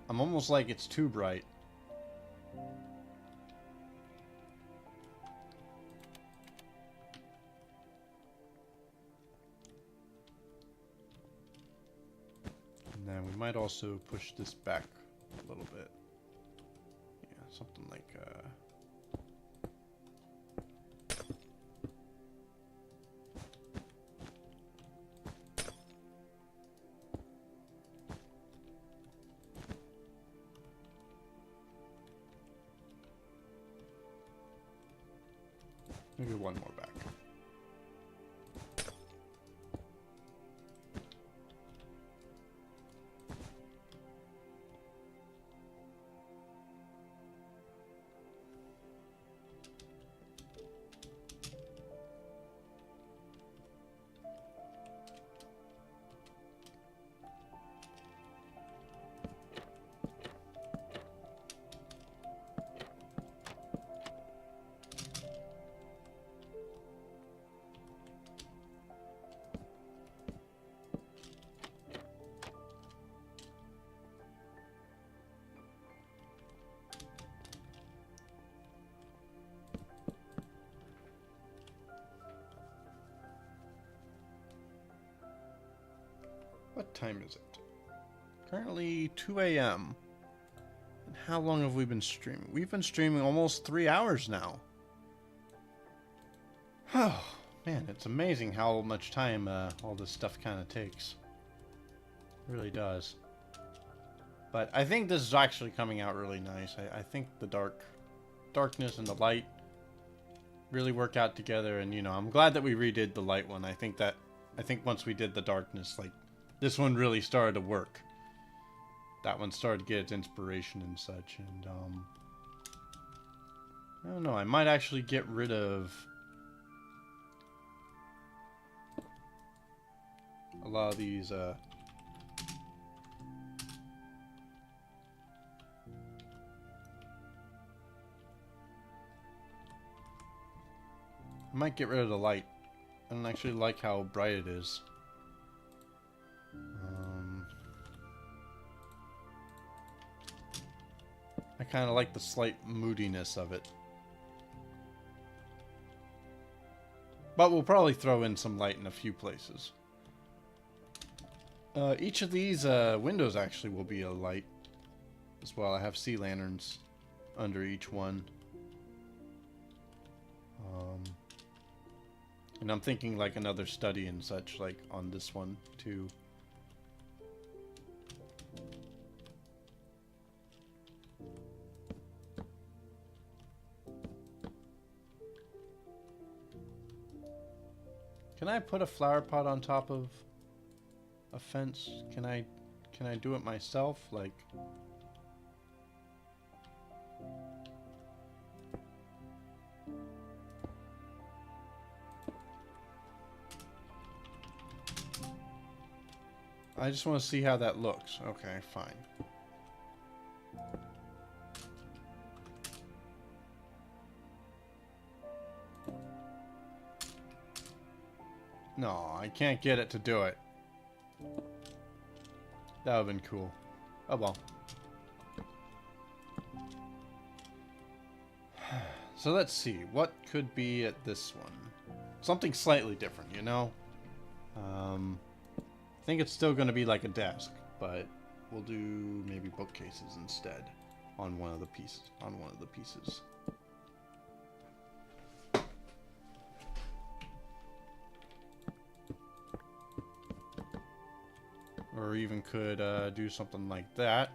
I'm almost like it's too bright. And then we might also push this back a little bit. Yeah, something like maybe one more back. What time is it? Currently 2 a.m. And how long have we been streaming? We've been streaming almost 3 hours now. Oh, man, it's amazing how much time all this stuff kind of takes. It really does. But I think this is actually coming out really nice. I think the darkness and the light really work out together, and you know, I'm glad that we redid the light one. I think once we did the darkness, like, this one really started to work. That one started to get its inspiration and such, and I don't know, I might actually get rid of a lot of these I might get rid of the light. I don't actually like how bright it is. I kind of like the slight moodiness of it. But we'll probably throw in some light in a few places. Each of these windows actually will be a light as well. I have sea lanterns under each one. And I'm thinking like another study and such, like on this one too. Can I put a flower pot on top of a fence? Can I do it myself? Like, I just want to see how that looks. Okay, fine. No, I can't get it to do it. That would have been cool. Oh well. So let's see. What could be at this one? Something slightly different, you know? I think it's still going to be like a desk, but we'll do maybe bookcases instead on one of the pieces. Or even could do something like that.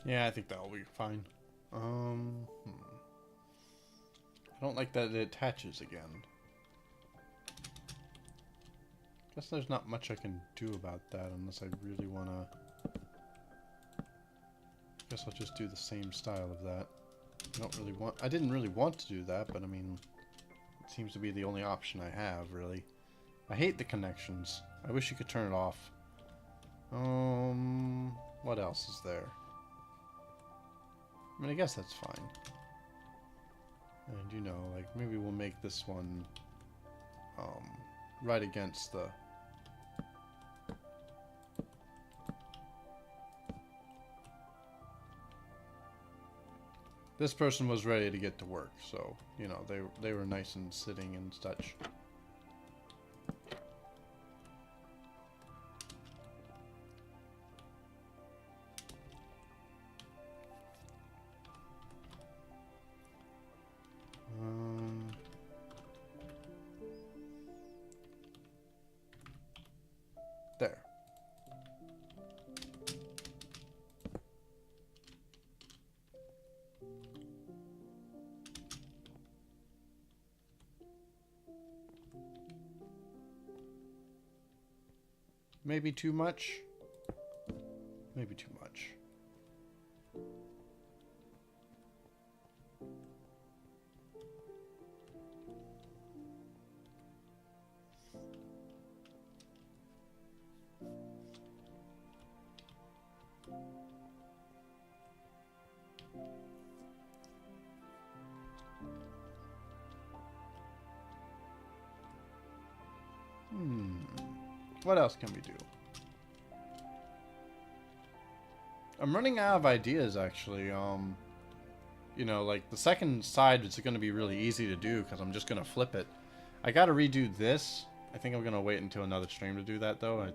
Yeah, I think that'll be fine. I don't like that it attaches again. Guess there's not much I can do about that unless I really want to. Guess I'll just do the same style of that. I didn't really want to do that, but I mean, it seems to be the only option I have, really. I hate the connections. I wish you could turn it off. What else is there? I mean, I guess that's fine. And you know, like, maybe we'll make this one right against the this person was ready to get to work, so you know, they were nice and sitting and such. There. maybe too much. Maybe too much. What else can we do? I'm running out of ideas, actually. You know, like, the second side is going to be really easy to do because I'm just going to flip it. I got to redo this. I think I'm going to wait until another stream to do that, though.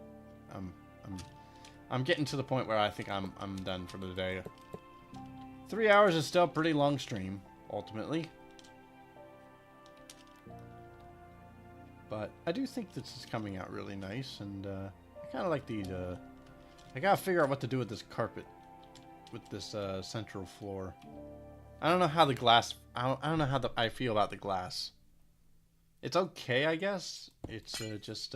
I'm getting to the point where I think I'm done for the day. 3 hours is still a pretty long stream, ultimately. But I do think this is coming out really nice, and I kind of like these. I gotta figure out what to do with this carpet, with this central floor. I don't know how the glass. I don't know how I feel about the glass. It's okay, I guess. It's just.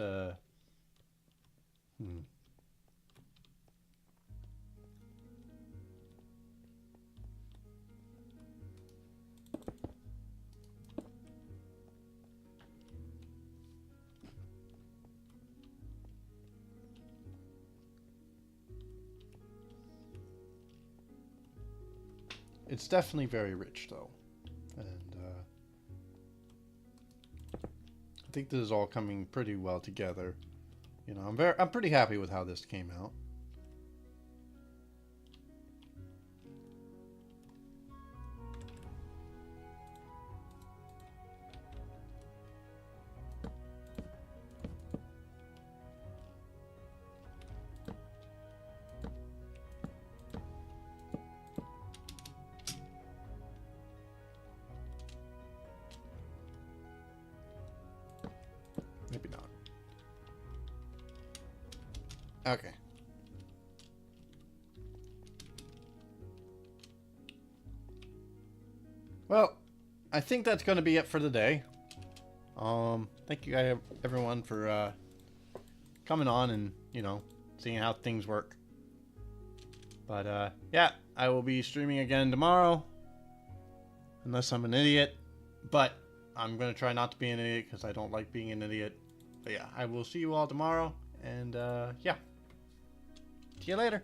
It's definitely very rich, though, and I think this is all coming pretty well together. You know, I'm pretty happy with how this came out. Maybe not. Okay. Well, I think that's going to be it for the day. Thank you guys, everyone, for coming on and, you know, seeing how things work. But yeah, I will be streaming again tomorrow, unless I'm an idiot. But I'm going to try not to be an idiot because I don't like being an idiot. But yeah, I will see you all tomorrow, and yeah, see you later.